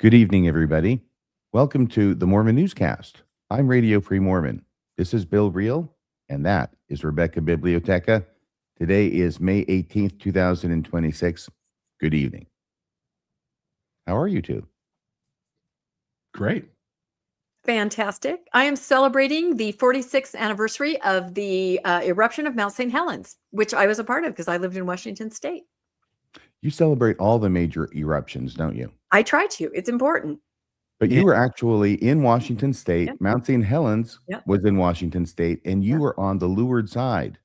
Good evening, everybody. Welcome to the Mormon Newscast. I'm Radio Free Mormon. This is Bill Reel, and that is Rebecca Biblioteca. Today is May 18th, 2026. Good evening. How are you two? Great. Fantastic. I am celebrating the 46th anniversary of the eruption of Mount St. Helens, which I was a part of because I lived in Washington State. You celebrate all the major eruptions, don't you? I try to. It's important. But you were actually in Washington State. Yep. Mount St. Helens Yep. was in Washington State, and you were on the leeward side,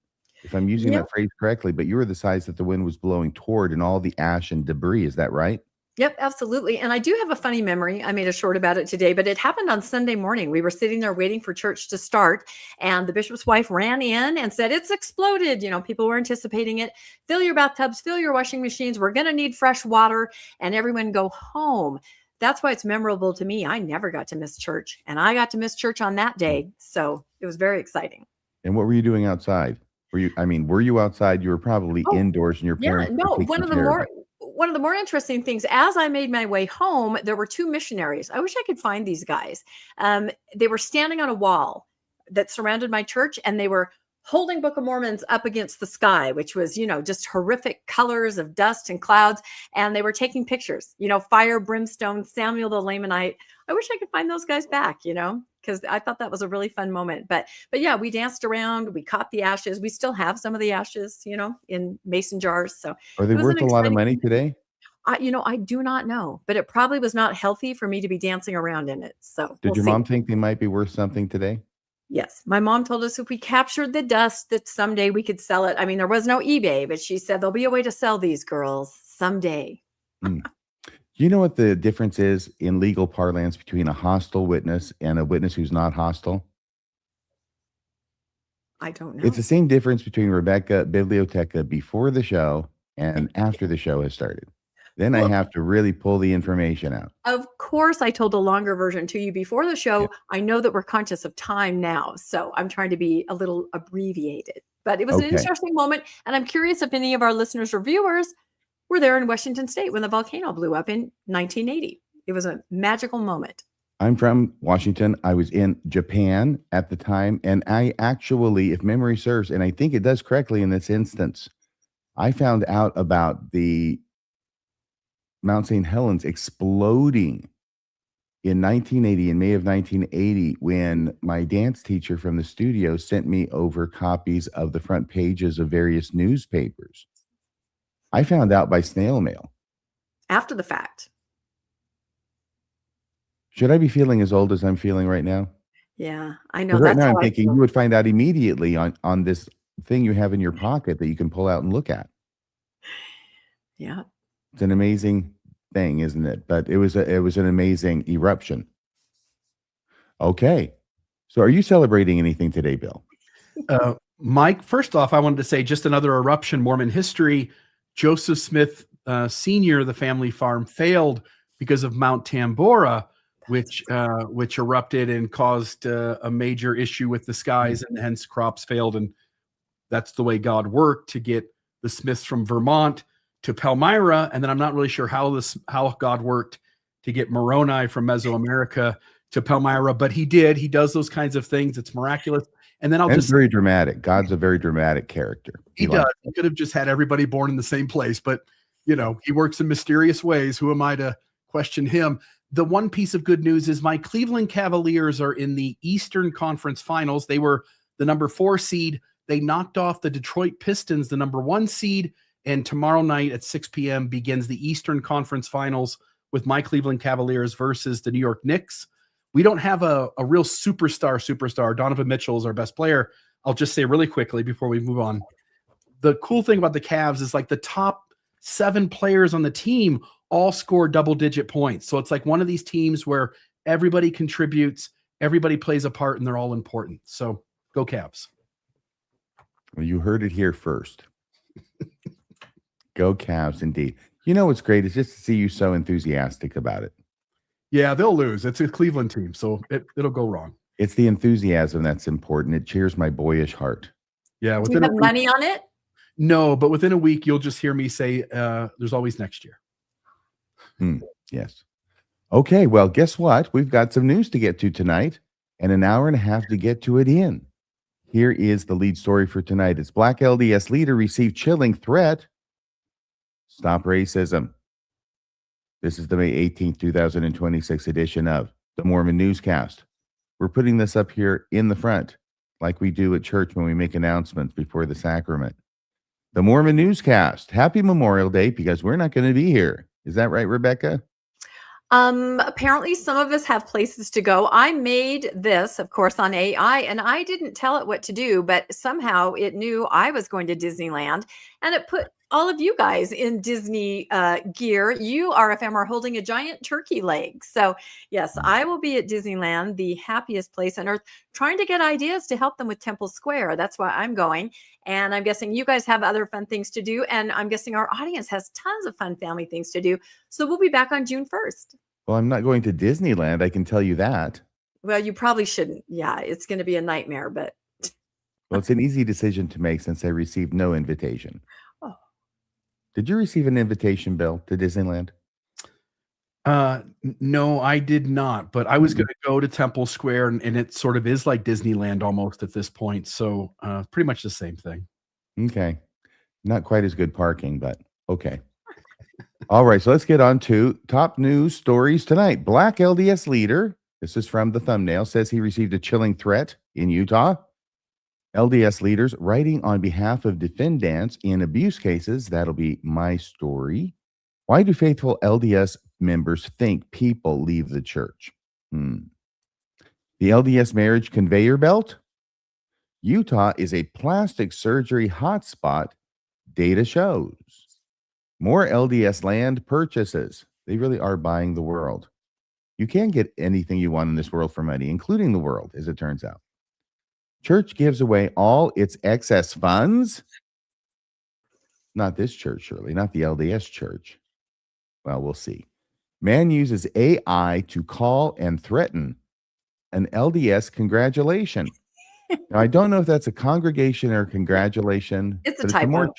if I'm using that phrase correctly, but you were the side that the wind was blowing toward and all the ash and debris. Is that right? Yep, absolutely. And I do have a funny memory. I made a short about it today, but it happened on Sunday morning. We were sitting there waiting for church to start, and the bishop's wife ran in and said, "It's exploded." You know, people were anticipating it. Fill your bathtubs, fill your washing machines. We're going to need fresh water, and everyone go home. That's why it's memorable to me. I never got to miss church, and I got to miss church on that day. So it was very exciting. And what were you doing outside? Were you outside? You were probably indoors, and your parents were taking care of it. One of the more interesting things, as I made my way home, there were two missionaries. I wish I could find these guys. They were standing on a wall that surrounded my church, and they were holding Book of Mormons up against the sky, which was, just horrific colors of dust and clouds. And they were taking pictures, fire, brimstone, Samuel the Lamanite. I wish I could find those guys back, because I thought that was a really fun moment. But yeah, we danced around, we caught the ashes. We still have some of the ashes, in mason jars. So are they worth a lot of money today? I do not know, but it probably was not healthy for me to be dancing around in it. So did your mom think they might be worth something today? Yes. My mom told us if we captured the dust that someday we could sell it. I mean, there was no eBay, but she said there'll be a way to sell these girls someday. You know what the difference is in legal parlance between a hostile witness and a witness who's not hostile? I don't know. It's the same difference between Rebecca Biblioteca before the show and after the show has started. Then I have to really pull the information out. Of course, I told a longer version to you before the show. Yeah. I know that we're conscious of time now, so I'm trying to be a little abbreviated. But it was an interesting moment, and I'm curious if any of our listeners or viewers were there in Washington State when the volcano blew up in 1980. It was a magical moment. I'm from Washington. I was in Japan at the time, and I actually, if memory serves, and I think it does correctly in this instance, I found out about the Mount St. Helens exploding in 1980, in May of 1980, when my dance teacher from the studio sent me over copies of the front pages of various newspapers. I found out by snail mail. After the fact. Should I be feeling as old as I'm feeling right now? Yeah, I know. Right now I'm thinking you would find out immediately on this thing you have in your pocket that you can pull out and look at. Yeah. It's an amazing thing, isn't it? But it was an amazing eruption. Okay. So are you celebrating anything today, Bill? Mike, first off, I wanted to say just another eruption, Mormon history. Joseph Smith Sr., the family farm, failed because of Mount Tambora, which erupted and caused a major issue with the skies, and hence crops failed. And that's the way God worked to get the Smiths from Vermont to Palmyra, and then I'm not really sure how God worked to get Moroni from Mesoamerica to Palmyra, but he did. He does those kinds of things. It's miraculous. And then it's very dramatic. God's a very dramatic character. He does. He could have just had everybody born in the same place, but he works in mysterious ways. Who am I to question him? The one piece of good news is my Cleveland Cavaliers are in the Eastern Conference Finals. They were the number 4 seed. They knocked off the Detroit Pistons, the number 1 seed. And tomorrow night at 6 p.m. begins the Eastern Conference Finals with my Cleveland Cavaliers versus the New York Knicks. We don't have a real superstar. Donovan Mitchell is our best player. I'll just say really quickly before we move on. The cool thing about the Cavs is like the top 7 players on the team all score double-digit points. So it's like one of these teams where everybody contributes, everybody plays a part, and they're all important. So go Cavs. Well, you heard it here first. Go Cavs, indeed. You know what's great is just to see you so enthusiastic about it. Yeah, they'll lose. It's a Cleveland team, so it'll go wrong. It's the enthusiasm that's important. It cheers my boyish heart. Yeah. Do you have money on it? No, but within a week, you'll just hear me say, there's always next year. Yes. Okay, well, guess what? We've got some news to get to tonight and an hour and a half to get to it in. Here is the lead story for tonight. It's Black LDS leader received chilling threat. Stop racism. This is the May 18th, 2026 edition of the Mormon Newscast. We're putting this up here in the front, like we do at church when we make announcements before the sacrament. The Mormon Newscast. Happy Memorial Day, because we're not going to be here. Is that right, Rebecca? Apparently some of us have places to go. I made this, of course, on AI, and I didn't tell it what to do, but somehow it knew I was going to Disneyland, and it put all of you guys in Disney gear. You, RFM, are holding a giant turkey leg. So yes, I will be at Disneyland, the happiest place on earth, trying to get ideas to help them with Temple Square. That's why I'm going. And I'm guessing you guys have other fun things to do. And I'm guessing our audience has tons of fun family things to do. So we'll be back on June 1st. Well, I'm not going to Disneyland. I can tell you that. Well, you probably shouldn't. Yeah, it's going to be a nightmare, but. Well, it's an easy decision to make since I received no invitation. Oh. Did you receive an invitation, Bill, to Disneyland? No, I did not, but I was going to go to Temple Square, and it sort of is like Disneyland almost at this point. So pretty much the same thing. Okay. Not quite as good parking, but okay. All right, so let's get on to top news stories tonight. Black LDS leader, this is from the thumbnail, says he received a chilling threat in Utah. LDS leaders writing on behalf of defendants in abuse cases. That'll be my story. Why do faithful LDS members think people leave the church? The LDS marriage conveyor belt. Utah is a plastic surgery hotspot, data shows. More LDS land purchases. They really are buying the world. You can get anything you want in this world for money, including the world, as it turns out. Church gives away all its excess funds. Not this church, surely. Not the LDS church. Well, we'll see. Man uses AI to call and threaten an LDS congratulation. Now, I don't know if that's a congregation or a congratulation. It's a typo.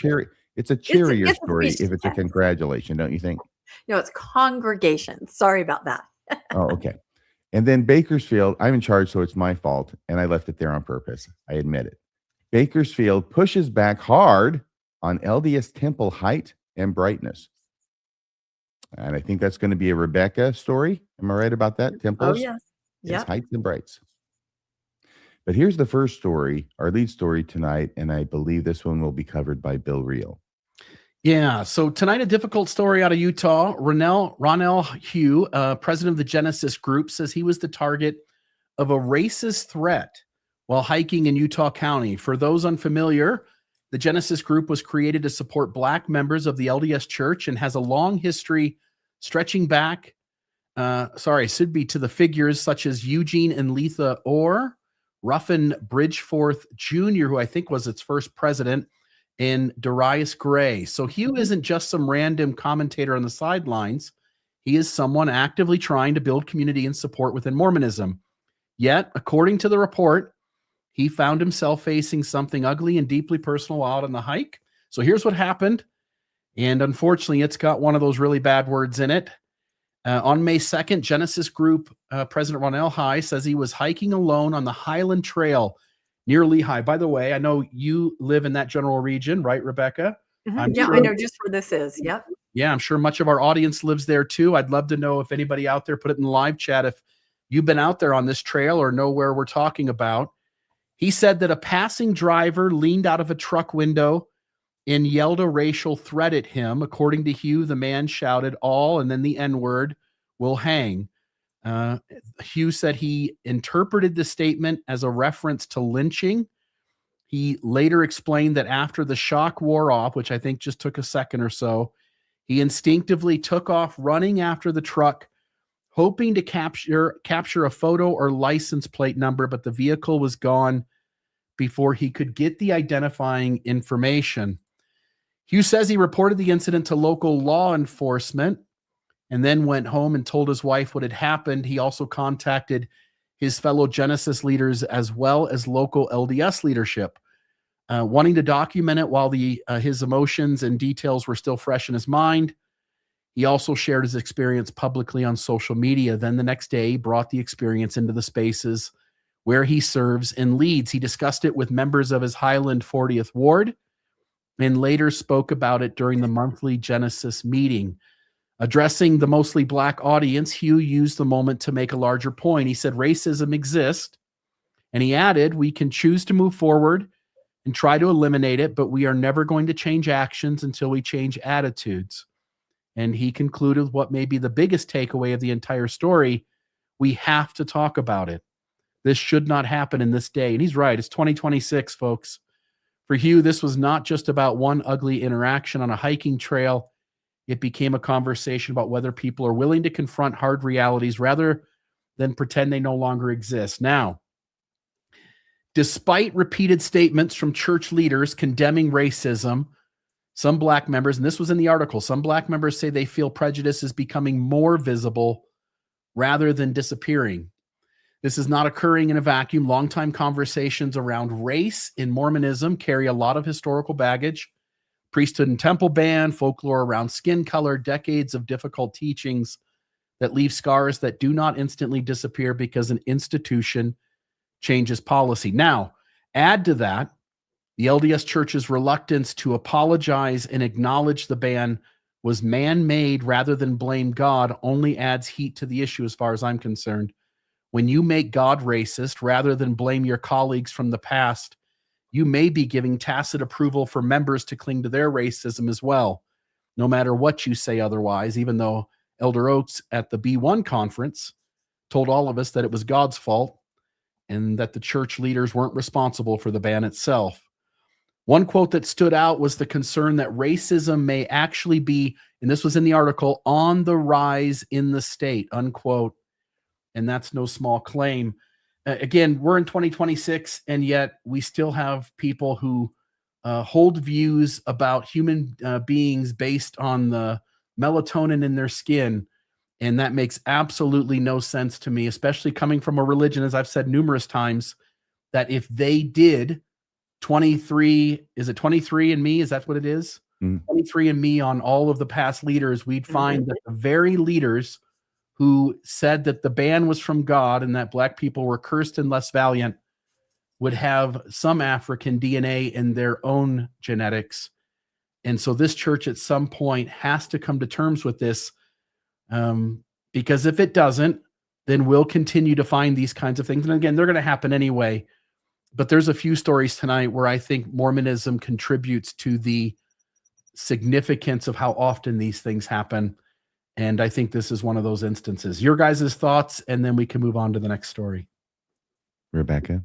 It's a cheerier story if it's a congratulation, don't you think? No, it's congregation. Sorry about that. Oh, okay. And then Bakersfield, I'm in charge, so it's my fault. And I left it there on purpose. I admit it. Bakersfield pushes back hard on LDS temple height and brightness. And I think that's going to be a Rebecca story. Am I right about that? Temples? Oh, yes. Yes, heights and brights. But here's the first story, our lead story tonight. And I believe this one will be covered by Bill Reel. Yeah. So tonight, a difficult story out of Utah. Ronell Hugh, president of the Genesis Group, says he was the target of a racist threat while hiking in Utah County. For those unfamiliar, the Genesis Group was created to support Black members of the LDS Church and has a long history stretching back, should be to the figures such as Eugene and Letha Orr, Ruffin Bridgeforth Jr., who I think was its first president, and Darius Gray. So Hugh isn't just some random commentator on the sidelines. He is someone actively trying to build community and support within Mormonism. Yet, according to the report, he found himself facing something ugly and deeply personal out on the hike. So here's what happened. And unfortunately, it's got one of those really bad words in it. On May 2nd, Genesis Group President Ronell High says he was hiking alone on the Highland Trail near Lehi. By the way, I know you live in that general region, right, Rebecca? Yeah, sure. I know just where this is. Yep. Yeah, I'm sure much of our audience lives there too. I'd love to know if anybody out there, put it in the live chat, if you've been out there on this trail or know where we're talking about. He said that a passing driver leaned out of a truck window and yelled a racial threat at him. According to Hugh, the man shouted all and then the N-word will hang. Hugh said he interpreted the statement as a reference to lynching. He later explained that after the shock wore off, which I think just took a second or so, he instinctively took off running after the truck, hoping to capture a photo or license plate number, but the vehicle was gone before he could get the identifying information. Hugh says he reported the incident to local law enforcement and then went home and told his wife what had happened. He also contacted his fellow Genesis leaders as well as local LDS leadership, wanting to document it while his emotions and details were still fresh in his mind. He also shared his experience publicly on social media. Then the next day, he brought the experience into the spaces where he serves and leads. He discussed it with members of his Highland 40th Ward and later spoke about it during the monthly Genesis meeting. Addressing the mostly Black audience, Hugh used the moment to make a larger point. He said, racism exists. And he added, we can choose to move forward and try to eliminate it, but we are never going to change actions until we change attitudes. And he concluded what may be the biggest takeaway of the entire story. We have to talk about it. This should not happen in this day. And he's right. It's 2026, folks. For Hugh, this was not just about one ugly interaction on a hiking trail. It became a conversation about whether people are willing to confront hard realities rather than pretend they no longer exist. Now, despite repeated statements from church leaders condemning racism, some Black members, and this was in the article, some Black members say they feel prejudice is becoming more visible rather than disappearing. This is not occurring in a vacuum. Longtime conversations around race in Mormonism carry a lot of historical baggage. Priesthood and temple ban, folklore around skin color, decades of difficult teachings that leave scars that do not instantly disappear because an institution changes policy. Now, add to that the LDS Church's reluctance to apologize and acknowledge the ban was man-made rather than blame God only adds heat to the issue as far as I'm concerned. When you make God racist rather than blame your colleagues from the past, you may be giving tacit approval for members to cling to their racism as well, no matter what you say otherwise, even though Elder Oaks at the B1 conference told all of us that it was God's fault and that the church leaders weren't responsible for the ban itself. One quote that stood out was the concern that racism may actually be, and this was in the article, on the rise in the state, unquote. And that's no small claim. Again, we're in 2026, and yet we still have people who hold views about human beings based on the melatonin in their skin. And that makes absolutely no sense to me, especially coming from a religion, as I've said numerous times, that if they did 23, is it 23andMe? Is that what it is? 23andMe on all of the past leaders, we'd find that the very leaders who said that the ban was from God and that Black people were cursed and less valiant would have some African DNA in their own genetics. And so this church at some point has to come to terms with this, because if it doesn't, then we'll continue to find these kinds of things. And again, they're going to happen anyway. But there's a few stories tonight where I think Mormonism contributes to the significance of how often these things happen. And I think this is one of those instances. Your guys' thoughts, and then we can move on to the next story. Rebecca?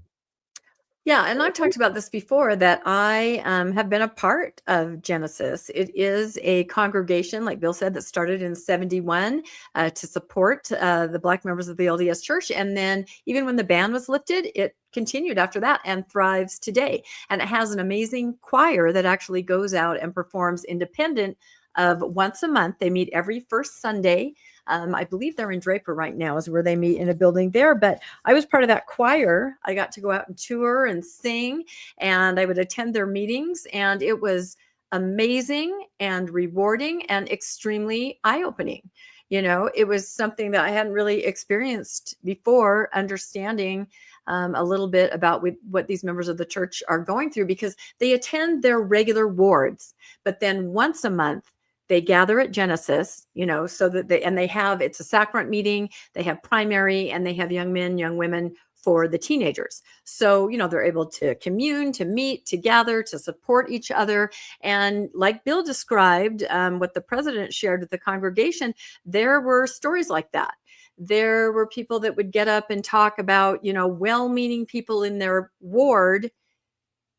Yeah, and I've talked about this before, that I have been a part of Genesis. It is a congregation, like Bill said, that started in 71 to support the Black members of the LDS Church. And then even when the ban was lifted, it continued after that and thrives today. And it has an amazing choir that actually goes out and performs independent of once a month. They meet every first Sunday. I believe they're in Draper right now, is where they meet in a building there. But I was part of that choir. I got to go out and tour and sing, and I would attend their meetings. And it was amazing and rewarding and extremely eye-opening. You know, it was something that I hadn't really experienced before, understanding a little bit about what these members of the church are going through, because they attend their regular wards, but then once a month, they gather at Genesis, you know, so that it's a sacrament meeting, they have primary, and they have young men, young women for the teenagers. So, you know, they're able to commune, to meet, to gather, to support each other. And like Bill described, what the president shared with the congregation, there were stories like that. There were people that would get up and talk about, you know, well-meaning people in their ward,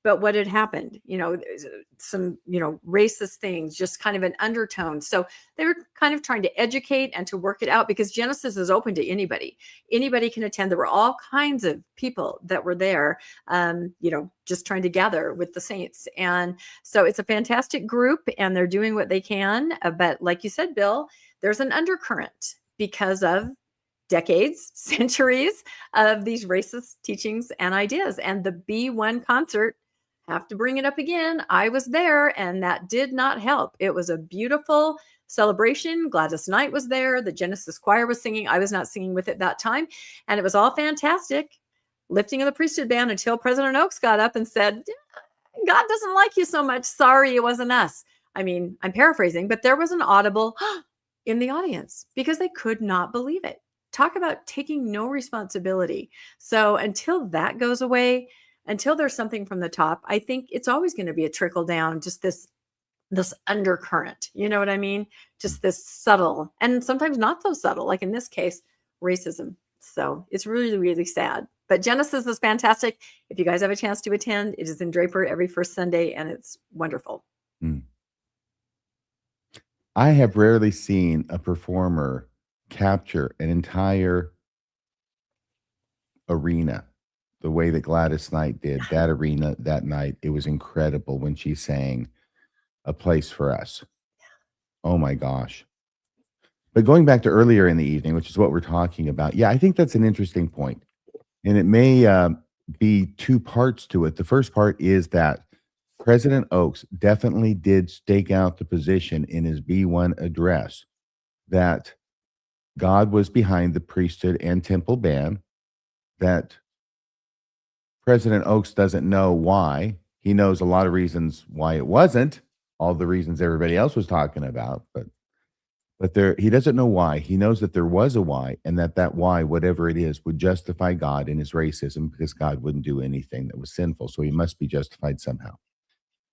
but what had happened, you know, some, you know, racist things, just kind of an undertone. So they were kind of trying to educate and to work it out, because Genesis is open to anybody. Anybody can attend. There were all kinds of people that were there, you know, just trying to gather with the saints. And so it's a fantastic group, and they're doing what they can. But like you said, Bill, there's an undercurrent because of decades, centuries of these racist teachings and ideas. And the B1 concert, have to bring it up again, I was there, and that did not help. It was a beautiful celebration. Gladys Knight was there. The Genesis choir was singing. I was not singing with it that time. And it was all fantastic. Lifting of the priesthood ban until President Oaks got up and said, God doesn't like you so much. Sorry, it wasn't us. I mean, I'm paraphrasing, but there was an audible in the audience because they could not believe it. Talk about taking no responsibility. So until that goes away, until there's something from the top, I think it's always going to be a trickle down, just this undercurrent. You know what I mean? Just this subtle and sometimes not so subtle, like in this case, racism. So it's really, really sad. But Genesis is fantastic. If you guys have a chance to attend, it is in Draper every first Sunday, and it's wonderful. I have rarely seen a performer capture an entire arena the way that Gladys Knight did that arena that night. It was incredible when she sang A Place for Us. Oh my gosh. But going back to earlier in the evening, which is what we're talking about. Yeah, I think that's an interesting point. And it may be two parts to it. The first part is that President Oaks definitely did stake out the position in his B1 address that God was behind the priesthood and temple ban, that President Oaks doesn't know why. He knows a lot of reasons why it wasn't, all the reasons everybody else was talking about, but he doesn't know why. He knows that there was a why, and that why, whatever it is, would justify God in his racism because God wouldn't do anything that was sinful. So he must be justified somehow.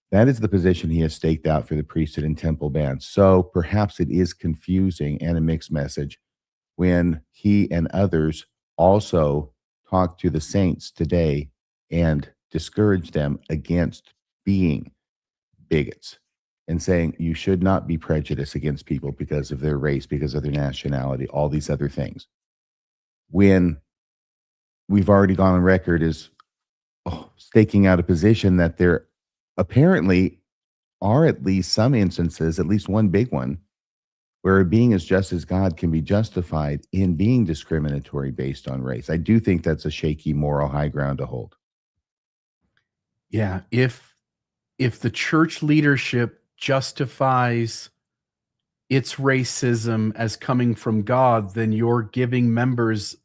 That is the position he has staked out for the priesthood and temple ban. So perhaps it is confusing and a mixed message when he and others also talk to the saints today and discourage them against being bigots and saying you should not be prejudiced against people because of their race, because of their nationality, all these other things. When we've already gone on record as staking out a position that there apparently are at least some instances, at least one big one, where a being as just as God can be justified in being discriminatory based on race. I do think that's a shaky moral high ground to hold. Yeah, if the church leadership justifies its racism as coming from God, then you're giving members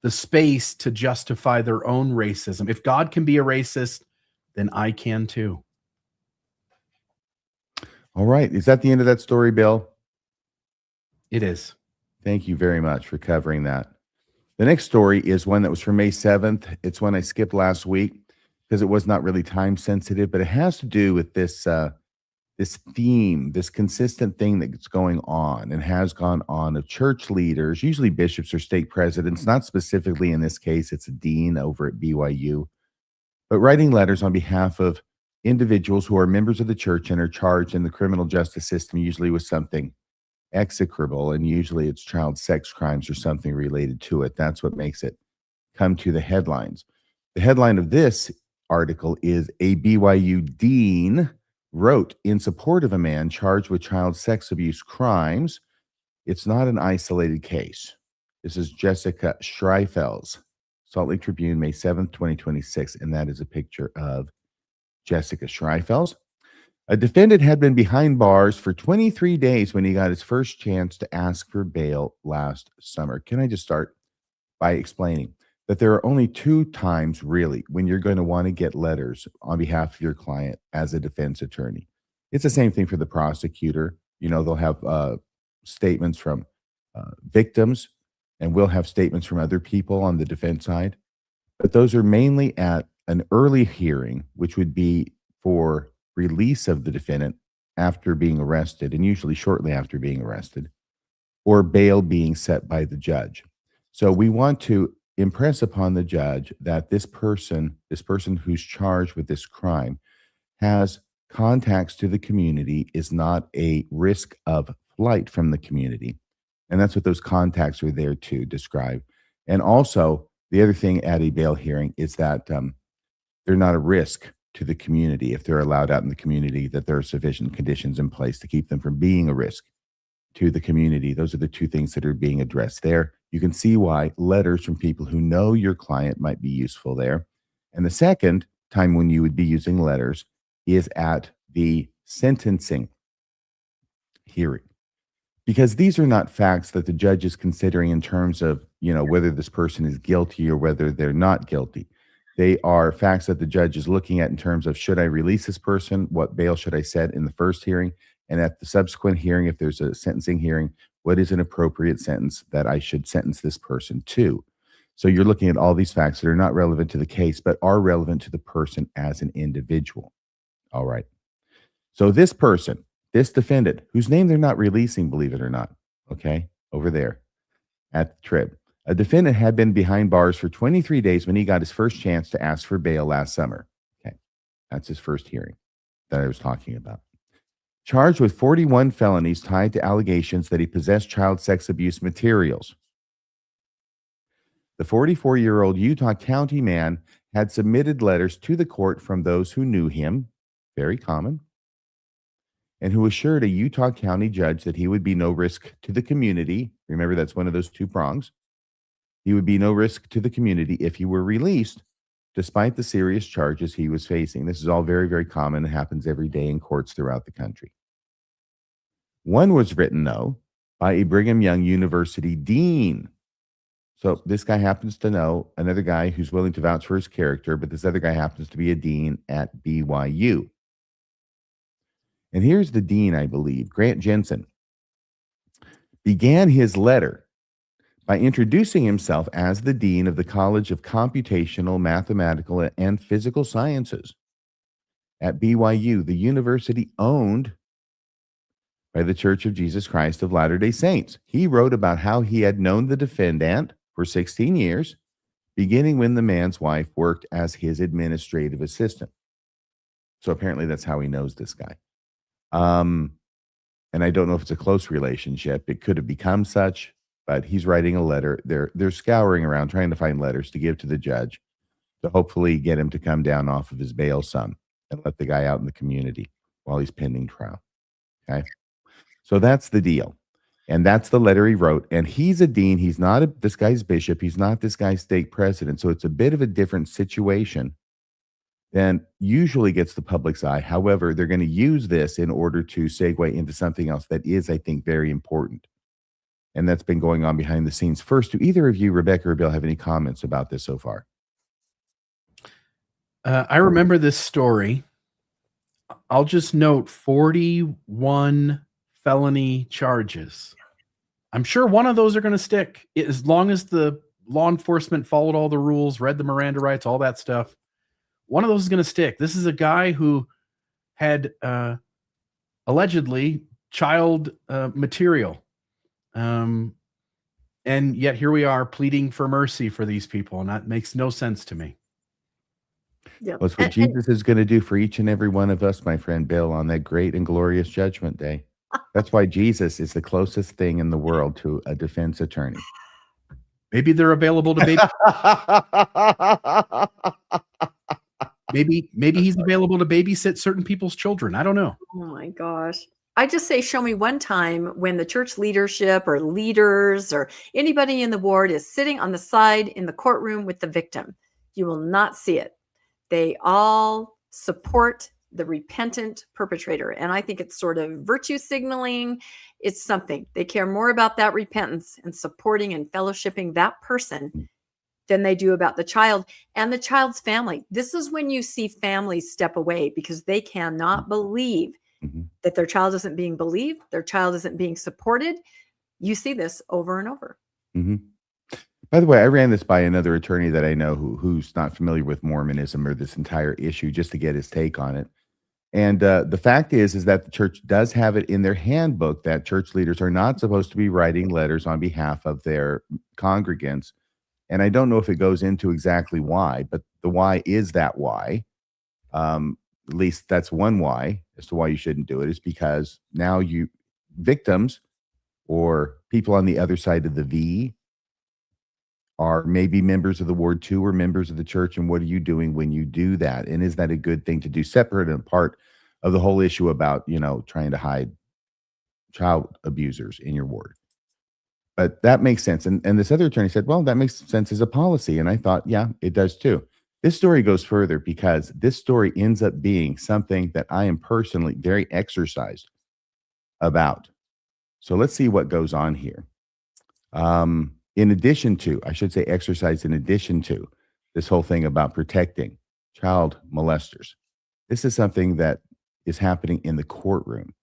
the space to justify their own racism. If God can be a racist, then I can too. All right. Is that the end of that story, Bill? It is. Thank you very much for covering that. The next story is one that was from May 7th. It's one I skipped last week because it was not really time sensitive, but it has to do with this this theme, this consistent thing that's going on and has gone on of church leaders, usually bishops or stake presidents, not specifically in this case, it's a dean over at BYU, but writing letters on behalf of individuals who are members of the church and are charged in the criminal justice system, usually with something execrable, and usually it's child sex crimes or something related to it. That's what makes it come to the headlines. The headline of this article is a BYU dean wrote in support of a man charged with child sex abuse crimes. It's not an isolated case. This is Jessica Schreifels, Salt Lake Tribune, May 7th, 2026, and that is a picture of Jessica Schreifels. A defendant had been behind bars for 23 days when he got his first chance to ask for bail last summer. Can I just start by explaining that there are only two times really when you're going to want to get letters on behalf of your client as a defense attorney. It's the same thing for the prosecutor. You know, they'll have statements from victims, and we'll have statements from other people on the defense side. But those are mainly at an early hearing, which would be for release of the defendant after being arrested, and usually shortly after being arrested, or bail being set by the judge. So we want to impress upon the judge that this person who's charged with this crime has contacts to the community, is not a risk of flight from the community. And that's what those contacts are there to describe. And also, the other thing at a bail hearing is that they're not a risk to the community if they're allowed out in the community, that there are sufficient conditions in place to keep them from being a risk to the community. Those are the two things that are being addressed there. You can see why letters from people who know your client might be useful there. And the second time when you would be using letters is at the sentencing hearing. because these are not facts that the judge is considering in terms of, whether this person is guilty or whether they're not guilty. They are facts that the judge is looking at in terms of, should I release this person? What bail should I set in the first hearing? And at the subsequent hearing, if there's a sentencing hearing, what is an appropriate sentence that I should sentence this person to? So you're looking at all these facts that are not relevant to the case, but are relevant to the person as an individual. All right. So this person, this defendant, whose name they're not releasing, believe it or not, okay, over there at the Trib, a defendant had been behind bars for 23 days when he got his first chance to ask for bail last summer. Okay, that's his first hearing that I was talking about. Charged with 41 felonies tied to allegations that he possessed child sex abuse materials. The 44-year-old Utah County man had submitted letters to the court from those who knew him, very common, and who assured a Utah County judge that he would be no risk to the community. Remember, that's one of those two prongs. He would be no risk to the community if he were released, despite the serious charges he was facing. This is all very, very common. It happens every day in courts throughout the country. One was written, though, by a Brigham Young University dean. So this guy happens to know another guy who's willing to vouch for his character, but this other guy happens to be a dean at BYU. And here's the dean, I believe, Grant Jensen, began his letter by introducing himself as the dean of the College of Computational, Mathematical, and Physical Sciences at BYU, the university owned by the Church of Jesus Christ of Latter-day Saints. He wrote about how he had known the defendant for 16 years, beginning when the man's wife worked as his administrative assistant. So apparently that's how he knows this guy. And I don't know if it's a close relationship. It could have become such, but he's writing a letter. They're scouring around trying to find letters to give to the judge to hopefully get him to come down off of his bail some and let the guy out in the community while he's pending trial. Okay. So that's the deal. And that's the letter he wrote. And he's a dean. He's not this guy's bishop. He's not this guy's stake president. So it's a bit of a different situation than usually gets the public's eye. However, they're going to use this in order to segue into something else that is, I think, very important. And that's been going on behind the scenes. First, do either of you, Rebecca or Bill, have any comments about this so far? I remember this story. I'll just note 41 felony charges. I'm sure one of those are going to stick as long as the law enforcement followed all the rules, read the Miranda rights, all that stuff. One of those is going to stick. This is a guy who had allegedly child material. And yet here we are pleading for mercy for these people. And that makes no sense to me. Yeah. That's what Jesus is going to do for each and every one of us, my friend Bill, on that great and glorious judgment day. That's why Jesus is the closest thing in the world to a defense attorney. Maybe they're available to maybe he's available to babysit certain people's children. I don't know. Oh my gosh. I just say, show me one time when the church leadership or leaders or anybody in the ward is sitting on the side in the courtroom with the victim. You will not see it. They all support the repentant perpetrator. And I think it's sort of virtue signaling. It's something. They care more about that repentance and supporting and fellowshipping that person than they do about the child and the child's family. This is when you see families step away because they cannot believe that their child isn't being believed, their child isn't being supported. You see this over and over. By the way, I ran this by another attorney that I know who's not familiar with Mormonism or this entire issue, just to get his take on it. And the fact is that the church does have it in their handbook that church leaders are not supposed to be writing letters on behalf of their congregants. And I don't know if it goes into exactly why, but the why is that why. At least that's one why as to why you shouldn't do it, is because now victims or people on the other side of the V are maybe members of the ward too or members of the church. And what are you doing when you do that? And is that a good thing to do, separate and apart of the whole issue about, trying to hide child abusers in your ward? But that makes sense. And this other attorney said, well, that makes sense as a policy. And I thought, yeah, it does too. This story goes further because this story ends up being something that I am personally very exercised about. So let's see what goes on here. In addition to, I should say, exercise in addition to this whole thing about protecting child molesters. This is something that is happening in the courtroom.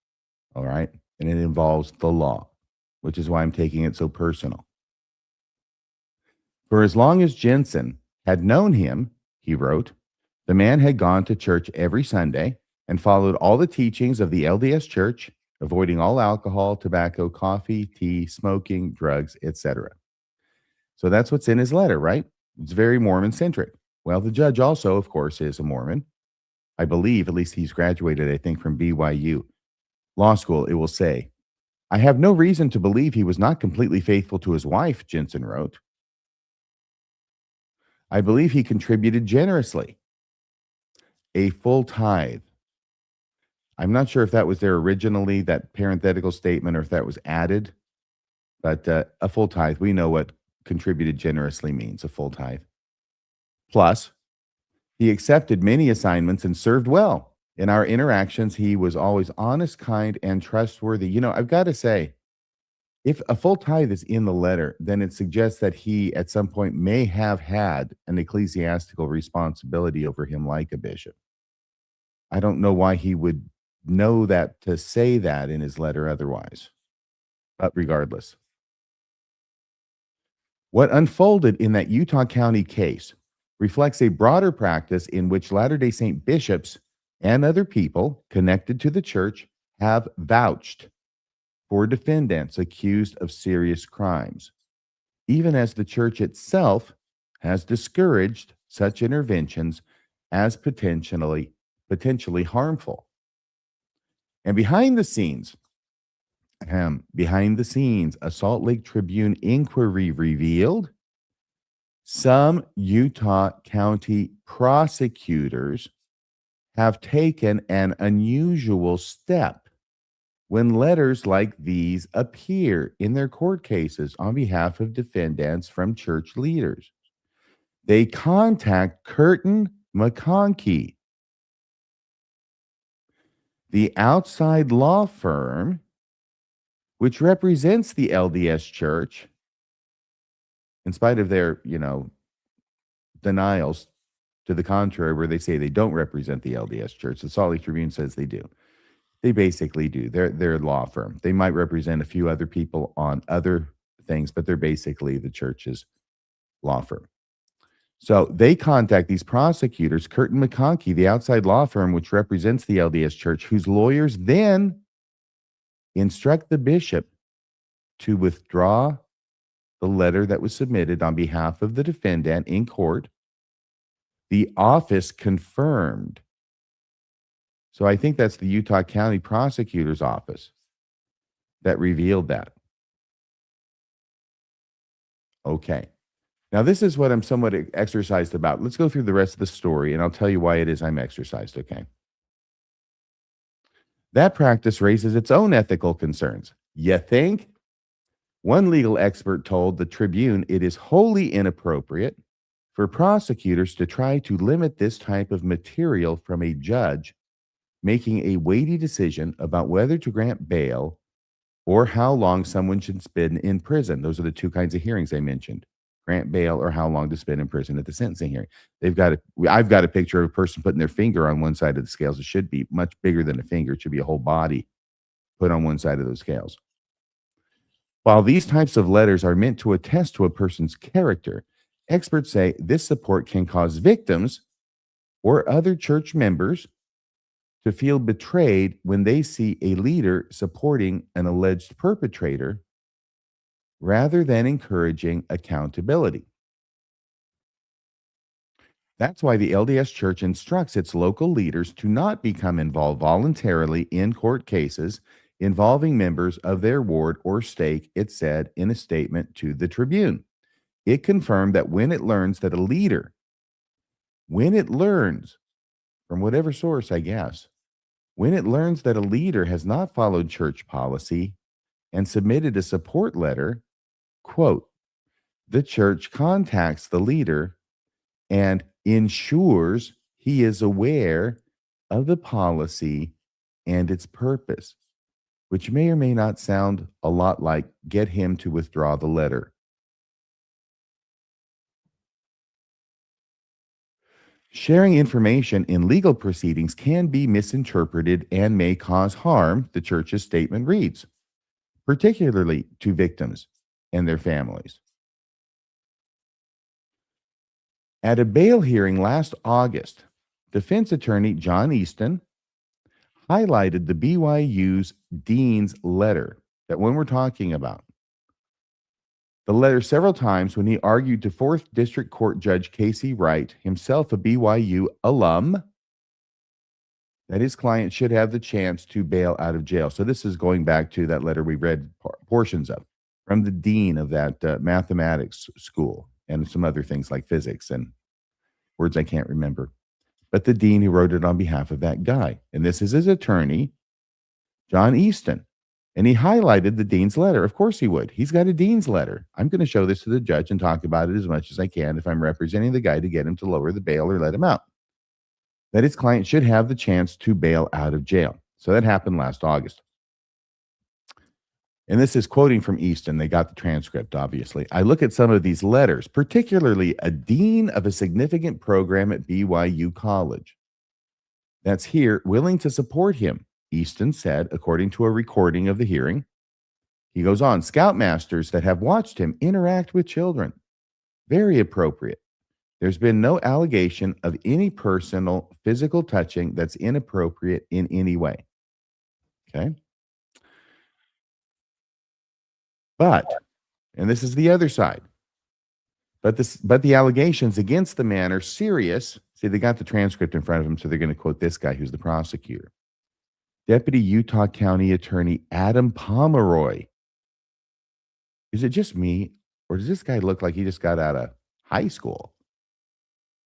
All right. And it involves the law, which is why I'm taking it so personal. For as long as Jensen had known him, he wrote, the man had gone to church every Sunday and followed all the teachings of the LDS church, avoiding all alcohol, tobacco, coffee, tea, smoking, drugs, etc. So that's what's in his letter, right? It's very Mormon centric. Well, the judge also, of course, is a Mormon. I believe, at least he's graduated, I think, from BYU Law School. It will say, I have no reason to believe he was not completely faithful to his wife, Jensen wrote. I believe he contributed generously, a full tithe. I'm not sure if that was there originally, that parenthetical statement, or if that was added, but a full tithe. We know what contributed generously means, a full tithe. Plus, he accepted many assignments and served well. In our interactions, he was always honest, kind, and trustworthy. You know, I've got to say, if a full tithe is in the letter, then it suggests that he at some point may have had an ecclesiastical responsibility over him like a bishop. I don't know why he would know that to say that in his letter otherwise. But regardless, what unfolded in that Utah County case reflects a broader practice in which Latter-day Saint bishops and other people connected to the church have vouched for defendants accused of serious crimes, even as the church itself has discouraged such interventions as potentially harmful. And behind the scenes, a Salt Lake Tribune inquiry revealed some Utah County prosecutors have taken an unusual step when letters like these appear in their court cases on behalf of defendants from church leaders. They contact Curtin McConkie, the outside law firm which represents the LDS church, in spite of their, denials to the contrary, where they say they don't represent the LDS church. The Salt Lake Tribune says they do. They basically do. They're a law firm. They might represent a few other people on other things, but they're basically the church's law firm. So they contact these prosecutors, Curtin McConkie, the outside law firm which represents the LDS church, whose lawyers then instruct the bishop to withdraw the letter that was submitted on behalf of the defendant in court. The office confirmed. So I think that's the Utah County Prosecutor's Office that revealed that. Okay. Now, this is what I'm somewhat exercised about. Let's go through the rest of the story, and I'll tell you why it is I'm exercised, okay? That practice raises its own ethical concerns. You think? One legal expert told the Tribune it is wholly inappropriate for prosecutors to try to limit this type of material from a judge making a weighty decision about whether to grant bail or how long someone should spend in prison. Those are the two kinds of hearings I mentioned: grant bail or how long to spend in prison at the sentencing hearing. I've got a picture of a person putting their finger on one side of the scales. It should be much bigger than a finger. It should be a whole body put on one side of those scales. While these types of letters are meant to attest to a person's character, experts say this support can cause victims or other church members to feel betrayed when they see a leader supporting an alleged perpetrator rather than encouraging accountability. That's why the LDS Church instructs its local leaders to not become involved voluntarily in court cases involving members of their ward or stake, it said in a statement to the Tribune. It confirmed that when it learns from whatever source, I guess, when it learns that a leader has not followed church policy and submitted a support letter, quote, the church contacts the leader and ensures he is aware of the policy and its purpose, which may or may not sound a lot like get him to withdraw the letter. Sharing information in legal proceedings can be misinterpreted and may cause harm, the church's statement reads, particularly to victims and their families. At a bail hearing last August, defense attorney John Easton highlighted the BYU's dean's letter that one we're talking about. The letter several times when he argued to 4th District Court Judge Casey Wright, himself a BYU alum, that his client should have the chance to bail out of jail. So this is going back to that letter we read portions of from the dean of that mathematics school and some other things like physics and words I can't remember. But the dean who wrote it on behalf of that guy. And this is his attorney, John Easton. And he highlighted the dean's letter. Of course he would. He's got a dean's letter. I'm going to show this to the judge and talk about it as much as I can if I'm representing the guy to get him to lower the bail or let him out. That his client should have the chance to bail out of jail. So that happened last August. And this is quoting from Easton. They got the transcript, obviously. I look at some of these letters, particularly a dean of a significant program at BYU College that's here willing to support him, Easton said, according to a recording of the hearing. He goes on, scoutmasters that have watched him interact with children. Very appropriate. There's been no allegation of any personal physical touching that's inappropriate in any way. Okay. But, and this is the other side, but the allegations against the man are serious. See, they got the transcript in front of them, so they're going to quote this guy who's the prosecutor. Deputy Utah County Attorney Adam Pomeroy. Is it just me, or does this guy look like he just got out of high school?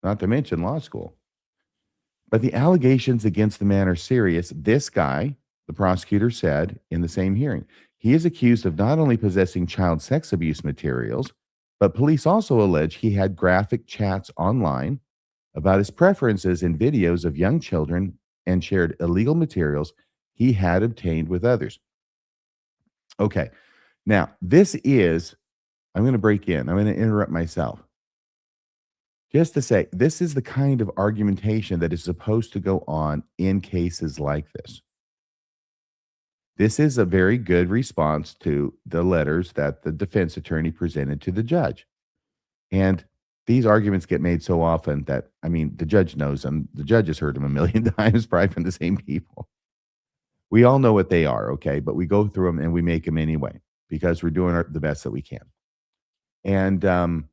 Not to mention law school. But the allegations against the man are serious. This guy, the prosecutor said in the same hearing, he is accused of not only possessing child sex abuse materials, but police also allege he had graphic chats online about his preferences in videos of young children and shared illegal materials he had obtained with others. Okay, now this is, I'm going to break in. I'm going to interrupt myself. Just to say, this is the kind of argumentation that is supposed to go on in cases like this. This is a very good response to the letters that the defense attorney presented to the judge. And these arguments get made so often that, I mean, the judge knows them. The judge has heard them a million times, probably from the same people. We all know what they are, okay? But we go through them and we make them anyway because we're doing the best that we can. And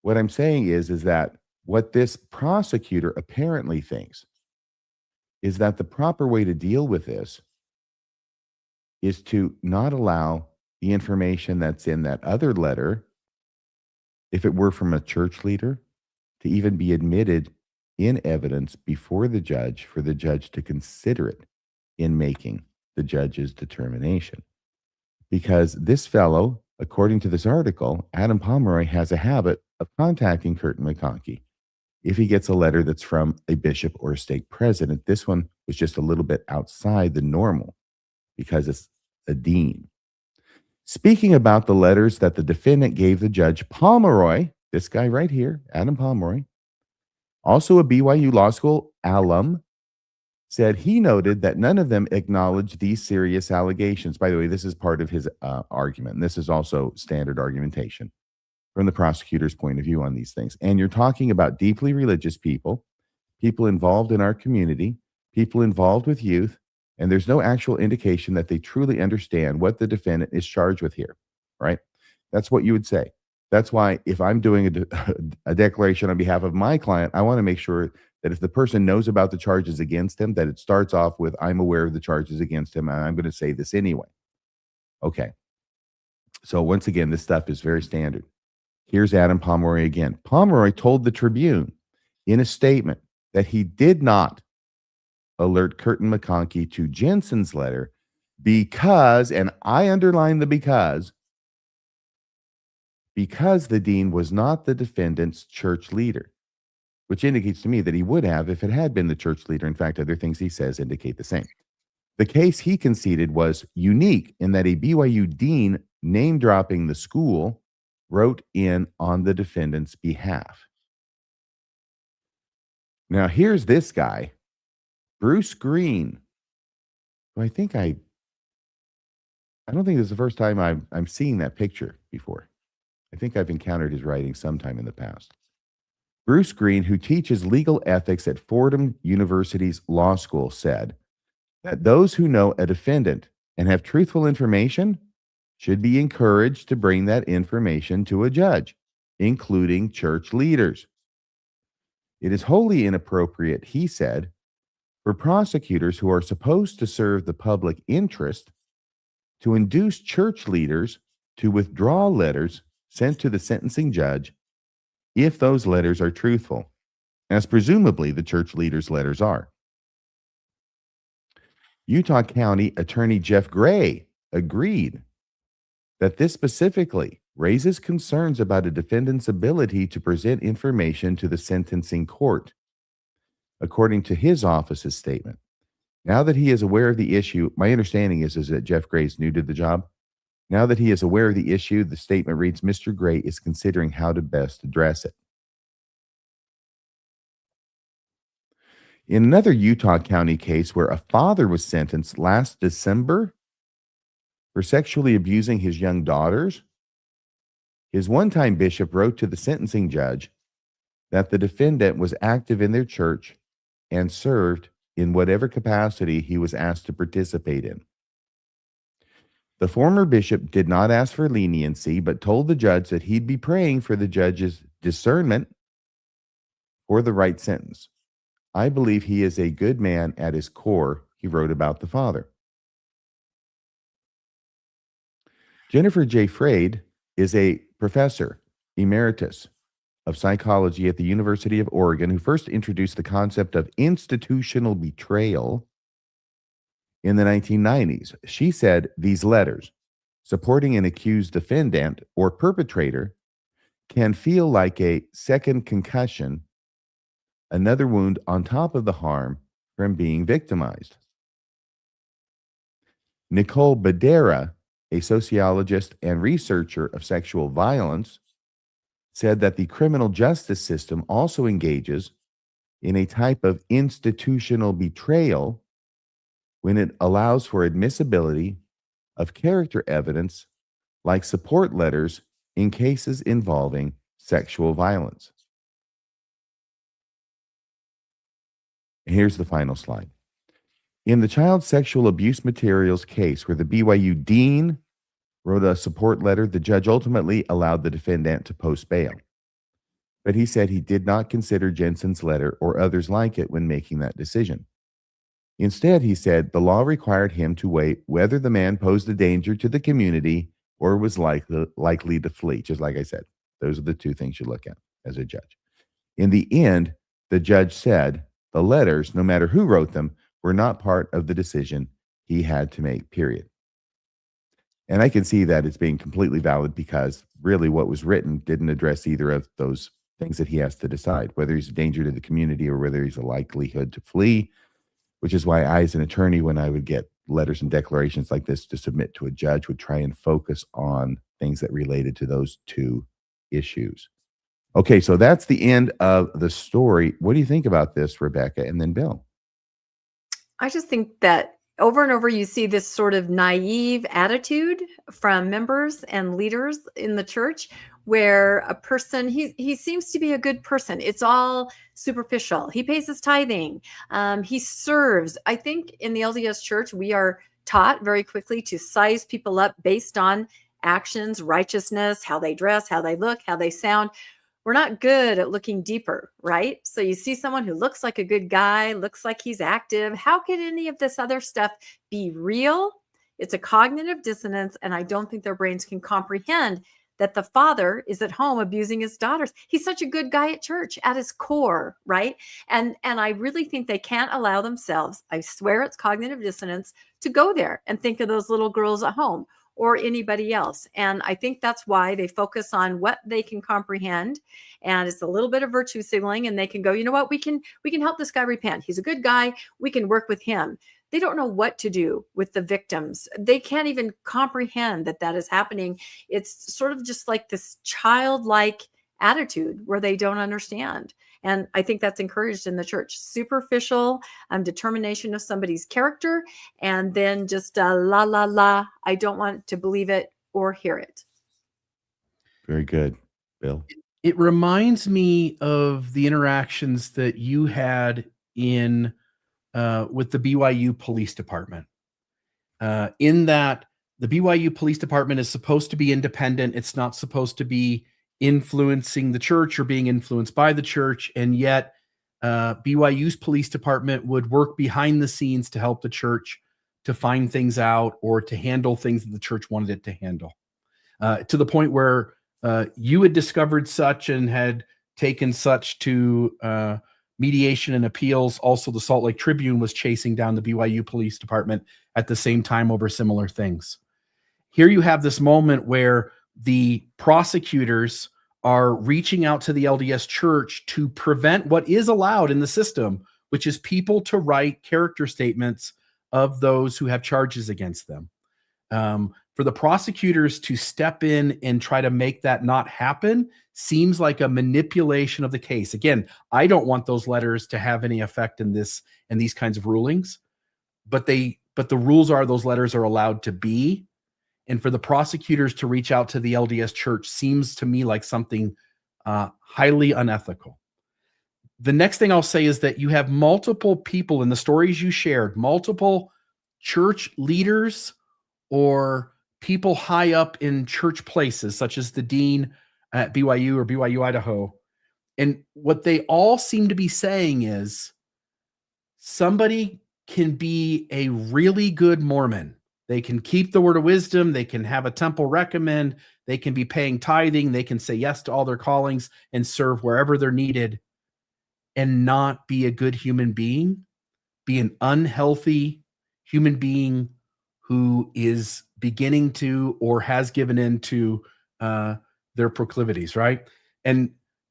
what I'm saying is that what this prosecutor apparently thinks is that the proper way to deal with this is to not allow the information that's in that other letter, if it were from a church leader, to even be admitted in evidence before the judge for the judge to consider it in making the judge's determination. Because this fellow, according to this article, Adam Pomeroy has a habit of contacting Curtin McConkie if he gets a letter that's from a bishop or a stake president. This one was just a little bit outside the normal because it's a dean. Speaking about the letters that the defendant gave the judge, Pomeroy, this guy right here, Adam Pomeroy, also a BYU Law School alum, said he noted that none of them acknowledged these serious allegations. By the way, this is part of his argument. And this is also standard argumentation from the prosecutor's point of view on these things. And you're talking about deeply religious people, people involved in our community, people involved with youth, and there's no actual indication that they truly understand what the defendant is charged with here, right? That's what you would say. That's why if I'm doing a declaration on behalf of my client, I want to make sure that if the person knows about the charges against him, that it starts off with, I'm aware of the charges against him, and I'm going to say this anyway. Okay. So once again, this stuff is very standard. Here's Adam Pomeroy again. Pomeroy told the Tribune in a statement that he did not alert Curtin McConkie to Jensen's letter because, and I underline the because the dean was not the defendant's church leader, which indicates to me that he would have if it had been the church leader. In fact, other things he says indicate the same. The case he conceded was unique in that a BYU dean name dropping the school wrote in on the defendant's behalf. Now, here's this guy, Bruce Green. I don't think this is the first time I'm seeing that picture before. I think I've encountered his writing sometime in the past. Bruce Green, who teaches legal ethics at Fordham University's law school, said that those who know a defendant and have truthful information should be encouraged to bring that information to a judge, including church leaders. It is wholly inappropriate, he said, for prosecutors who are supposed to serve the public interest to induce church leaders to withdraw letters sent to the sentencing judge if those letters are truthful, as presumably the church leaders' letters are. Utah County Attorney Jeff Gray agreed that this specifically raises concerns about a defendant's ability to present information to the sentencing court. According to his office's statement, now that he is aware of the issue, my understanding is that Jeff Gray is new to the job. Now that he is aware of the issue, the statement reads, Mr. Gray is considering how to best address it. In another Utah County case where a father was sentenced last December for sexually abusing his young daughters, his one-time bishop wrote to the sentencing judge that the defendant was active in their church and served in whatever capacity he was asked to participate in. The former bishop did not ask for leniency, but told the judge that he'd be praying for the judge's discernment for the right sentence. I believe he is a good man at his core, he wrote about the father. Jennifer J. Frade is a professor emeritus of psychology at the University of Oregon who first introduced the concept of institutional betrayal in the 1990s. She said these letters supporting an accused defendant or perpetrator can feel like a second concussion, another wound on top of the harm from being victimized. Nicole Badera, a sociologist and researcher of sexual violence, said that the criminal justice system also engages in a type of institutional betrayal when it allows for admissibility of character evidence like support letters in cases involving sexual violence. Here's the final slide. In the child sexual abuse materials case where the BYU dean wrote a support letter, the judge ultimately allowed the defendant to post bail. But he said he did not consider Jensen's letter or others like it when making that decision. Instead, he said the law required him to weigh whether the man posed a danger to the community or was likely to flee. Just like I said, those are the two things you look at as a judge. In the end, the judge said the letters, no matter who wrote them, were not part of the decision he had to make, period. And I can see that it's being completely valid because really what was written didn't address either of those things that he has to decide, whether he's a danger to the community or whether he's a likelihood to flee, which is why I, as an attorney, when I would get letters and declarations like this to submit to a judge, would try and focus on things that related to those two issues. Okay, so that's the end of the story. What do you think about this, Rebecca, and then Bill? I just think that over and over you see this sort of naive attitude from members and leaders in the church where a person, he seems to be a good person. It's all superficial. He pays his tithing. He serves. I think in the LDS church, we are taught very quickly to size people up based on actions, righteousness, how they dress, how they look, how they sound. We're not good at looking deeper, right? So you see someone who looks like a good guy, looks like he's active. How could any of this other stuff be real? It's a cognitive dissonance, and I don't think their brains can comprehend that the father is at home abusing his daughters. He's such a good guy at church at his core, right? And I really think they can't allow themselves, I swear it's cognitive dissonance, to go there and think of those little girls at home or anybody else. And I think that's why they focus on what they can comprehend. And it's a little bit of virtue signaling, and they can go, you know what, we can help this guy repent. He's a good guy. We can work with him. They don't know what to do with the victims. They can't even comprehend that that is happening. It's sort of just like this childlike attitude where they don't understand. And I think that's encouraged in the church. Superficial determination of somebody's character, and then just la, la, la. I don't want to believe it or hear it. Very good, Bill. It reminds me of the interactions that you had in with the BYU Police Department. In that the BYU Police Department is supposed to be independent. It's not supposed to be influencing the church or being influenced by the church. And yet BYU's police department would work behind the scenes to help the church to find things out or to handle things that the church wanted it to handle. To the point where you had discovered such and had taken such to mediation and appeals. Also, the Salt Lake Tribune was chasing down the BYU Police Department at the same time over similar things. Here you have this moment where the prosecutors are reaching out to the LDS Church to prevent what is allowed in the system, which is people to write character statements of those who have charges against them. For the prosecutors to step in and try to make that not happen seems like a manipulation of the case. Again, I don't want those letters to have any effect in this and these kinds of rulings, but the rules are those letters are allowed to be. And for the prosecutors to reach out to the LDS Church seems to me like something highly unethical. The next thing I'll say is that you have multiple people in the stories you shared, multiple church leaders or people high up in church places, such as the dean at BYU or BYU Idaho. And what they all seem to be saying is somebody can be a really good Mormon. They can keep the word of wisdom. They can have a temple recommend. They can be paying tithing. They can say yes to all their callings and serve wherever they're needed and not be a good human being, be an unhealthy human being who is beginning to or has given in to their proclivities, right? And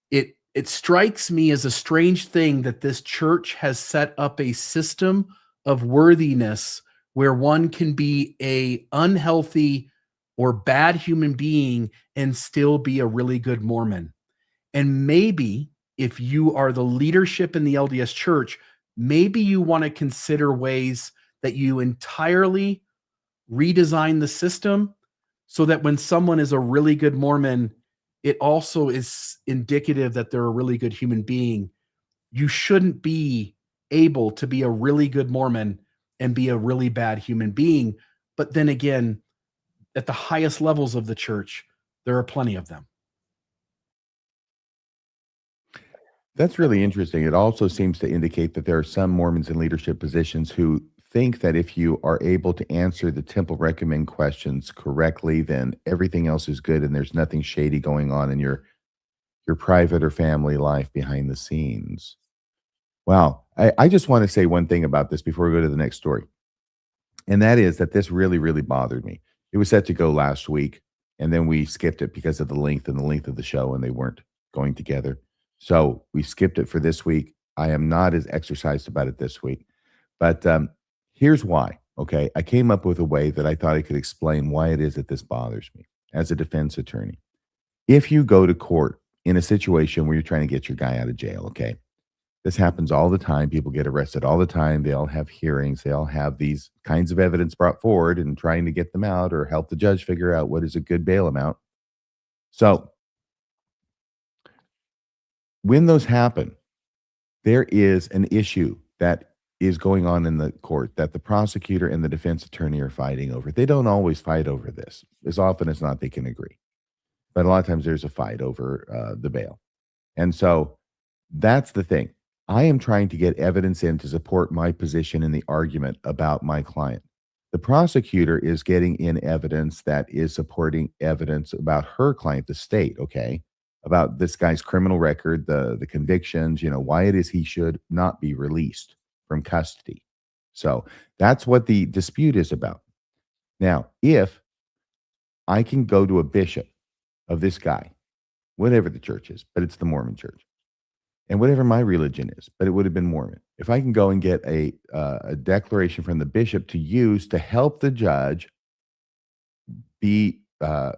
it strikes me as a strange thing that this church has set up a system of worthiness where one can be a unhealthy or bad human being and still be a really good Mormon. And maybe if you are the leadership in the LDS Church, maybe you want to consider ways that you entirely redesign the system so that when someone is a really good Mormon, it also is indicative that they're a really good human being. You shouldn't be able to be a really good Mormon and be a really bad human being. But then again, at the highest levels of the church, there are plenty of them. That's really interesting. It also seems to indicate that there are some Mormons in leadership positions who think that if you are able to answer the temple recommend questions correctly, then everything else is good and there's nothing shady going on in your private or family life behind the scenes. Wow. I just want to say one thing about this before we go to the next story. And that is that this really, really bothered me. It was set to go last week, and then we skipped it because of the length of the show, and they weren't going together. So we skipped it for this week. I am not as exercised about it this week. But here's why, okay? I came up with a way that I thought I could explain why it is that this bothers me as a defense attorney. If you go to court in a situation where you're trying to get your guy out of jail, okay? This happens all the time. People get arrested all the time. They all have hearings. They all have these kinds of evidence brought forward and trying to get them out or help the judge figure out what is a good bail amount. So when those happen, there is an issue that is going on in the court that the prosecutor and the defense attorney are fighting over. They don't always fight over this. As often as not, they can agree. But a lot of times there's a fight over the bail. And so that's the thing. I am trying to get evidence in to support my position in the argument about my client. The prosecutor is getting in evidence that is supporting evidence about her client, the state, okay, about this guy's criminal record, the convictions, why it is he should not be released from custody. So that's what the dispute is about. Now, if I can go to a bishop of this guy, whatever the church is, but it's the Mormon church, and whatever my religion is, but it would have been Mormon. If I can go and get a declaration from the bishop to use to help the judge be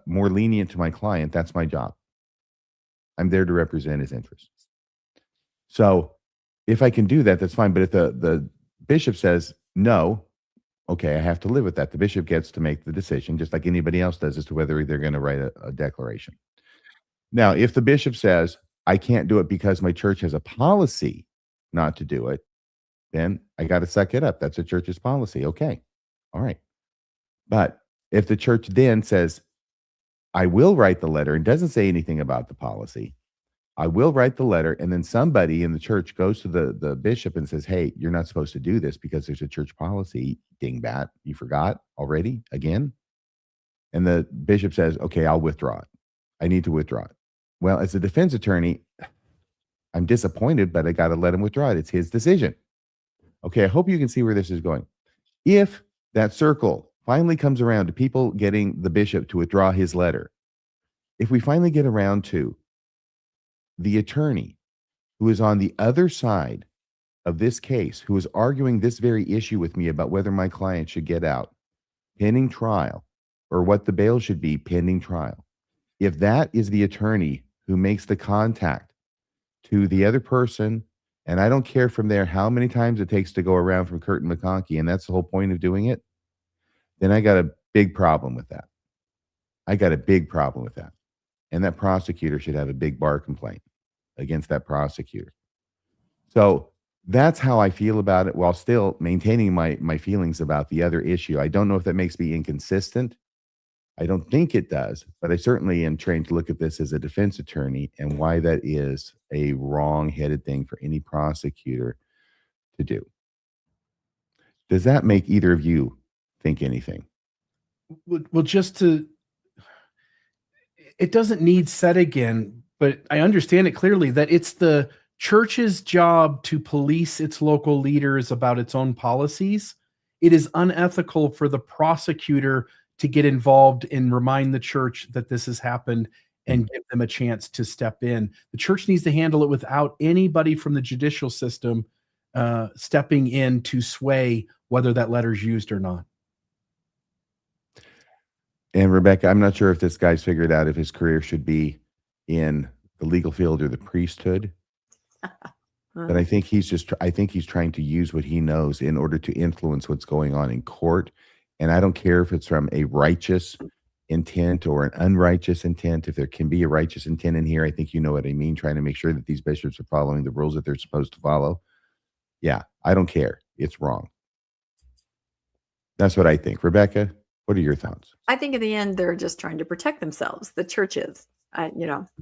more lenient to my client, that's my job. I'm there to represent his interests. So if I can do that, that's fine. But if the bishop says no, okay, I have to live with that. The bishop gets to make the decision, just like anybody else does, as to whether they're going to write a declaration. Now, if the bishop says, I can't do it because my church has a policy not to do it, then I got to suck it up. That's a church's policy. Okay. All right. But if the church then says, I will write the letter and doesn't say anything about the policy, I will write the letter, and then somebody in the church goes to the bishop and says, hey, you're not supposed to do this because there's a church policy, dingbat. You forgot already again? And the bishop says, okay, I'll withdraw it. I need to withdraw it. Well, as a defense attorney, I'm disappointed, but I got to let him withdraw it. It's his decision. Okay, I hope you can see where this is going. If that circle finally comes around to people getting the bishop to withdraw his letter, if we finally get around to the attorney who is on the other side of this case, who is arguing this very issue with me about whether my client should get out pending trial or what the bail should be pending trial, if that is the attorney who makes the contact to the other person, and I don't care from there how many times it takes to go around from Kurt and McConkie, and that's the whole point of doing it, then I got a big problem with that. I got a big problem with that. And that prosecutor should have a big bar complaint against that prosecutor. So that's how I feel about it, while still maintaining my feelings about the other issue. I don't know if that makes me inconsistent. I don't think it does, but I certainly am trained to look at this as a defense attorney and why that is a wrong-headed thing for any prosecutor to do. Does that make either of you think anything? Well, it doesn't need said again, but I understand it clearly that it's the church's job to police its local leaders about its own policies. It is unethical for the prosecutor to get involved and remind the church that this has happened and give them a chance to step in. The church needs to handle it without anybody from the judicial system stepping in to sway whether that letter's used or not. And Rebecca, I'm not sure if this guy's figured out if his career should be in the legal field or the priesthood. But I think he's trying to use what he knows in order to influence what's going on in court. And I don't care if it's from a righteous intent or an unrighteous intent. If there can be a righteous intent in here, I think you know what I mean, trying to make sure that these bishops are following the rules that they're supposed to follow. Yeah, I don't care. It's wrong. That's what I think. Rebecca, what are your thoughts? I think in the end, they're just trying to protect themselves, the churches.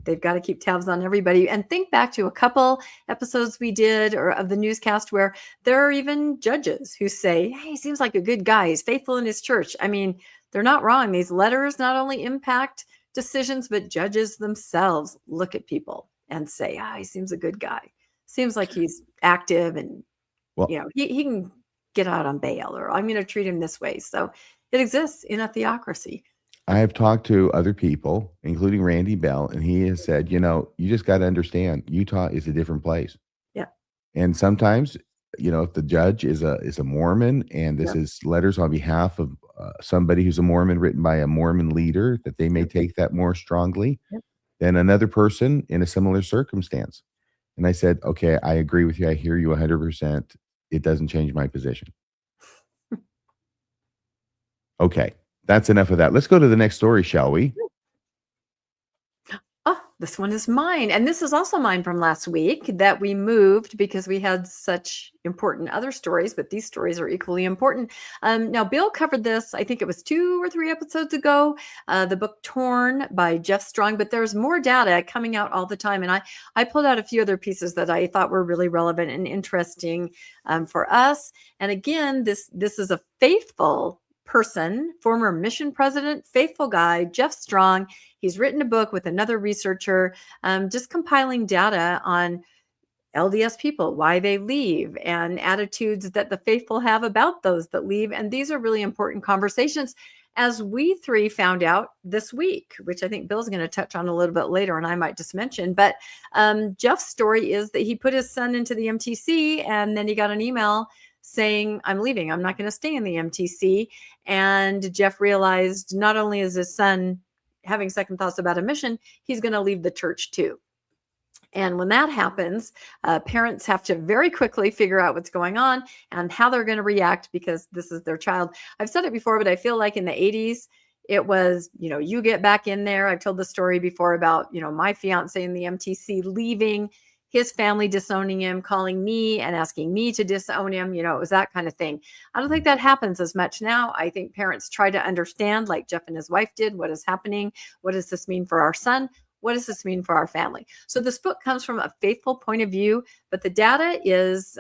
They've got to keep tabs on everybody. And think back to a couple episodes we did or of the newscast where there are even judges who say, hey, he seems like a good guy. He's faithful in his church. I mean, they're not wrong. These letters not only impact decisions, but judges themselves look at people and say, he seems a good guy. Seems like he's active and, he can get out on bail, or I'm going to treat him this way. So it exists in a theocracy. I have talked to other people, including Randy Bell, and he has said, you just got to understand, Utah is a different place. Yeah. And sometimes, if the judge is a Mormon and this is letters on behalf of somebody who's a Mormon written by a Mormon leader, that they may take that more strongly than another person in a similar circumstance. And I said, okay, I agree with you. I hear you 100%. It doesn't change my position. Okay. That's enough of that. Let's go to the next story, shall we? Oh, this one is mine. And this is also mine from last week that we moved because we had such important other stories, but these stories are equally important. Now, Bill covered this, I think it was 2 or 3 episodes ago, the book Torn by Jeff Strong, but there's more data coming out all the time. And I pulled out a few other pieces that I thought were really relevant and interesting for us. And again, this is a faithful person, former mission president, faithful guy, Jeff Strong. He's written a book with another researcher, just compiling data on LDS people, why they leave, and attitudes that the faithful have about those that leave. And these are really important conversations. as we three found out this week, which I think Bill's going to touch on a little bit later, and I might just mention. But Jeff's story is that he put his son into the MTC, and then he got an email saying, I'm leaving. I'm not going to stay in the MTC. And Jeff realized not only is his son having second thoughts about a mission, he's going to leave the church too. And when that happens, parents have to very quickly figure out what's going on and how they're going to react, because this is their child. I've said it before, but I feel like in the 80s, it was, you get back in there. I've told the story before about, my fiance in the MTC leaving, his family disowning him, calling me and asking me to disown him. It was that kind of thing. I don't think that happens as much now. I think parents try to understand, like Jeff and his wife did, what is happening. What does this mean for our son? What does this mean for our family? So this book comes from a faithful point of view, but the data is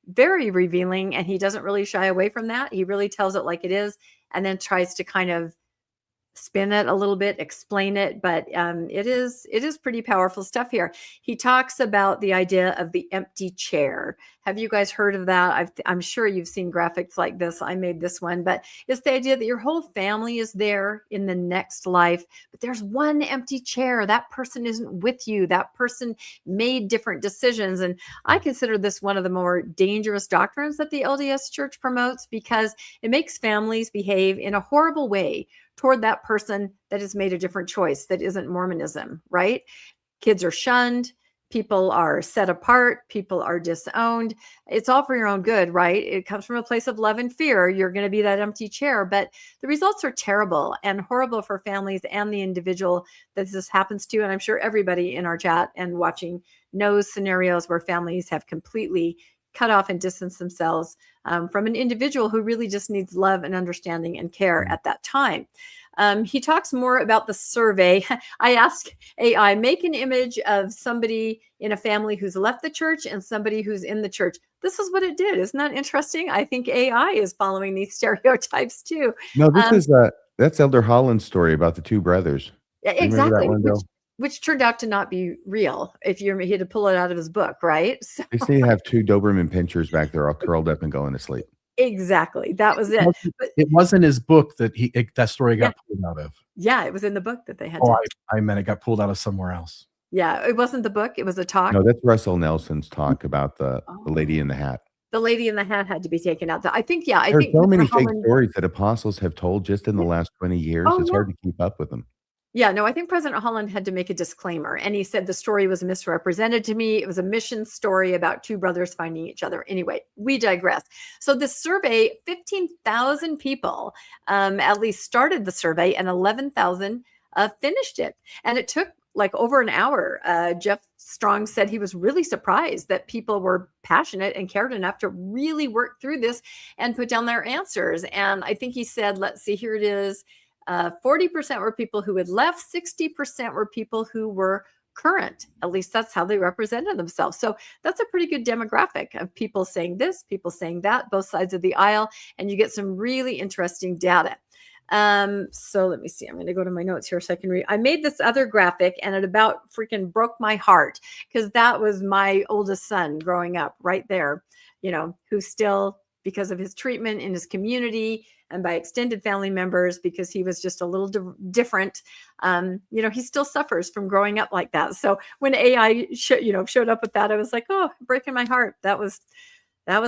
very revealing, and he doesn't really shy away from that. He really tells it like it is, and then tries to kind of spin it a little bit, explain it, but it is pretty powerful stuff here. He talks about the idea of the empty chair. Have you guys heard of that? I'm sure you've seen graphics like this. I made this one, but it's the idea that your whole family is there in the next life, but there's one empty chair. That person isn't with you. That person made different decisions. And I consider this one of the more dangerous doctrines that the LDS Church promotes, because it makes families behave in a horrible way toward that person that has made a different choice that isn't Mormonism, right? Kids are shunned. People are set apart. People are disowned. It's all for your own good, right? It comes from a place of love and fear. You're going to be that empty chair, but the results are terrible and horrible for families and the individual that this happens to. And I'm sure everybody in our chat and watching knows scenarios where families have completely cut off and distanced themselves from an individual who really just needs love and understanding and care at that time. He talks more about the survey. I asked AI, make an image of somebody in a family who's left the church and somebody who's in the church. This is what it did. Isn't that interesting? I think AI is following these stereotypes too. No, that's Elder Holland's story about the two brothers. Exactly. That one, Bill? Which turned out to not be real. If he had to pull it out of his book, right? So, They say you have two Doberman pinchers back there all curled up and going to sleep. Exactly. That was it. But it wasn't his book that that story got pulled out of. Yeah, it was in the book that they had. I meant it got pulled out of somewhere else. Yeah, it wasn't the book. It was a talk. No, that's Russell Nelson's talk about the lady in the hat. The lady in the hat had to be taken out. I think, There are so many fake stories that apostles have told just in the last 20 years. It's hard to keep up with them. Yeah, no, I think President Holland had to make a disclaimer, and he said the story was misrepresented to me. It was a mission story about two brothers finding each other. Anyway, we digress. So this survey, 15,000 people at least started the survey, and 11,000 finished it. And it took like over an hour. Jeff Strong said he was really surprised that people were passionate and cared enough to really work through this and put down their answers. And I think he said, let's see, here it is. 40% were people who had left, 60% were people who were current. At least that's how they represented themselves. So that's a pretty good demographic of people saying this, people saying that, both sides of the aisle, and you get some really interesting data. So let me see. I'm going to go to my notes here so I can read. I made this other graphic, and it about freaking broke my heart, because that was my oldest son growing up right there, who still, because of his treatment in his community and by extended family members, because he was just a little different, he still suffers from growing up like that. So when AI showed up with that, I was like, oh, breaking my heart. That was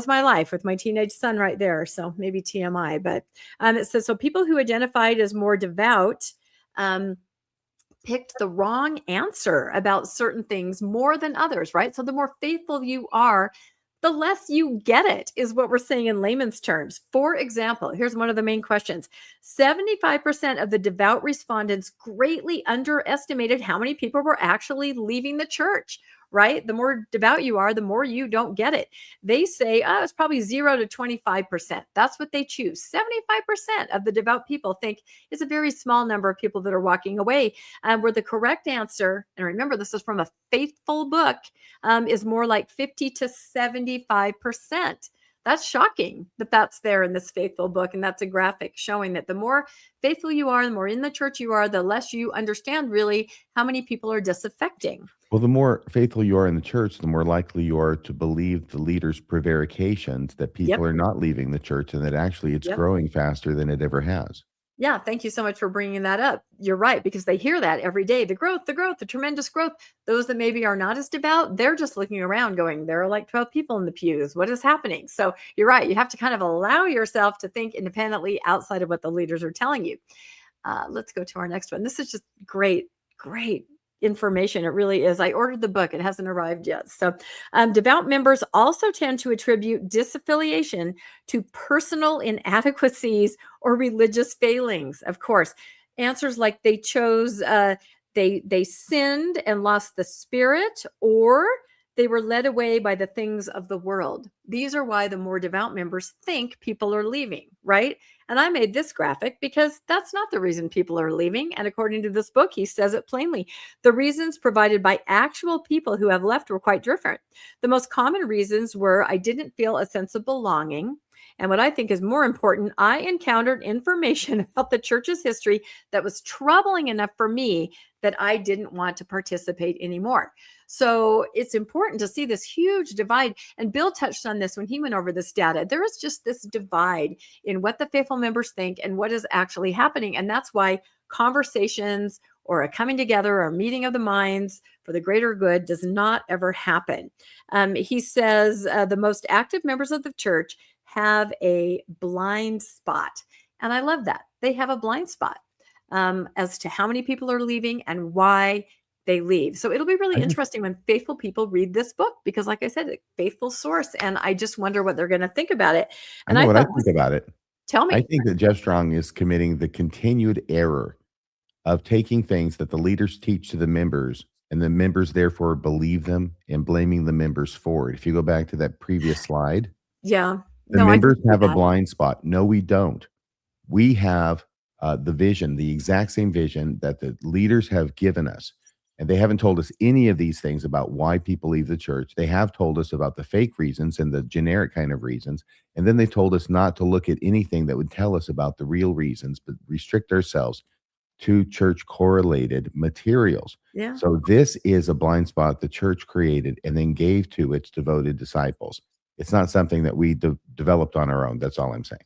my life with my teenage son right there. So maybe TMI, but it says, so people who identified as more devout picked the wrong answer about certain things more than others, right? So the more faithful you are, the less you get it, is what we're saying in layman's terms. For example, here's one of the main questions. 75% of the devout respondents greatly underestimated how many people were actually leaving the church, right? The more devout you are, the more you don't get it. They say, it's probably 0 to 25%. That's what they choose. 75% of the devout people think it's a very small number of people that are walking away. Where the correct answer, and remember, this is from a faithful book, is more like 50 to 75%. That's shocking that that's there in this faithful book. And that's a graphic showing that the more faithful you are, the more in the church you are, the less you understand really how many people are disaffecting. Well, the more faithful you are in the church, the more likely you are to believe the leader's prevarications that people are not leaving the church and that actually it's growing faster than it ever has. Yeah, thank you so much for bringing that up. You're right, because they hear that every day. The growth, the tremendous growth. Those that maybe are not as devout, they're just looking around going, there are like 12 people in the pews. What is happening? So you're right. You have to kind of allow yourself to think independently outside of what the leaders are telling you. Let's go to our next one. This is just great, great information. It really is. I ordered the book. It hasn't arrived yet. So devout members also tend to attribute disaffiliation to personal inadequacies or religious failings. Of course, answers like they chose, they sinned and lost the spirit, or they were led away by the things of the world. These are why the more devout members think people are leaving, right? And I made this graphic because that's not the reason people are leaving. And according to this book, he says it plainly. The reasons provided by actual people who have left were quite different. The most common reasons were, I didn't feel a sense of belonging. And what I think is more important, I encountered information about the church's history that was troubling enough for me that I didn't want to participate anymore. So it's important to see this huge divide. And Bill touched on this when he went over this data. There is just this divide in what the faithful members think and what is actually happening. And that's why conversations or a coming together or a meeting of the minds for the greater good does not ever happen. He says the most active members of the church have a blind spot. And I love that. They have a blind spot as to how many people are leaving and why they leave. So it'll be really interesting when faithful people read this book, because like I said, a faithful source. And I just wonder what they're going to think about it. And I know what I think about it. Tell me. I think that Jeff Strong is committing the continued error of taking things that the leaders teach to the members, and the members therefore believe them, and blaming the members for it. If you go back to that previous slide, yeah, the members have a blind spot. No, we don't. We have the vision, the exact same vision that the leaders have given us. And they haven't told us any of these things about why people leave the church. They have told us about the fake reasons and the generic kind of reasons. And then they told us not to look at anything that would tell us about the real reasons, but restrict ourselves to church correlated materials. Yeah. So this is a blind spot the church created and then gave to its devoted disciples. It's not something that we developed on our own. That's all I'm saying.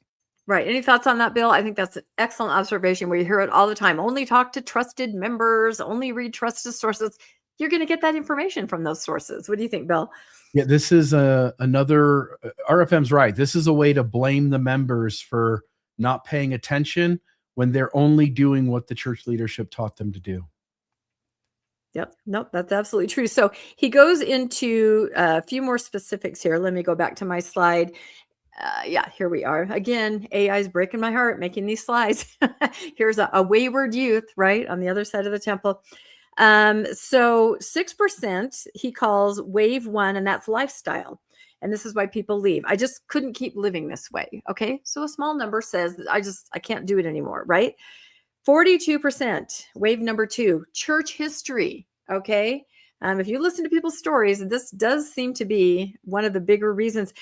Right. Any thoughts on that, Bill? I think that's an excellent observation where you hear it all the time. Only talk to trusted members, only read trusted sources. You're going to get that information from those sources. What do you think, Bill? Yeah, this is another, RFM's right. This is a way to blame the members for not paying attention when they're only doing what the church leadership taught them to do. Yep. Nope. That's absolutely true. So he goes into a few more specifics here. Let me go back to my slide. Yeah, here we are. Again, AI is breaking my heart making these slides. Here's a wayward youth, right, on the other side of the temple. So 6% he calls wave one, and that's lifestyle. And this is why people leave. I just couldn't keep living this way. Okay. So a small number says that I can't do it anymore, right? 42%, wave number two, church history. Okay. If you listen to people's stories, this does seem to be one of the bigger reasons.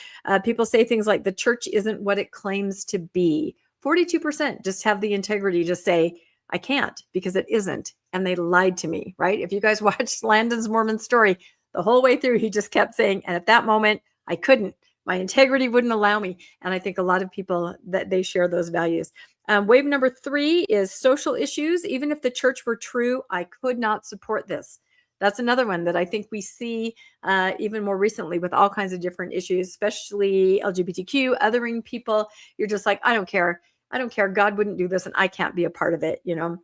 People say things like the church isn't what it claims to be. 42% just have the integrity to say, I can't because it isn't. And they lied to me, right? If you guys watched Landon's Mormon story, the whole way through, he just kept saying, and at that moment, I couldn't. My integrity wouldn't allow me. And I think a lot of people that they share those values. Wave number three is social issues. Even if the church were true, I could not support this. That's another one that I think we see even more recently with all kinds of different issues, especially LGBTQ, othering people. You're just like, I don't care. I don't care. God wouldn't do this and I can't be a part of it. You know,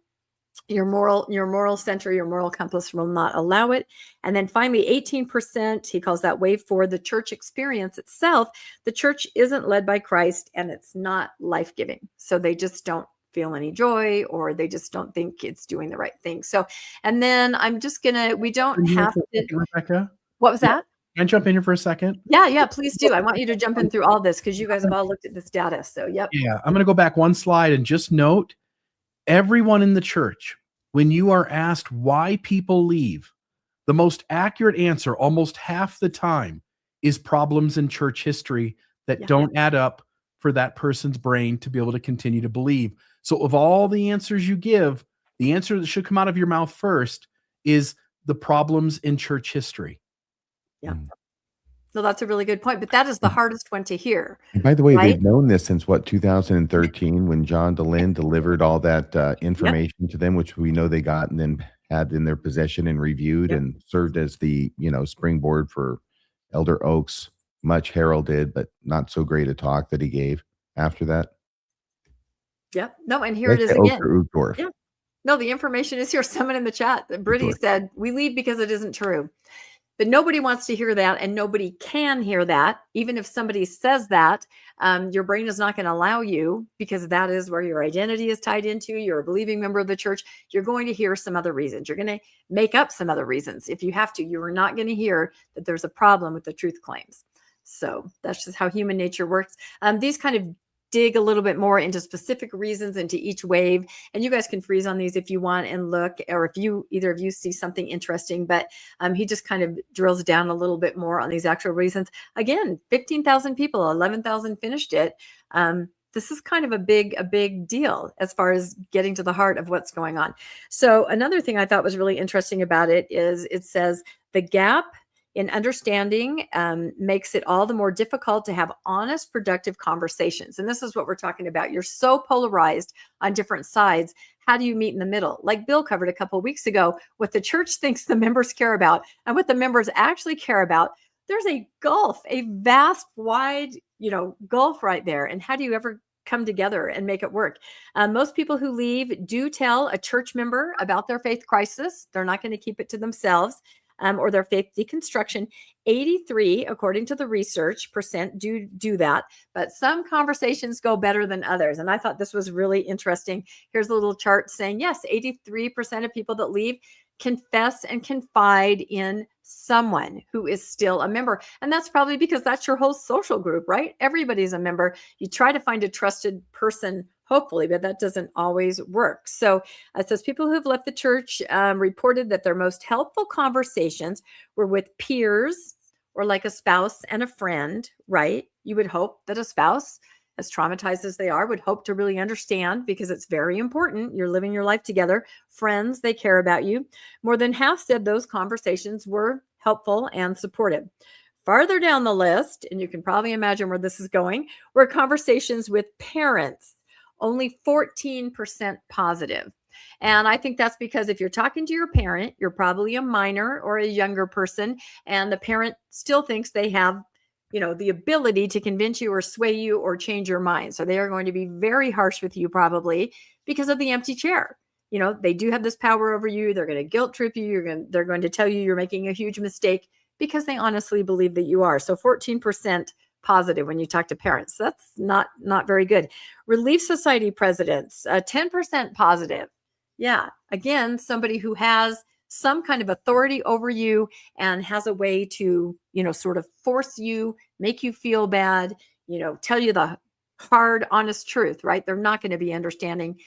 your moral center, your moral compass will not allow it. And then finally, 18%, he calls that wave four, the church experience itself. The church isn't led by Christ and it's not life-giving. So they just don't feel any joy, or they just don't think it's doing the right thing. So, and then I'm just we don't have to, Rebecca? What was that? Can I jump in here for a second? Yeah, please do. I want you to jump in through all this because you guys have all looked at this data. So, yep. Yeah, I'm going to go back one slide and just note, everyone in the church, when you are asked why people leave, the most accurate answer almost half the time is problems in church history that don't add up for that person's brain to be able to continue to believe. So of all the answers you give, the answer that should come out of your mouth first is the problems in church history. Yeah. No, that's a really good point. But that is the hardest one to hear, And by the way, right? they've known this since what, 2013, when John DeLynn delivered all that Yep. information to them, which we know they got and then had in their possession and reviewed Yep. and served as the, springboard for Elder Oaks' much heralded but not so great a talk that he gave after that. Yep. No, and here Did it I is say Oaks again. or Uchtdorf? Yeah. No, the information is here. Someone in the chat, Brittany Uchtdorf. said, we leave because it isn't true. But nobody wants to hear that, and nobody can hear that. Even if somebody says that, your brain is not going to allow you, because that is where your identity is tied into. You're a believing member of the church. You're going to hear some other reasons. You're going to make up some other reasons if you have to. You are not going to hear that there's a problem with the truth claims. So that's just how human nature works. These kind of dig a little bit more into specific reasons into each wave, and you guys can freeze on these if you want and look, or if either of you see something interesting. But he just kind of drills down a little bit more on these actual reasons. Again, 15,000 people, 11,000 finished it. This is kind of a big deal as far as getting to the heart of what's going on. So another thing I thought was really interesting about it is it says the gap in understanding makes it all the more difficult to have honest, productive conversations. And this is what we're talking about. You're so polarized on different sides. How do you meet in the middle? Like Bill covered a couple of weeks ago, what the church thinks the members care about and what the members actually care about. There's a gulf, a vast, wide, gulf right there. And how do you ever come together and make it work? Most people who leave do tell a church member about their faith crisis. They're not going to keep it to themselves. Or their faith deconstruction. 83, according to the research, % do that, but some conversations go better than others. And I thought this was really interesting. Here's a little chart saying, yes, 83% of people that leave confess and confide in someone who is still a member. And that's probably because that's your whole social group, right? Everybody's a member. You try to find a trusted person, hopefully, but that doesn't always work. So it says people who've left the church reported that their most helpful conversations were with peers or like a spouse and a friend, right? You would hope that a spouse, as traumatized as they are, would hope to really understand, because it's very important. You're living your life together. Friends, they care about you. More than half said those conversations were helpful and supportive. Farther down the list, and you can probably imagine where this is going, were conversations with parents. Only 14% positive. And I think that's because if you're talking to your parent, you're probably a minor or a younger person, and the parent still thinks they have, the ability to convince you or sway you or change your mind. So they are going to be very harsh with you, probably because of the empty chair. They do have this power over you. They're going to guilt trip you. They're going to tell you you're making a huge mistake because they honestly believe that you are. So 14% positive when you talk to parents. That's not very good. Relief Society presidents, 10% positive. Yeah. Again, somebody who has some kind of authority over you and has a way to, sort of force you, make you feel bad, tell you the hard, honest truth, right? They're not going to be understanding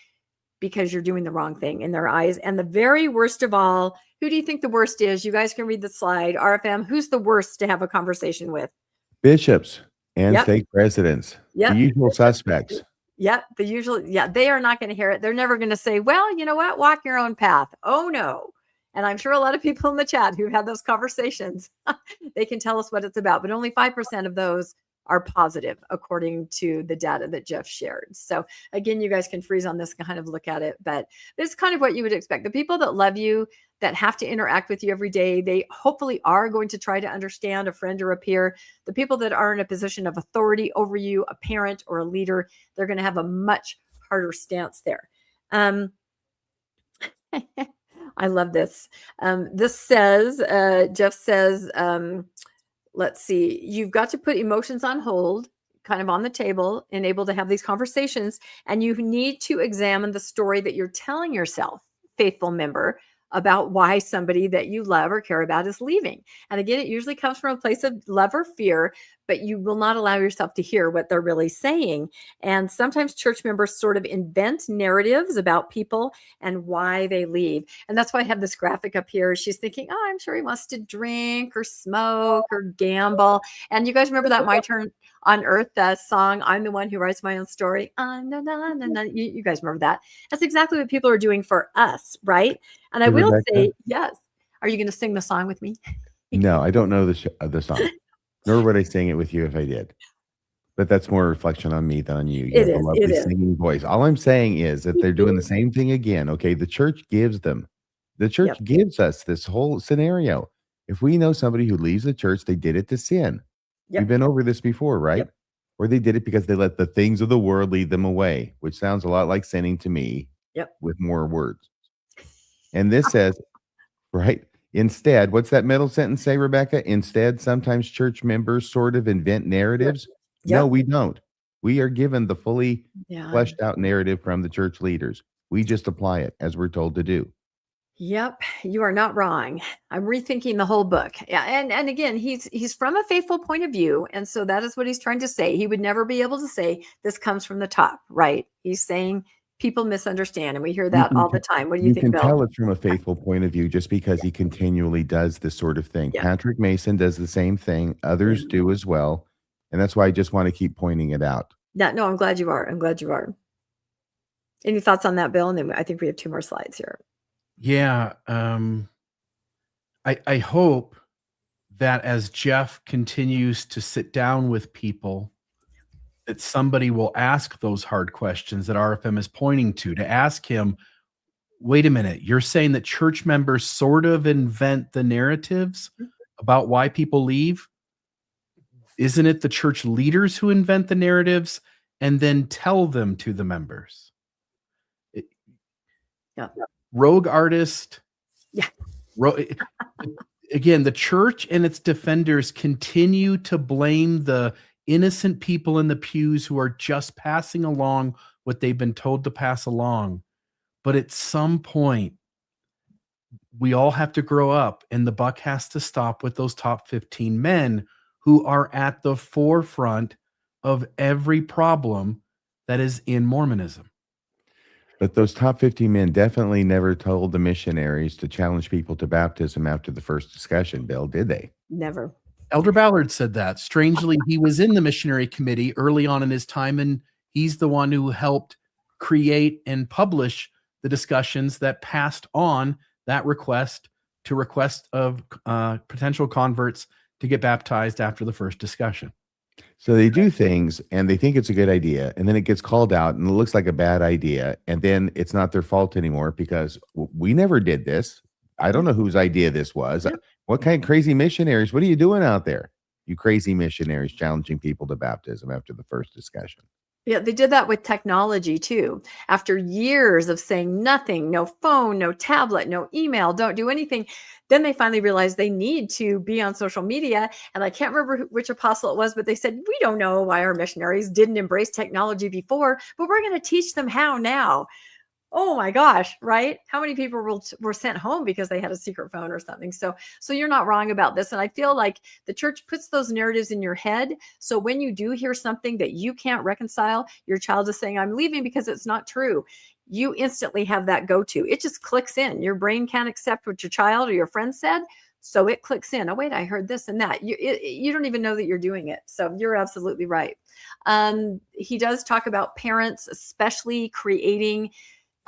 because you're doing the wrong thing in their eyes. And the very worst of all, who do you think the worst is? You guys can read the slide. RFM, who's the worst to have a conversation with? Bishops and Yep. stake presidents. Yep. The usual suspects. Yep. They are not going to hear it. They're never going to say, well, you know what? Walk your own path. Oh, no. And I'm sure a lot of people in the chat who've had those conversations, they can tell us what it's about. But only 5% of those are positive, according to the data that Jeff shared. So again, you guys can freeze on this and kind of look at it, but this is kind of what you would expect. The people that love you, that have to interact with you every day, they hopefully are going to try to understand a friend or a peer. The people that are in a position of authority over you, a parent or a leader, they're going to have a much harder stance there. I love this. This says, Jeff says, let's see, you've got to put emotions on hold, kind of on the table, and able to have these conversations. And you need to examine the story that you're telling yourself, faithful member, about why somebody that you love or care about is leaving. And again, it usually comes from a place of love or fear, but you will not allow yourself to hear what they're really saying. And sometimes church members sort of invent narratives about people and why they leave. And that's why I have this graphic up here. She's thinking, oh, I'm sure he wants to drink or smoke or gamble. And you guys remember that My Turn on Earth, that song, I'm the one who writes my own story. You guys remember that? That's exactly what people are doing for us, right? And I will say, yes. Are you going to sing the song with me? No, I don't know the song. Nor would I sing it with you if I did. But that's more a reflection on me than on you. You It have a is. It lovely is. singing voice. All I'm saying is that they're doing the same thing again. Okay. The church gives them, the church Yep. gives us this whole scenario. If we know somebody who leaves the church, they did it to sin. We've Yep. been over this before, right? Yep. Or they did it because they let the things of the world lead them away, which sounds a lot like sinning to me Yep. with more words. And this says, right? Instead, what's that middle sentence say, Rebecca? Instead, sometimes church members sort of invent narratives. No, Yep. we don't. We are given the fully Yeah. fleshed out narrative from the church leaders. We just apply it as we're told to do. Yep, you are not wrong. I'm rethinking the whole book. Yeah, and again, he's from a faithful point of view, and so that is what he's trying to say. He would never be able to say this comes from the top, right? He's saying people misunderstand, and we hear that all the time. What do you You think, can Bill? tell it's from a faithful point of view just because he continually does this sort of thing. Yeah. Patrick Mason does the same thing. Others do as well. And that's why I just want to keep pointing it out. Yeah, no, I'm glad you are. I'm glad you are. Any thoughts on that, Bill? And then I think we have 2 more slides here. Yeah. I hope that as Jeff continues to sit down with people, that somebody will ask those hard questions that RFM is pointing to ask him, wait a minute, you're saying that church members sort of invent the narratives about why people leave? Isn't it the church leaders who invent the narratives and then tell them to the members? Yeah. Rogue artist. Yeah. Again, the church and its defenders continue to blame the innocent people in the pews who are just passing along what they've been told to pass along. But at some point, we all have to grow up, and the buck has to stop with those top 15 men who are at the forefront of every problem that is in Mormonism. But those top 15 men definitely never told the missionaries to challenge people to baptism after the first discussion, Bill, did they? Never. Elder Ballard said that. Strangely, he was in the missionary committee early on in his time, and he's the one who helped create and publish the discussions that passed on that request of potential converts to get baptized after the first discussion. So they do things and they think it's a good idea, and then it gets called out and it looks like a bad idea, and then it's not their fault anymore because we never did this. I don't know whose idea this was. Yeah. What kind of crazy missionaries? What are you doing out there? You crazy missionaries challenging people to baptism after the first discussion. Yeah, they did that with technology too. After years of saying nothing, no phone, no tablet, no email, don't do anything, then they finally realized they need to be on social media. And I can't remember which apostle it was, but they said, we don't know why our missionaries didn't embrace technology before, but we're going to teach them how now. Oh my gosh, right? How many people were sent home because they had a secret phone or something? So you're not wrong about this. And I feel like the church puts those narratives in your head. So when you do hear something that you can't reconcile, your child is saying, I'm leaving because it's not true. You instantly have that go-to. It just clicks in. Your brain can't accept what your child or your friend said. So it clicks in. Oh, wait, I heard this and that. You don't even know that you're doing it. So you're absolutely right. He does talk about parents, especially creating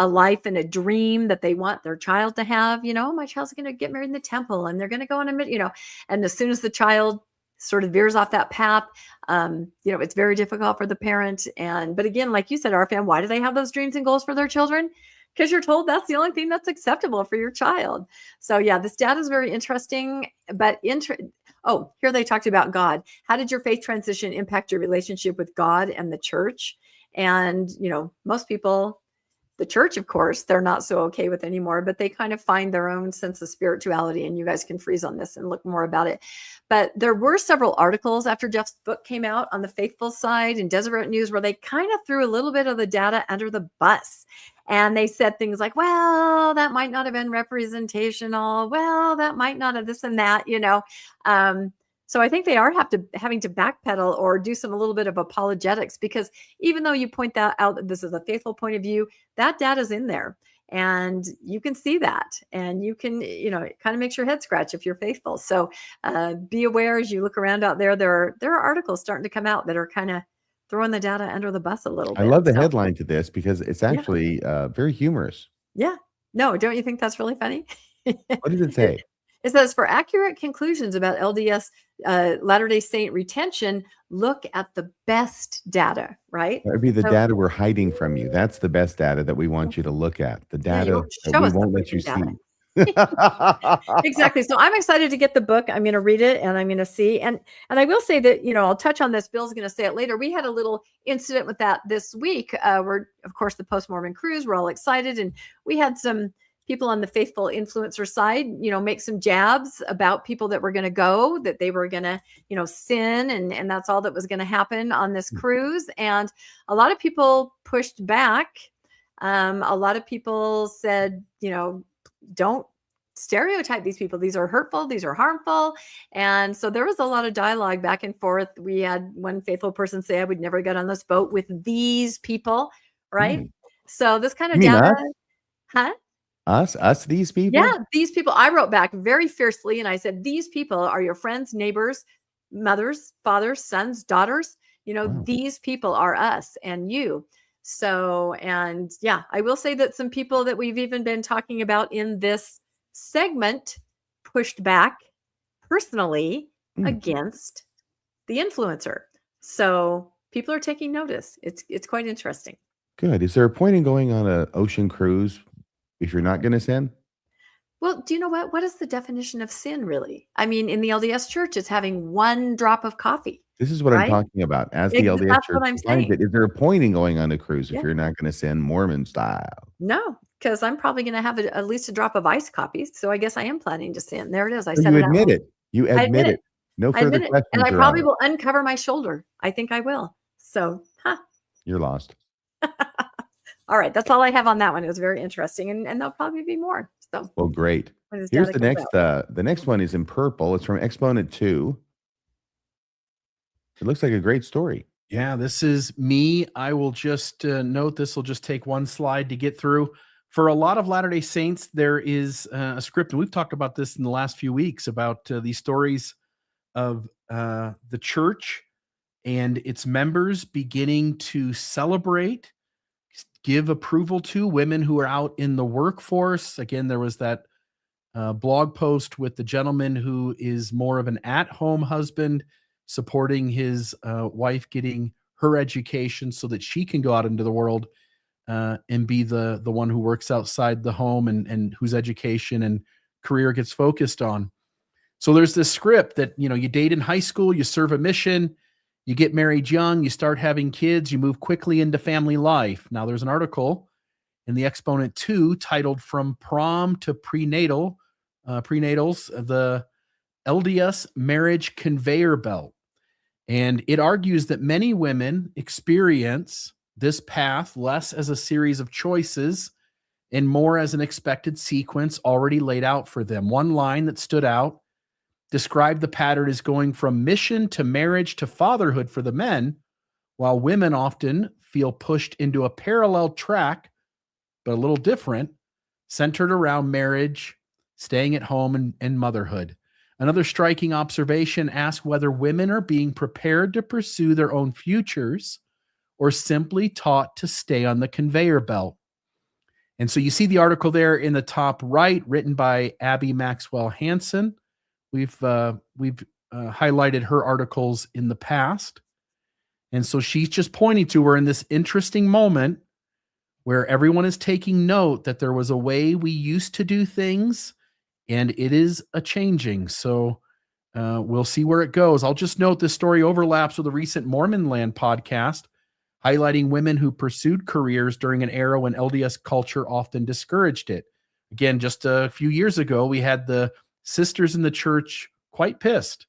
a life and a dream that they want their child to have. My child's going to get married in the temple and they're going to go on and as soon as the child sort of veers off that path, it's very difficult for the parent. But again, like you said, RFM, why do they have those dreams and goals for their children? Because you're told that's the only thing that's acceptable for your child. So yeah, this data is very interesting, but here they talked about God. How did your faith transition impact your relationship with God and the church? And, most people, the church, of course, they're not so okay with anymore, but they kind of find their own sense of spirituality, and you guys can freeze on this and look more about it. But there were several articles after Jeff's book came out on the faithful side in Deseret News where they kind of threw a little bit of the data under the bus. And they said things like, well, that might not have been representational. Well, that might not have this and that, So I think they are having to backpedal or do a little bit of apologetics, because even though you point that out that this is a faithful point of view, that data is in there and you can see that, and you can, it kind of makes your head scratch if you're faithful. So be aware as you look around out there. There are articles starting to come out that are kind of throwing the data under the bus a little bit. I love the headline to this because it's actually very humorous. Yeah. No, don't you think that's really funny? What does it say? It says, for accurate conclusions about LDS Latter-day Saint retention, look at the best data, right? That would be the So, data we're hiding from you. That's the best data that we want you to look at. The yeah, you data won't that show we us the won't let you freaking data. see. Exactly. So I'm excited to get the book. I'm going to read it and I'm going to see. And I will say that, I'll touch on this. Bill's going to say it later. We had a little incident with that this week. We're, of course, the post-Mormon cruise. We're all excited. And we had some people on the faithful influencer side, make some jabs about people that were going to go, that they were going to, sin. And that's all that was going to happen on this cruise. And a lot of people pushed back. A lot of people said, don't stereotype these people. These are hurtful. These are harmful. And so there was a lot of dialogue back and forth. We had one faithful person say, I would never get on this boat with these people. Right. So this kind of You mean data, us, these people? yeah, these people, I wrote back very fiercely and I said, these people are your friends, neighbors, mothers, fathers, sons, daughters. Wow. These people are us and you. So, and yeah, I will say that some people that we've even been talking about in this segment pushed back personally against the influencer. So people are taking notice. It's quite interesting. Good. Is there a point in going on an ocean cruise if you're not going to sin? Well, do you know what? What is the definition of sin, really? I mean, in the LDS church, it's having one drop of coffee. This is what I'm talking about. As the LDS That's church what I'm defines saying. it, is there a point in going on a cruise if Yeah. you're not going to sin Mormon style? No, because I'm probably going to have at least a drop of iced coffee. So I guess I am planning to sin. There it is. I So said you it out admit loud. it. You I admit it. No I further admit it. questions And I around probably it. will uncover my shoulder. I think I will. So, You're lost. All right. That's all I have on that one. It was very interesting. And there'll probably be more. So, Well, great. when his Here's data the comes next. out. The next one is in purple. It's from Exponent 2. It looks like a great story. Yeah, this is me. I will just note this will just take one slide to get through. For a lot of Latter-day Saints, there is a script, and we've talked about this in the last few weeks about these stories of the church and its members beginning to celebrate, give approval to women who are out in the workforce. Again, there was that blog post with the gentleman who is more of an at-home husband, supporting his wife getting her education so that she can go out into the world and be the one who works outside the home and whose education and career gets focused on. So there's this script that, you date in high school, you serve a mission, you get married young, you start having kids, you move quickly into family life. Now there's an article in the Exponent 2 titled From Prom to Prenatals, the LDS Marriage Conveyor Belt. And it argues that many women experience this path less as a series of choices and more as an expected sequence already laid out for them. One line that stood out described the pattern as going from mission to marriage to fatherhood for the men, while women often feel pushed into a parallel track, but a little different, centered around marriage, staying at home, and motherhood. Another striking observation asks whether women are being prepared to pursue their own futures or simply taught to stay on the conveyor belt. And so you see the article there in the top right, written by Abby Maxwell Hansen. We've highlighted her articles in the past. And so she's just pointing to we're in this interesting moment where everyone is taking note that there was a way we used to do things, and it is a changing. So we'll see where it goes. I'll just note this story overlaps with a recent Mormon Land podcast highlighting women who pursued careers during an era when LDS culture often discouraged it. Again, just a few years ago, we had the sisters in the church quite pissed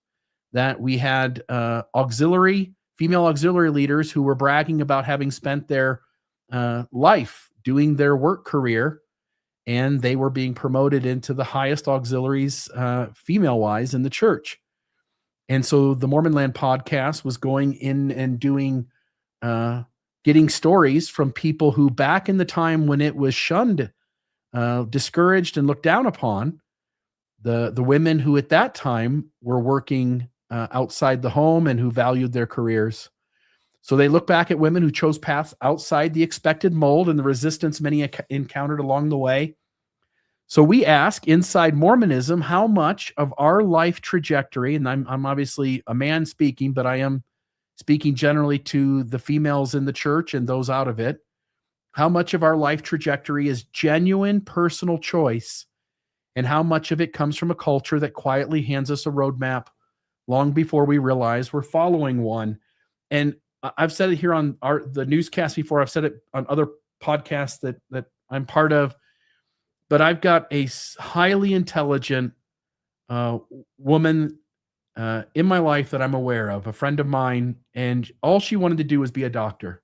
that we had female auxiliary leaders who were bragging about having spent their life doing their work career, and they were being promoted into the highest auxiliaries female-wise in the church. And so the Mormon Land podcast was going in and doing getting stories from people who back in the time when it was shunned, discouraged, and looked down upon, the women who at that time were working outside the home and who valued their careers. So they look back at women who chose paths outside the expected mold and the resistance many encountered along the way. So we ask inside Mormonism, how much of our life trajectory, and I'm obviously a man speaking, but I am speaking generally to the females in the church and those out of it, how much of our life trajectory is genuine personal choice, and how much of it comes from a culture that quietly hands us a roadmap long before we realize we're following one. And I've said it here on the newscast before. I've said it on other podcasts that I'm part of. But I've got a highly intelligent woman in my life that I'm aware of, a friend of mine, and all she wanted to do was be a doctor.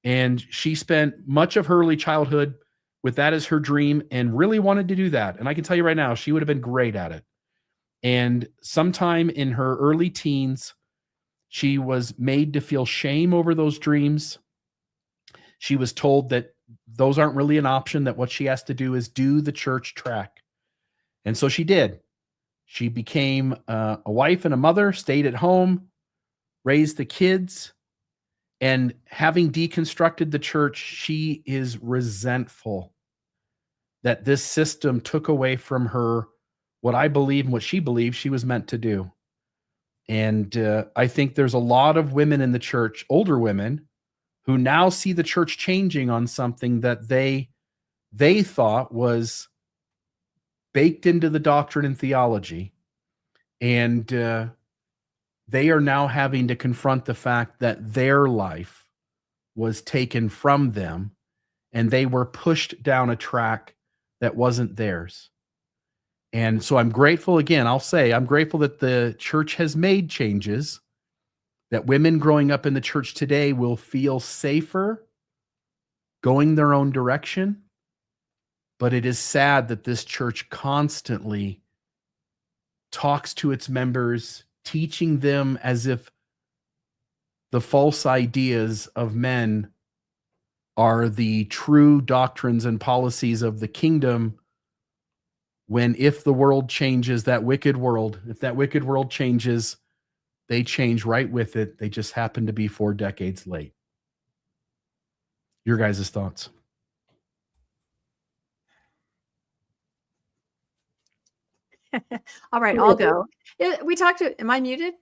And she spent much of her early childhood with that as her dream and really wanted to do that. And I can tell you right now, she would have been great at it. And sometime in her early teens, she was made to feel shame over those dreams. She was told that those aren't really an option, that what she has to do is do the church track. And so she did. She became a wife and a mother, stayed at home, raised the kids, and having deconstructed the church, she is resentful that this system took away from her what I believe and what she believes she was meant to do. And I think there's a lot of women in the church, older women, who now see the church changing on something that they thought was baked into the doctrine and theology. And they are now having to confront the fact that their life was taken from them and they were pushed down a track that wasn't theirs. And so I'm grateful, again, I'll say, I'm grateful that the church has made changes, that women growing up in the church today will feel safer going their own direction. But it is sad that this church constantly talks to its members, teaching them as if the false ideas of men are the true doctrines and policies of the kingdom, when if the world changes, if that wicked world changes, they change right with it. They just happen to be 4 decades late. Your guys' thoughts? All right, I'll go. We talked to, am I muted?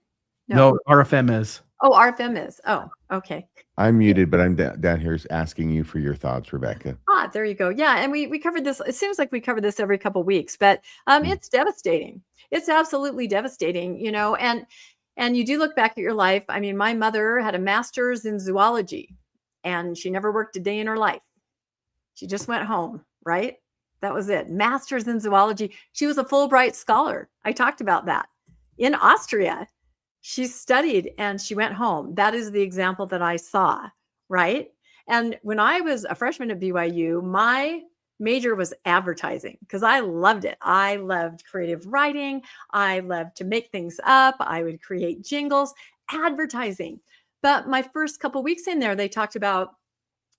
No, RFM is. Oh, RFM is. Oh, okay. I'm muted, but I'm down here asking you for your thoughts, Rebecca. There you go. Yeah, and we covered this. It seems like we cover this every couple of weeks, but it's devastating. It's absolutely devastating, and you do look back at your life. I mean, my mother had a master's in zoology, and she never worked a day in her life. She just went home, right? That was it. Master's in zoology. She was a Fulbright scholar. I talked about that in Austria. She studied and she went home. That is the example that I saw, right? And when I was a freshman at BYU, my major was advertising because I loved it. I loved creative writing. I loved to make things up. I would create jingles, advertising. But my first couple weeks in there, they talked about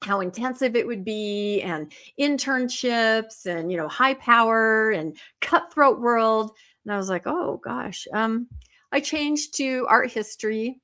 how intensive it would be and internships and, high power and cutthroat world. And I was like, oh gosh, I changed to art history.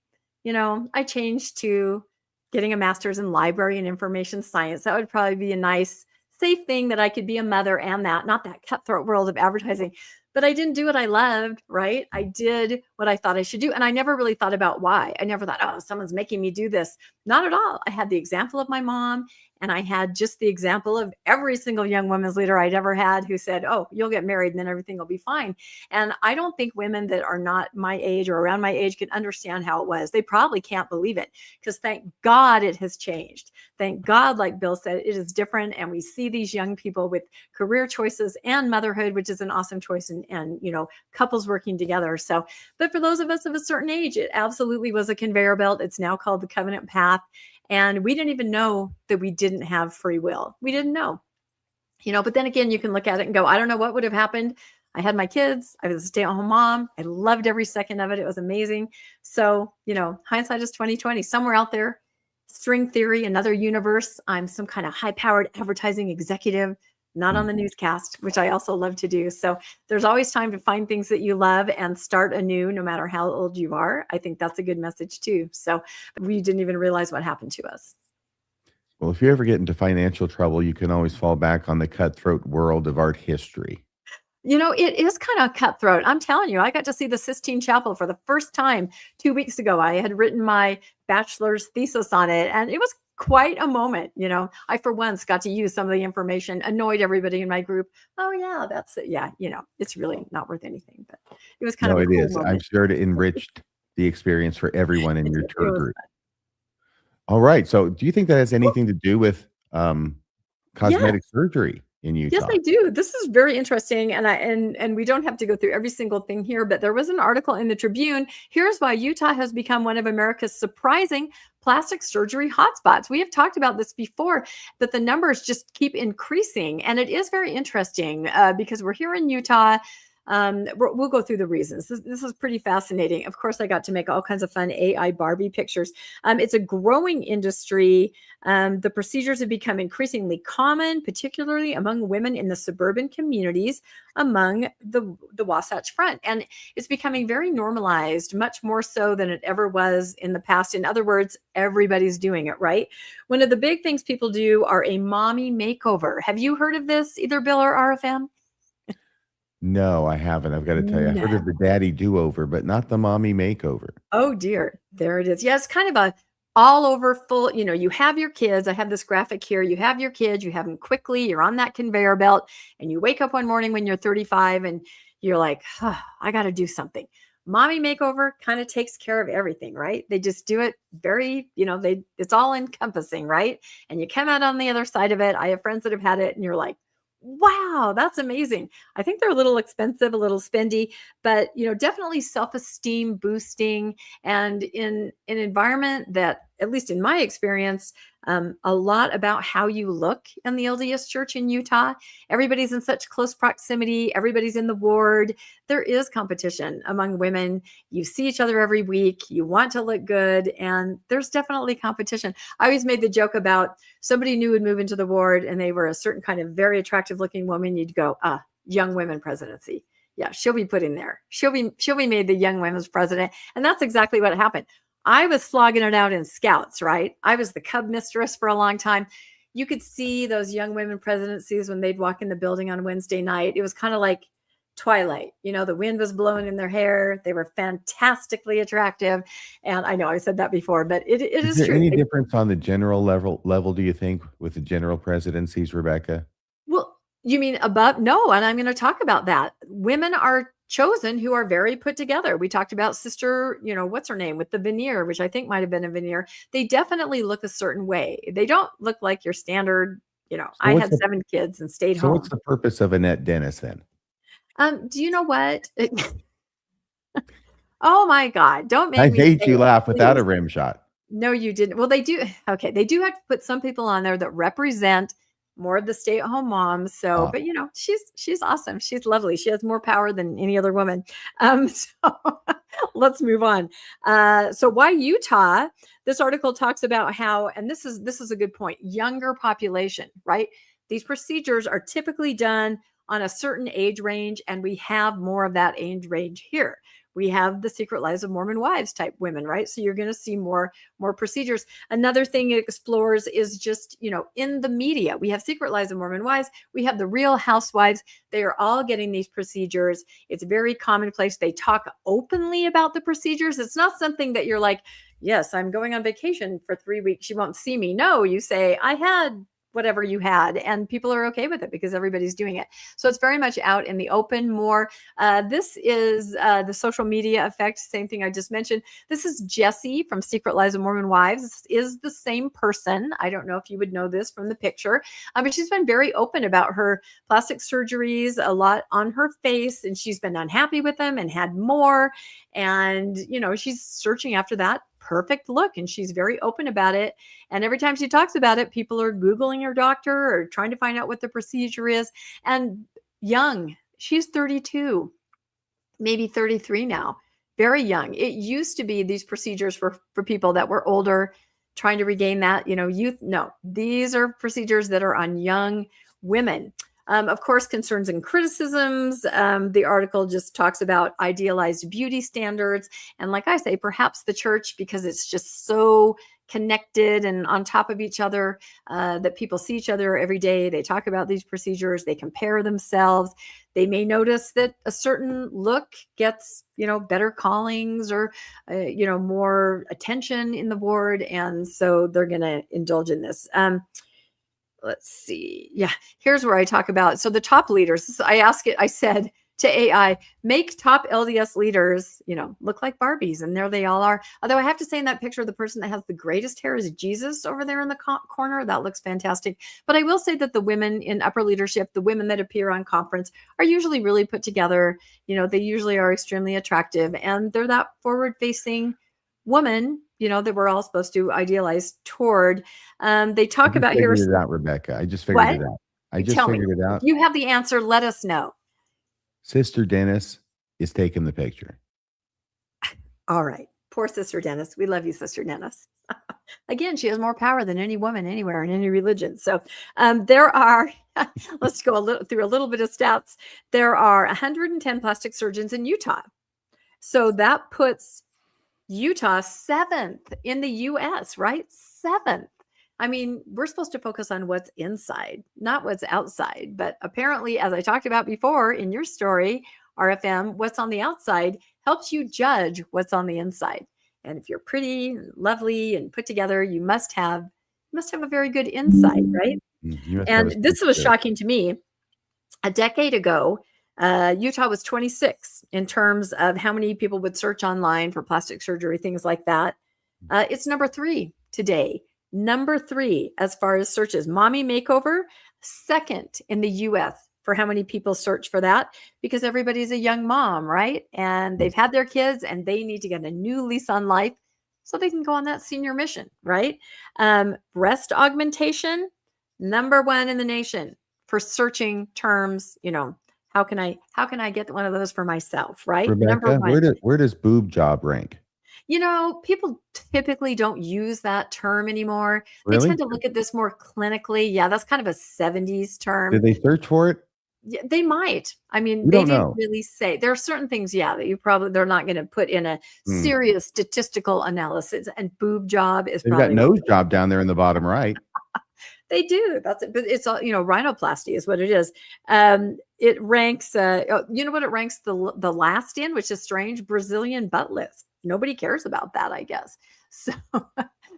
I changed to getting a master's in library and information science. That would probably be a nice, safe thing that I could be a mother and not that cutthroat world of advertising. But I didn't do what I loved, right? I did what I thought I should do. And I never really thought about why. I never thought, oh, someone's making me do this. Not at all. I had the example of my mom, and I had just the example of every single young women's leader I'd ever had who said, oh, you'll get married and then everything will be fine. And I don't think women that are not my age or around my age can understand how it was. They probably can't believe it, because thank God it has changed. Thank God, like Bill said, it is different. And we see these young people with career choices and motherhood, which is an awesome choice, and couples working together. So, but for those of us of a certain age, it absolutely was a conveyor belt. It's now called the covenant path. And we didn't even know that we didn't have free will. We didn't know, but then again, you can look at it and go, I don't know what would have happened. I had my kids. I was a stay-at-home mom. I loved every second of it. It was amazing. So, hindsight is 2020. Somewhere out there, string theory, another universe, I'm some kind of high-powered advertising executive, not on the newscast, which I also love to do. So there's always time to find things that you love and start anew, no matter how old you are. I think that's a good message too. So we didn't even realize what happened to us. Well, if you ever get into financial trouble, you can always fall back on the cutthroat world of art history. It is kind of cutthroat. I'm telling you, I got to see the Sistine Chapel for the first time 2 weeks ago. I had written my bachelor's thesis on it, and it was quite a moment. I, for once, got to use some of the information, annoyed everybody in my group. Oh, yeah, that's it. Yeah, it's really not worth anything, but it was kind No, of a it cool is. I'm moment. sure it enriched the experience for everyone in your It tour was group. All right. So, do you think that has anything to do with yeah. cosmetic surgery in Yes, Utah? I do. This is very interesting, and we don't have to go through every single thing here, but there was an article in the Tribune. Here's why Utah has become one of America's surprising plastic surgery hotspots. We have talked about this before, that the numbers just keep increasing, and it is very interesting because we're here in Utah. We'll go through the reasons. This is pretty fascinating. Of course, I got to make all kinds of fun AI Barbie pictures. It's a growing industry. The procedures have become increasingly common, particularly among women in the suburban communities among the Wasatch Front. And it's becoming very normalized, much more so than it ever was in the past. In other words, everybody's doing it, right? One of the big things people do are a mommy makeover. Have you heard of this, either Bill or RFM? No, I haven't. I've got to tell you, I heard No. of the daddy do-over, but not the mommy makeover. Oh dear. There it is. Yeah, it's kind of a all over full, you have your kids. I have this graphic here. You have your kids, you have them quickly, you're on that conveyor belt, and you wake up one morning when you're 35 and you're like, I got to do something. Mommy makeover kind of takes care of everything, right? They just do it very, it's all encompassing, right? And you come out on the other side of it. I have friends that have had it, and you're like, wow, that's amazing. I think they're a little expensive, a little spendy, but definitely self-esteem boosting, and in an environment that, at least in my experience, a lot about how you look in the LDS church in Utah. Everybody's in such close proximity. Everybody's in the ward. There is competition among women. You see each other every week. You want to look good, and there's definitely competition. I always made the joke about somebody new would move into the ward and they were a certain kind of very attractive looking woman. You'd go, young women presidency. Yeah, she'll be put in there. She'll be made the young women's president. And that's exactly what happened. I was slogging it out in scouts, right? I was the cub mistress for a long time. You could see those young women presidencies when they'd walk in the building on Wednesday night. It was kind of like twilight. The wind was blowing in their hair. They were fantastically attractive. And I know I said that before, but it Is is there true. any difference on the general level, do you think, with the general presidencies, Rebecca? Well, you mean above? No, and I'm going to talk about that. Women are chosen who are very put together. We talked about Sister, what's her name with the veneer, which I think might have been a veneer. They definitely look a certain way. They don't look like your standard, So I what's had the 7 kids and stayed so what's home. the purpose of Annette Dennis then? Do you know what? Oh my God. Don't I make me made say you it, laugh without a please. rim shot. No, you didn't. Well, they do. Okay. They do have to put some people on there that represent more of the stay-at-home moms. So, Oh, but she's awesome. She's lovely. She has more power than any other woman. So let's move on. So why Utah? This article talks about how, and this is a good point, younger population, right? These procedures are typically done on a certain age range, and we have more of that age range here. We have the Secret Lives of Mormon Wives type women, right? So you're going to see more procedures. Another thing it explores is just, in the media, we have Secret Lives of Mormon Wives. We have the Real Housewives. They are all getting these procedures. It's very commonplace. They talk openly about the procedures. It's not something that you're like, yes, I'm going on vacation for 3 weeks. You won't see me. No, you say, I had whatever you had, and people are okay with it because everybody's doing it. So it's very much out in the open more. This is the social media effect, same thing I just mentioned. This is Jessie from Secret Lives of Mormon Wives. This is the same person. I don't know if you would know this from the picture, but she's been very open about her plastic surgeries, a lot on her face, and she's been unhappy with them and had more. And, she's searching after that perfect look, and she's very open about it. And every time she talks about it, people are Googling her doctor or trying to find out what the procedure is. And young, she's 32, maybe 33 now, very young. It used to be these procedures for people that were older, trying to regain that, youth. No, these are procedures that are on young women. Of course, concerns and criticisms. The article just talks about idealized beauty standards. And like I say, perhaps the church, because it's just so connected and on top of each other, that people see each other every day. They talk about these procedures. They compare themselves. They may notice that a certain look gets, better callings or, more attention in the board. And so they're going to indulge in this. Let's see. Yeah, here's where I talk about. So the top leaders, I said to AI, make top LDS leaders, look like Barbies. And there they all are. Although I have to say, in that picture, the person that has the greatest hair is Jesus over there in the corner. That looks fantastic. But I will say that the women in upper leadership, the women that appear on conference, are usually really put together. They usually are extremely attractive. And they're that forward-facing woman, that we're all supposed to idealize toward. They talk about here. Figured it out, Rebecca. I just figured it out. I just figured it out. If you have the answer, let us know. Sister Dennis is taking the picture. All right. Poor Sister Dennis. We love you, Sister Dennis. Again, she has more power than any woman anywhere in any religion. So there are, let's go through a little bit of stats. There are 110 plastic surgeons in Utah. So that puts Utah 7th in the U.S., right? 7th. I mean, we're supposed to focus on what's inside, not what's outside. But apparently, as I talked about before in your story, RFM, what's on the outside helps you judge what's on the inside. And if you're pretty, and lovely, and put together, you must have a very good insight, right? And this was shocking to me. A decade ago, Utah was 26 in terms of how many people would search online for plastic surgery, things like that. It's number 3 today. Number 3 as far as searches. Mommy makeover, 2nd in the U.S. for how many people search for that, because everybody's a young mom, right? And they've had their kids and they need to get a new lease on life so they can go on that senior mission, right? Breast augmentation, number 1 in the nation for searching terms, how can I get one of those for myself, right? Rebecca, number 1. Where does boob job rank? People typically don't use that term anymore. Really? They tend to look at this more clinically. Yeah, that's kind of a 70s term. Did they search for it? Yeah, they might. I mean, We they don't didn't know. really say. There are certain things, that they're not going to put in a serious statistical analysis. And boob job is They've probably got nose job down there in the bottom right. They do. That's it. But it's all, rhinoplasty is what it is. It ranks, what it ranks the last in, which is strange, Brazilian butt lift. Nobody cares about that, I guess. So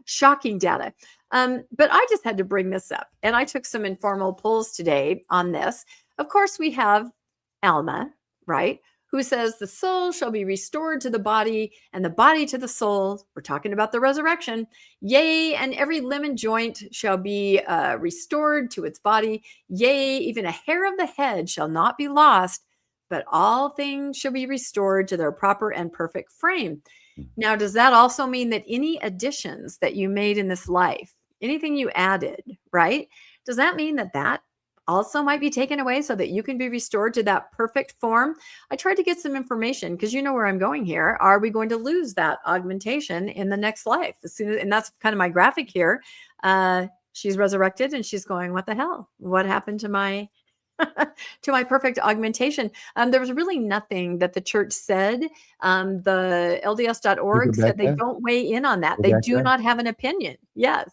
shocking data. But I just had to bring this up. And I took some informal polls today on this. Of course, we have Alma, right? Who says the soul shall be restored to the body and the body to the soul. We're talking about the resurrection. Yea, and every limb and joint shall be restored to its body. Yea, even a hair of the head shall not be lost, but all things shall be restored to their proper and perfect frame. Now, does that also mean that any additions that you made in this life, anything you added, right? Does that mean that also might be taken away so that you can be restored to that perfect form? I tried to get some information because you know where I'm going here. Are we going to lose that augmentation in the next life? And that's kind of my graphic here. She's resurrected and she's going, what the hell? What happened to my to my perfect augmentation? There was really nothing that the church said. The LDS.org said they don't weigh in on that. Rebecca, they do not have an opinion. Yes.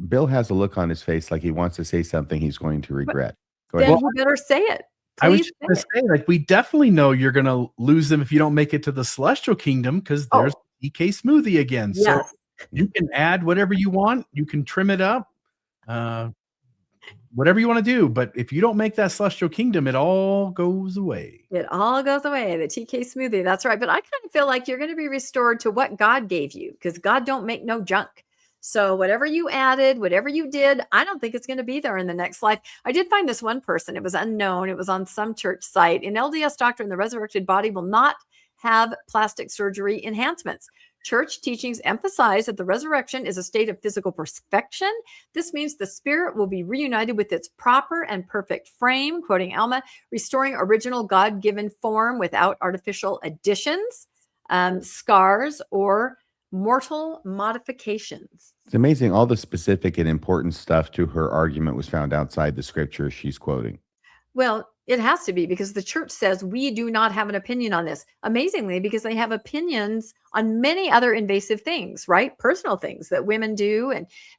Bill has a look on his face like he wants to say something he's going to regret. Then you better say it. I was just going to say, we definitely know you're going to lose them if you don't make it to the celestial kingdom, because there's DK smoothie again. Yes. So you can add whatever you want. You can trim it up. Whatever you want to do, but if you don't make that celestial kingdom, it all goes away. It all goes away. The TK smoothie. That's right. But I kind of feel like you're going to be restored to what God gave you, because God don't make no junk. So whatever you added, whatever you did, I don't think it's going to be there in the next life. I did find this one person. It was unknown. It was on some church site. In LDS doctrine, the resurrected body will not have plastic surgery enhancements. Church teachings emphasize that the resurrection is a state of physical perfection. This means the spirit will be reunited with its proper and perfect frame, quoting Alma, restoring original God-given form without artificial additions, scars, or mortal modifications. It's amazing. All the specific and important stuff to her argument was found outside the scripture she's quoting. Well, It has to be, because the church says we do not have an opinion on this. Amazingly, because they have opinions on many other invasive things, right? Personal things that women do,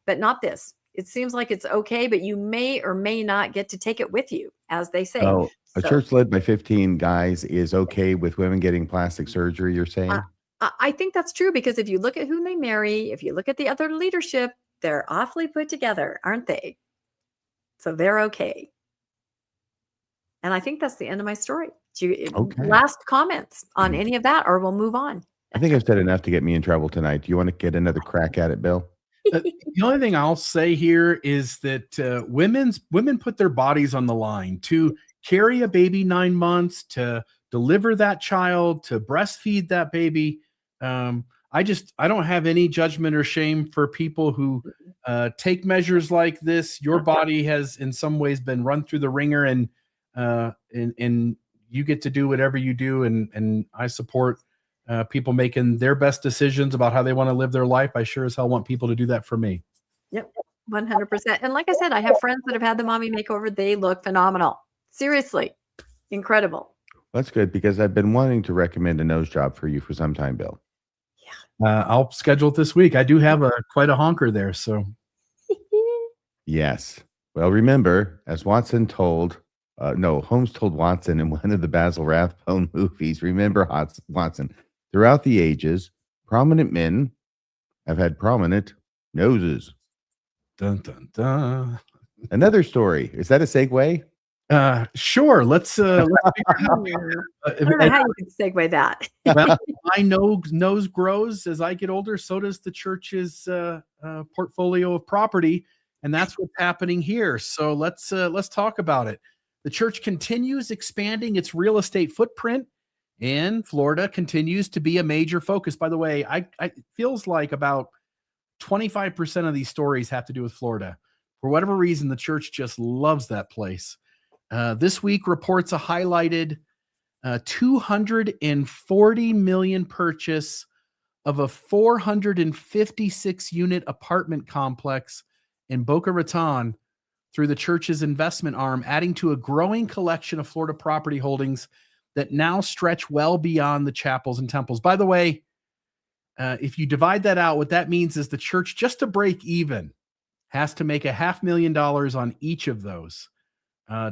but not this. It seems like it's okay, but you may or may not get to take it with you, as they say. Oh, a So, church led by 15 guys is okay with women getting plastic surgery, you're saying? I think that's true, because if you look at whom they marry, if you look at the other leadership, they're awfully put together, aren't they? So they're okay. And I think that's the end of my story. Okay. Last comments on any of that, or we'll move on. I think I've said enough to get me in trouble tonight. Do you want to get another crack at it, Bill? The only thing I'll say here is that women put their bodies on the line to carry a baby 9 months, to deliver that child, to breastfeed that baby. I don't have any judgment or shame for people who take measures like this. Your body has in some ways been run through the ringer, and you get to do whatever you do. And I support people making their best decisions about how they want to live their life. I sure as hell want people to do that for me. Yep, 100%. And like I said, I have friends that have had the mommy makeover. They look phenomenal. Seriously, incredible. That's good, because I've been wanting to recommend a nose job for you for some time, Bill. I'll schedule it this week. I do have quite a honker there. So Yes. Well, remember, as Holmes told Watson in one of the Basil Rathbone movies, remember, Watson, throughout the ages, prominent men have had prominent noses. dun, dun, dun. Another story. Is that a segue? Sure. Let's figure out I don't know how you can segue that. well, my nose grows as I get older. So does the church's portfolio of property, and that's what's happening here. So let's talk about it. The church continues expanding its real estate footprint, and Florida continues to be a major focus. By the way, it feels like about 25% of these stories have to do with Florida. For whatever reason, the church just loves that place. This week, reports a highlighted 240 million purchase of a 456 unit apartment complex in Boca Raton through the church's investment arm, adding to a growing collection of Florida property holdings that now stretch well beyond the chapels and temples. By the way, if you divide that out, what that means is the church, just to break even, has to make $500,000 on each of those.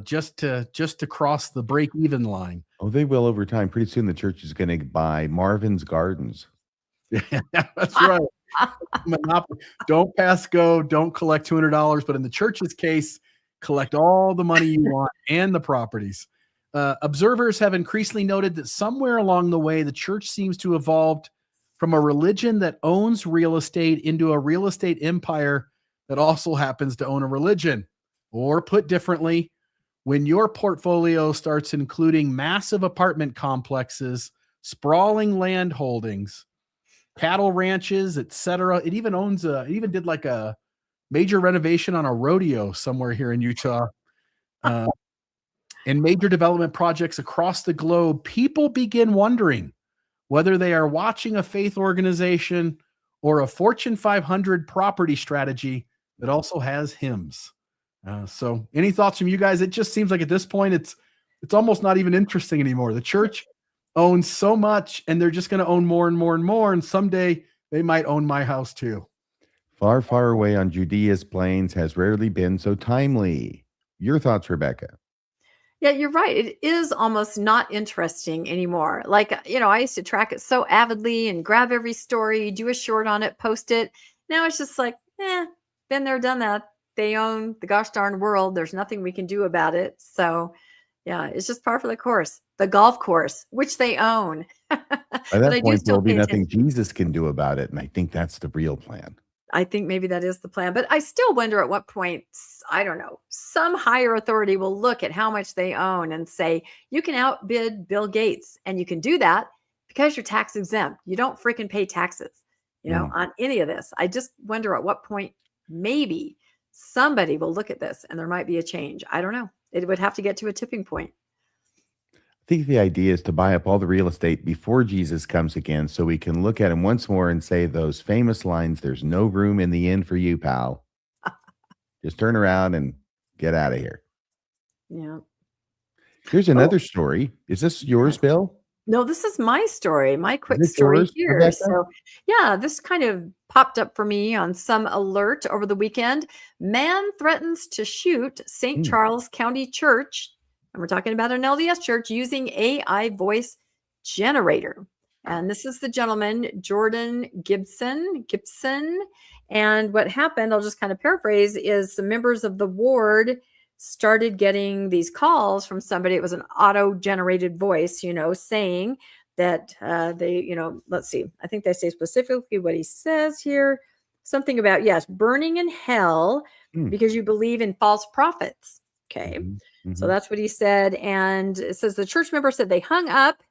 Just to cross the break-even line. Oh, they will over time. Pretty soon the church is going to buy Marvin's Gardens. Yeah, that's right. Monopoly. Don't pass go. Don't collect $200. But in the church's case, collect all the money you want and the properties. Observers have increasingly noted that somewhere along the way, the church seems to have evolved from a religion that owns real estate into a real estate empire that also happens to own a religion. Or put differently, when your portfolio starts including massive apartment complexes, sprawling land holdings, cattle ranches, etc., it even did like a major renovation on a rodeo somewhere here in Utah, and major development projects across the globe, people begin wondering whether they are watching a faith organization or a Fortune 500 property strategy that also has hymns. So any thoughts from you guys? It just seems like at this point, it's almost not even interesting anymore. The church owns so much, and they're just going to own more and more and more. And someday they might own my house too. Far, far away on Judea's plains has rarely been so timely. Your thoughts, Rebecca? Yeah, you're right. It is almost not interesting anymore. Like, I used to track it so avidly and grab every story, do a short on it, post it. Now it's just like, been there, done that. They own the gosh darn world. There's nothing we can do about it. So yeah, it's just par for the course. The golf course, which they own. By that point, there'll be nothing attention. Jesus can do about it. And I think that's the real plan. I think maybe that is the plan. But I still wonder at what point, I don't know, some higher authority will look at how much they own and say, you can outbid Bill Gates. And you can do that because you're tax exempt. You don't freaking pay taxes, on any of this. I just wonder at what point maybe somebody will look at this and there might be a change. I don't know. It would have to get to a tipping point. I think the idea is to buy up all the real estate before Jesus comes again so we can look at him once more and say those famous lines, there's no room in the inn for you, pal. Just turn around and get out of here. Yeah. Here's another story. Is this yours, Bill? No, this is my story, my Is quick this story yours, here. Rebecca? So, yeah, this kind of popped up for me on some alert over the weekend. Man threatens to shoot St. Hmm. Charles County Church, and we're talking about an LDS church, using AI voice generator. And this is the gentleman, Jordan Gibson. And what happened, I'll just kind of paraphrase, is some members of the ward started getting these calls from somebody. It was an auto-generated voice, saying that they, let's see. I think they say specifically what he says here. Something about, yes, burning in hell because you believe in false prophets. Okay. So that's what he said. And it says the church member said they hung up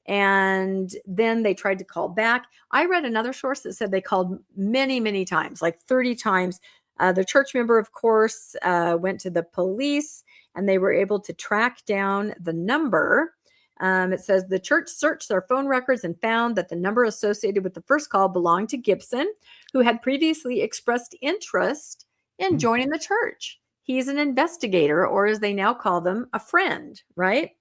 and then they tried to call back. I read another source that said they called many, many times, like 30 times. The church member, of course, went to the police and they were able to track down the number. It says the church searched their phone records and found that the number associated with the first call belonged to Gibson, who had previously expressed interest in joining the church. He's an investigator, or as they now call them, a friend, right?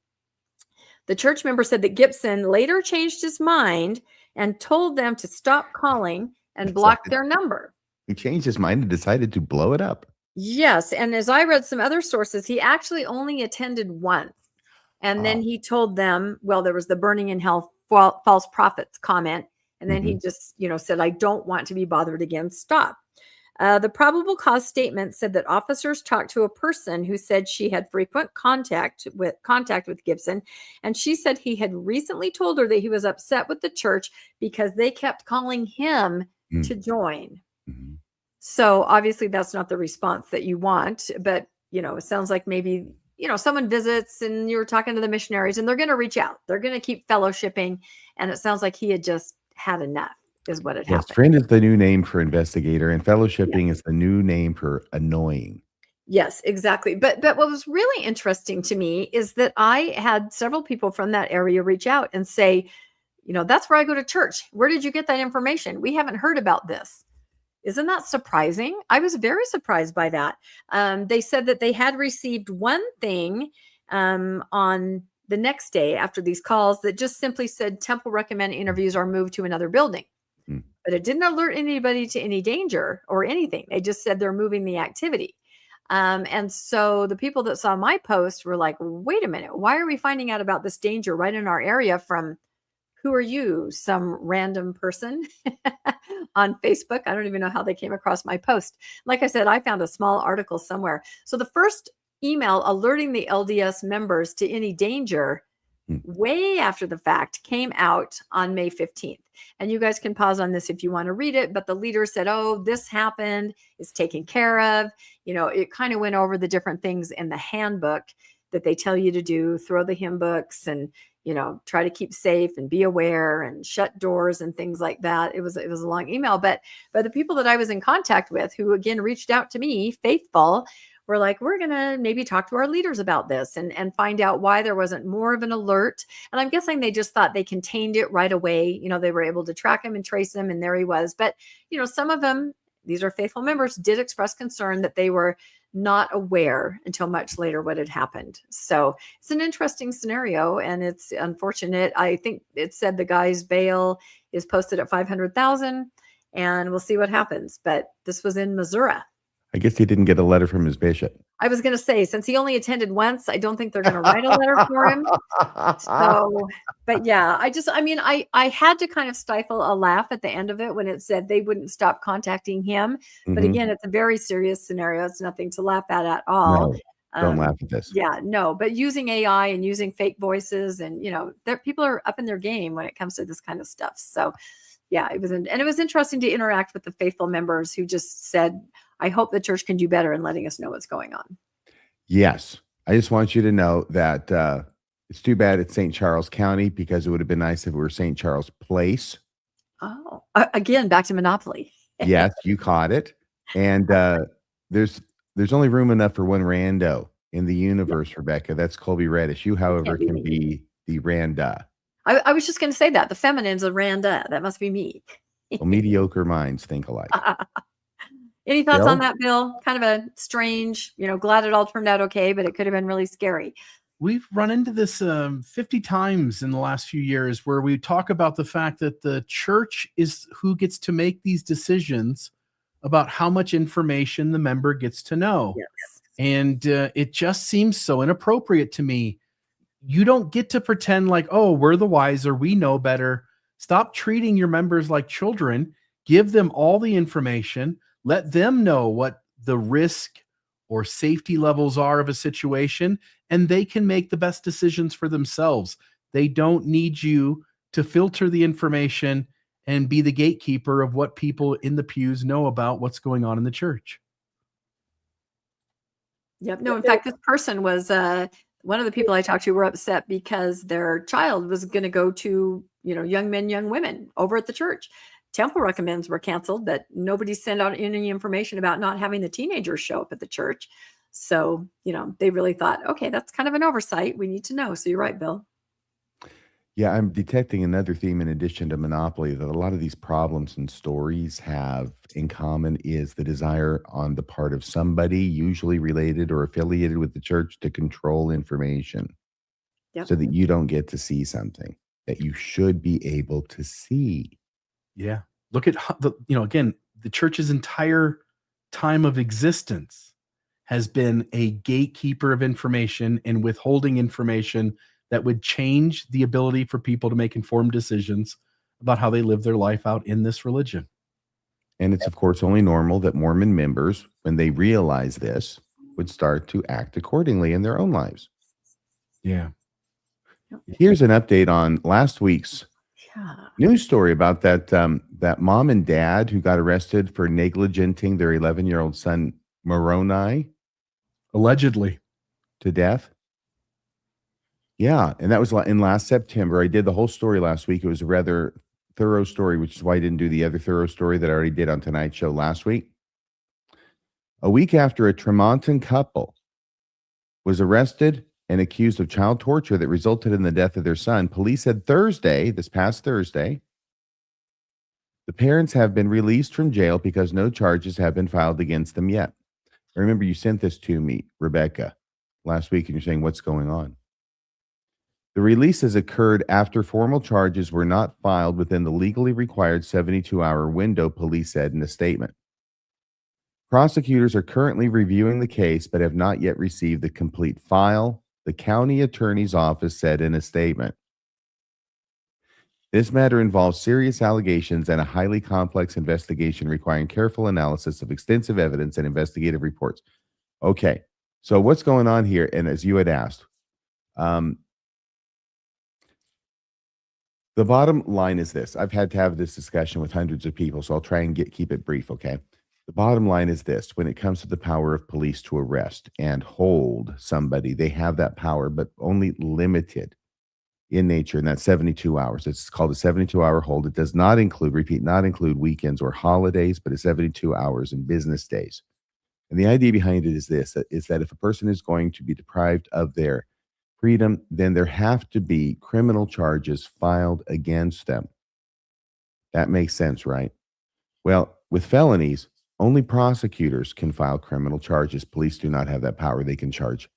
The church member said that Gibson later changed his mind and told them to stop calling and block their number. He changed his mind and decided to blow it up. Yes. And as I read some other sources, he actually only attended once. And then he told them, well, there was the burning in hell false prophets comment. And then he just, said, I don't want to be bothered again. Stop. The probable cause statement said that officers talked to a person who said she had frequent contact with Gibson. And she said he had recently told her that he was upset with the church because they kept calling him to join. So obviously that's not the response that you want, but it sounds like maybe, someone visits and you're talking to the missionaries and they're going to reach out. They're going to keep fellowshipping. And it sounds like he had just had enough is what had happened. Friend is the new name for investigator and fellowshipping is the new name for annoying. Yes, exactly. But what was really interesting to me is that I had several people from that area reach out and say, that's where I go to church. Where did you get that information? We haven't heard about this. Isn't that surprising? I was very surprised by that. They said that they had received one thing on the next day after these calls that just simply said temple recommend interviews are moved to another building. But it didn't alert anybody to any danger or anything. They just said they're moving the activity. And so the people that saw my post were like, wait a minute, why are we finding out about this danger right in our area from, who are you? Some random person on Facebook. I don't even know how they came across my post. Like I said, I found a small article somewhere. So the first email alerting the LDS members to any danger way after the fact came out on May 15th. And you guys can pause on this if you want to read it. But the leader said, oh, this happened, it's taken care of. It kind of went over the different things in the handbook that they tell you to do, throw the hymn books and, try to keep safe and be aware and shut doors and things like that. It was a long email, but the people that I was in contact with, who again reached out to me, faithful, were like, we're going to maybe talk to our leaders about this and find out why there wasn't more of an alert. And I'm guessing they just thought they contained it right away. They were able to track him and trace him, and there he was. But, some of them, these are faithful members, did express concern that they were not aware until much later what had happened. So it's an interesting scenario, and it's unfortunate. I think it said the guy's bail is posted at $500,000, and we'll see what happens. But this was in Missouri. I guess he didn't get a letter from his bishop. I was going to say, since he only attended once, I don't think they're going to write a letter for him. So, but yeah, I had to kind of stifle a laugh at the end of it when it said they wouldn't stop contacting him. But again, it's a very serious scenario. It's nothing to laugh at all. No, don't laugh at this. Yeah, no, but using AI and using fake voices and, people are up in their game when it comes to this kind of stuff. So yeah, it was interesting to interact with the faithful members who just said, I hope the church can do better in letting us know what's going on. Yes. I just want you to know that it's too bad it's St. Charles County, because it would have been nice if it were St. Charles Place. Oh, again, back to Monopoly. Yes, you caught it. And there's only room enough for one rando in the universe, Rebecca. That's Colby Reddish. You, however, can be the randa. I was just going to say that. The feminine's a randa. That must be me. Well, mediocre minds think alike. Any thoughts Bill? on that, Bill? Kind of a strange, glad it all turned out okay, but it could have been really scary. we've run into this 50 times in the last few years where we talk about the fact that the church is who gets to make these decisions about how much information the member gets to know. Yes. And it just seems so inappropriate to me. You don't get to pretend like, oh, we're the wiser, we know better. Stop treating your members like children. Give them all the information. Let them know what the risk or safety levels are of a situation, and they can make the best decisions for themselves. They don't need you to filter the information and be the gatekeeper of what people in the pews know about what's going on in the church. Yep. No, in fact, this person was one of the people I talked to were upset because their child was going to go to, young men, young women over at the church. Temple recommends were canceled, but nobody sent out any information about not having the teenagers show up at the church. So, they really thought, okay, that's kind of an oversight. We need to know. So you're right, Bill. Yeah, I'm detecting another theme in addition to monopoly that a lot of these problems and stories have in common is the desire on the part of somebody, usually related or affiliated with the church, to control information Yep. so that you don't get to see something that you should be able to see. Yeah. Look at again, the church's entire time of existence has been a gatekeeper of information and withholding information that would change the ability for people to make informed decisions about how they live their life out in this religion. And it's, of course, only normal that Mormon members, when they realize this, would start to act accordingly in their own lives. Yeah. Here's an update on last week's news story about that mom and dad who got arrested for negligenting their 11-year-old son, Moroni, Allegedly. to death. Yeah, and that was in last September. I did the whole story last week. It was a rather thorough story, which is why I didn't do the other thorough story that I already did on tonight's show last week. A week after a Tremonton couple was arrested and accused of child torture that resulted in the death of their son, police said this past Thursday, the parents have been released from jail because no charges have been filed against them yet. I remember you sent this to me, Rebecca, last week, and you're saying, what's going on? The release has occurred after formal charges were not filed within the legally required 72-hour window, police said in a statement. Prosecutors are currently reviewing the case but have not yet received the complete file, the county attorney's office said in a statement. This matter involves serious allegations and a highly complex investigation requiring careful analysis of extensive evidence and investigative reports. Okay, so what's going on here? And as you had asked, the bottom line is this. I've had to have this discussion with hundreds of people, so I'll try and keep it brief, okay? The bottom line is this. When it comes to the power of police to arrest and hold somebody, they have that power, but only limited in nature, and that's 72 hours. It's called a 72-hour hold. It does not include weekends or holidays, but it's 72 hours in business days. And the idea behind it is this, is that if a person is going to be deprived of their freedom, then there have to be criminal charges filed against them. That makes sense, right? Well, with felonies, only prosecutors can file criminal charges. Police do not have that power. They can charge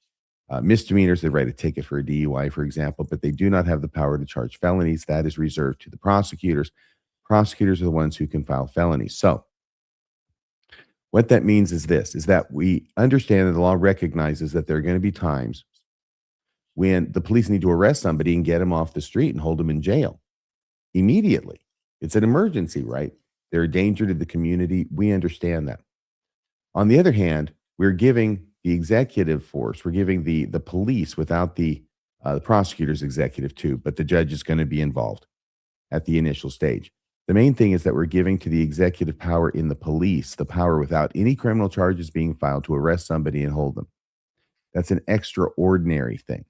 misdemeanors. They write a ticket for a DUI, for example, but they do not have the power to charge felonies. That is reserved to the prosecutors. Prosecutors are the ones who can file felonies. So what that means is this, is that we understand that the law recognizes that there are going to be times when the police need to arrest somebody and get them off the street and hold them in jail immediately. It's an emergency, right? They're a danger to the community. We understand that. On the other hand, we're giving the executive force, we're giving the police without the prosecutor's executive too, but the judge is going to be involved at the initial stage. The main thing is that we're giving to the executive power in the police the power without any criminal charges being filed to arrest somebody and hold them. That's an extraordinary thing.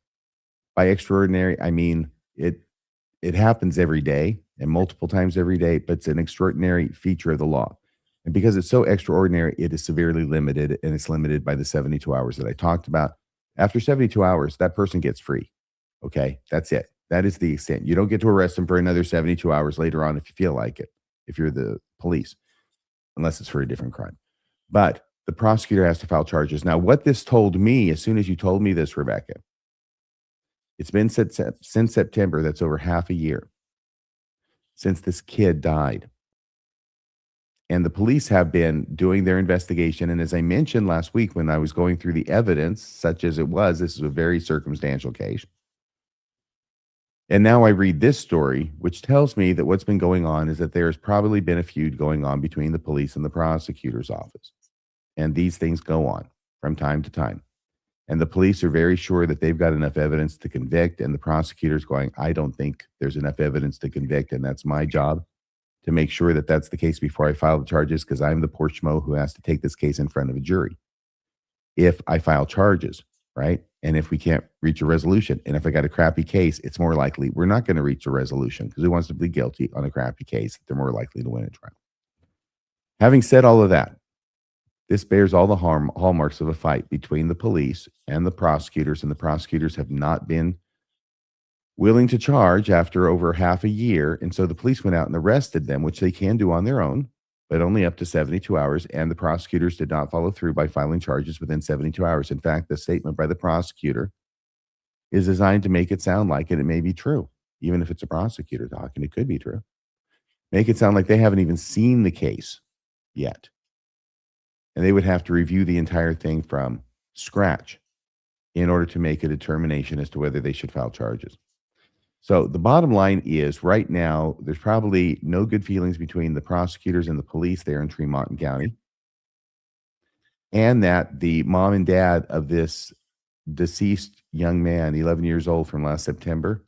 By extraordinary, I mean it happens every day and multiple times every day, but it's an extraordinary feature of the law. And because it's so extraordinary, it is severely limited, and it's limited by the 72 hours that I talked about. After 72 hours, that person gets free. Okay, that's it. That is the extent. You don't get to arrest them for another 72 hours later on if you feel like it, if you're the police, unless it's for a different crime. But the prosecutor has to file charges. Now, what this told me, as soon as you told me this, Rebecca, It's been since September. That's over half a year since this kid died. And the police have been doing their investigation. And as I mentioned last week when I was going through the evidence, such as it was, this is a very circumstantial case. And now I read this story, which tells me that what's been going on is that there's probably been a feud going on between the police and the prosecutor's office. And these things go on from time to time. And the police are very sure that they've got enough evidence to convict. And the prosecutor's going, I don't think there's enough evidence to convict. And that's my job to make sure that that's the case before I file the charges, because I'm the poor schmo who has to take this case in front of a jury. If I file charges, right? And if we can't reach a resolution, and if I got a crappy case, it's more likely we're not going to reach a resolution, because who wants to plead guilty on a crappy case? They're more likely to win a trial. Having said all of that, this bears all the hallmarks of a fight between the police and the prosecutors, and the prosecutors have not been willing to charge after over half a year. And so the police went out and arrested them, which they can do on their own, but only up to 72 hours. And the prosecutors did not follow through by filing charges within 72 hours. In fact, the statement by the prosecutor is designed to make it sound like, and it may be true, even if it's a prosecutor talking, it could be true, make it sound like they haven't even seen the case yet. And they would have to review the entire thing from scratch in order to make a determination as to whether they should file charges. So the bottom line is, right now, there's probably no good feelings between the prosecutors and the police there in Tremont County. And that the mom and dad of this deceased young man, 11 years old from last September,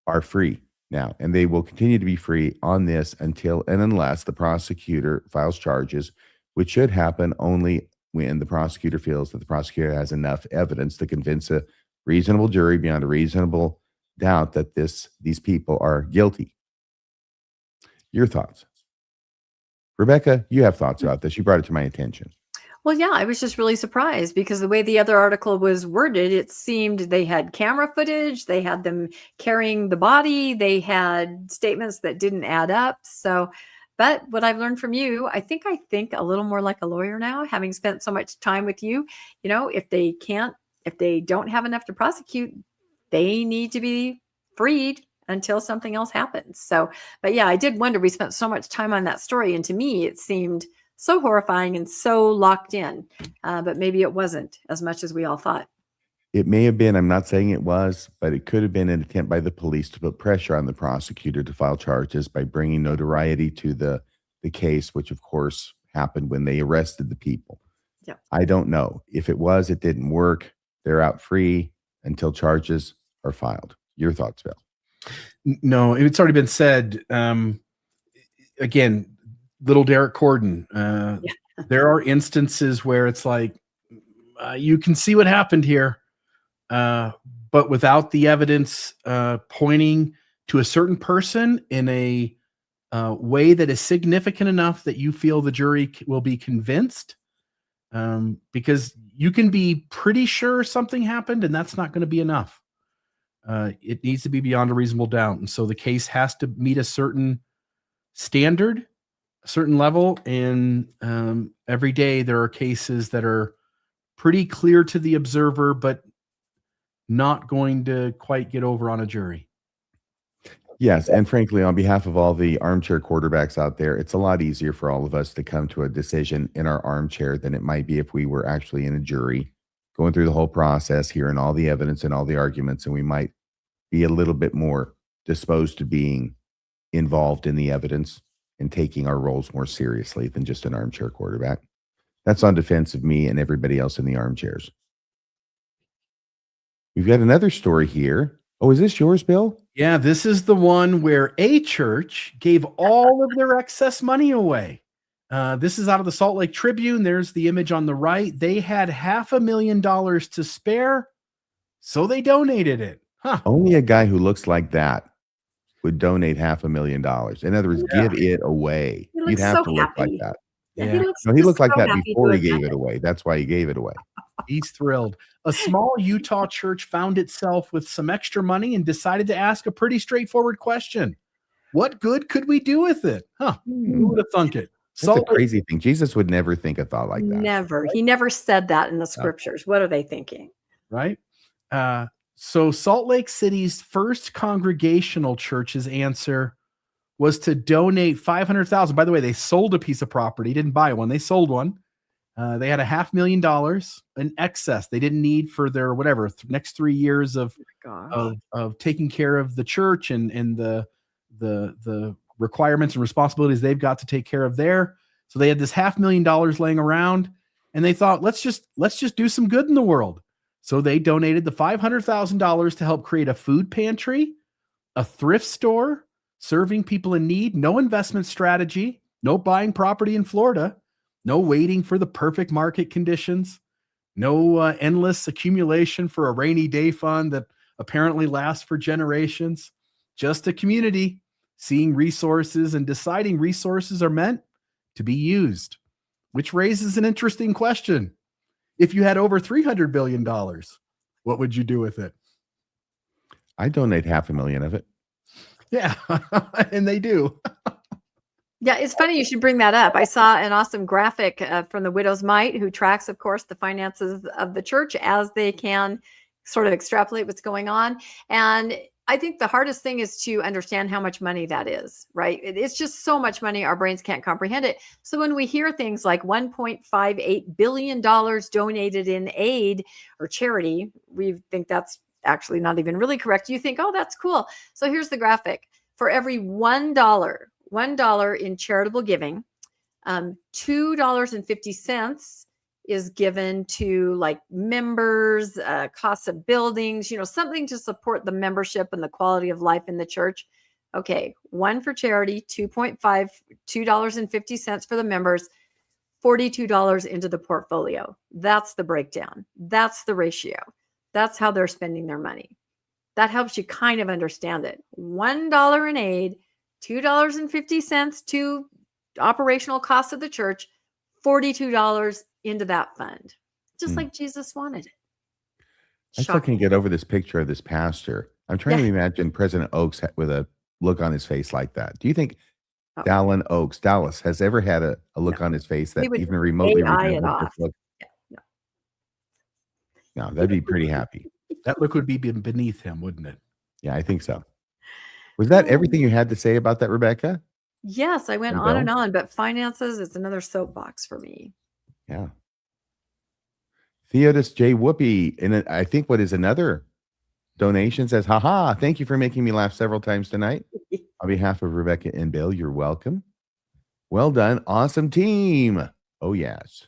are free now. And they will continue to be free on this until and unless the prosecutor files charges, which should happen only when the prosecutor feels that the prosecutor has enough evidence to convince a reasonable jury beyond a reasonable doubt that these people are guilty. Your thoughts? Rebecca, you have thoughts about this. You brought it to my attention. Well, yeah, I was just really surprised because the way the other article was worded, it seemed they had camera footage, they had them carrying the body, they had statements that didn't add up. So, but what I've learned from you, I think a little more like a lawyer now, having spent so much time with you. You know, if they don't have enough to prosecute, they need to be freed until something else happens. So, but yeah, I did wonder, we spent so much time on that story, and to me, it seemed so horrifying and so locked in, but maybe it wasn't as much as we all thought. It may have been, I'm not saying it was, but it could have been an attempt by the police to put pressure on the prosecutor to file charges by bringing notoriety to the case, which of course happened when they arrested the people. Yeah. I don't know. If it was, it didn't work. They're out free until charges are filed. Your thoughts, Bill? No, it's already been said. Again, little Derek Corden. There are instances where it's like, you can see what happened here, but without the evidence pointing to a certain person in a way that is significant enough that you feel the jury will be convinced, because you can be pretty sure something happened, and that's not going to be enough. It needs to be beyond a reasonable doubt. And so the case has to meet a certain standard, a certain level. And every day there are cases that are pretty clear to the observer, but not going to quite get over on a jury. Yes. And frankly, on behalf of all the armchair quarterbacks out there, it's a lot easier for all of us to come to a decision in our armchair than it might be if we were actually in a jury, going through the whole process, hearing all the evidence and all the arguments, and we might be a little bit more disposed to being involved in the evidence and taking our roles more seriously than just an armchair quarterback. That's on defense of me and everybody else in the armchairs. We've got another story here. Oh, is this yours, Bill? Yeah, this is the one where a church gave all of their excess money away. This is out of the Salt Lake Tribune. There's the image on the right. They had $500,000 to spare, so they donated it. Huh. Only a guy who looks like that would donate $500,000. In other words, give it away. You'd have to look like that. Yeah. He looked like that before he gave it away. That's why he gave it away. He's thrilled. A small Utah church found itself with some extra money and decided to ask a pretty straightforward question. What good could we do with it? Huh? Who would have thunk it? That's a crazy thing. Jesus would never think a thought like that. Never. He never said that in the scriptures. What are they thinking? Right? So Salt Lake City's First Congregational Church's answer was to donate $500,000. By the way, they sold a piece of property, didn't buy one. They sold one. They had $500,000 in excess they didn't need for their whatever next 3 years of taking care of the church and the requirements and responsibilities they've got to take care of there. So they had this $500,000 laying around, and they thought, let's just do some good in the world. So they donated the $500,000 to help create a food pantry, a thrift store, serving people in need, no investment strategy, no buying property in Florida, no waiting for the perfect market conditions, no endless accumulation for a rainy day fund that apparently lasts for generations, just a community seeing resources and deciding resources are meant to be used, which raises an interesting question. If you had over $300 billion, what would you do with it? I donate $500,000 of it. Yeah, and they do. Yeah, it's funny you should bring that up. I saw an awesome graphic from the Widow's Mite, who tracks, of course, the finances of the church as they can sort of extrapolate what's going on. And I think the hardest thing is to understand how much money that is, right? It's just so much money, our brains can't comprehend it. So when we hear things like $1.58 billion donated in aid or charity, we think that's actually not even really correct. You think, oh, that's cool. So here's the graphic. For every $1 in charitable giving, $2.50 is given to like members, costs of buildings, something to support the membership and the quality of life in the church. Okay, one for charity, $2.50 for the members, $42 into the portfolio. That's the breakdown. That's the ratio. That's how they're spending their money. That helps you kind of understand it. $1 in aid, $2.50 to operational costs of the church, $42 into that fund, just like Jesus wanted it. I still can't get over this picture of this pastor. I'm trying to imagine President Oaks with a look on his face like that. Do you think Dallas has ever had a look on his face that even remotely resembles this look? No, that'd be pretty happy. That look would be beneath him, wouldn't it? Yeah, I think so. Was that everything you had to say about that, Rebecca? Yes, I went on and on, but finances is another soapbox for me. Yeah. Theodis J. Whoopi, and I think what is another donation says, haha, thank you for making me laugh several times tonight. On behalf of Rebecca and Bill, you're welcome. Well done. Awesome team. Oh, yes.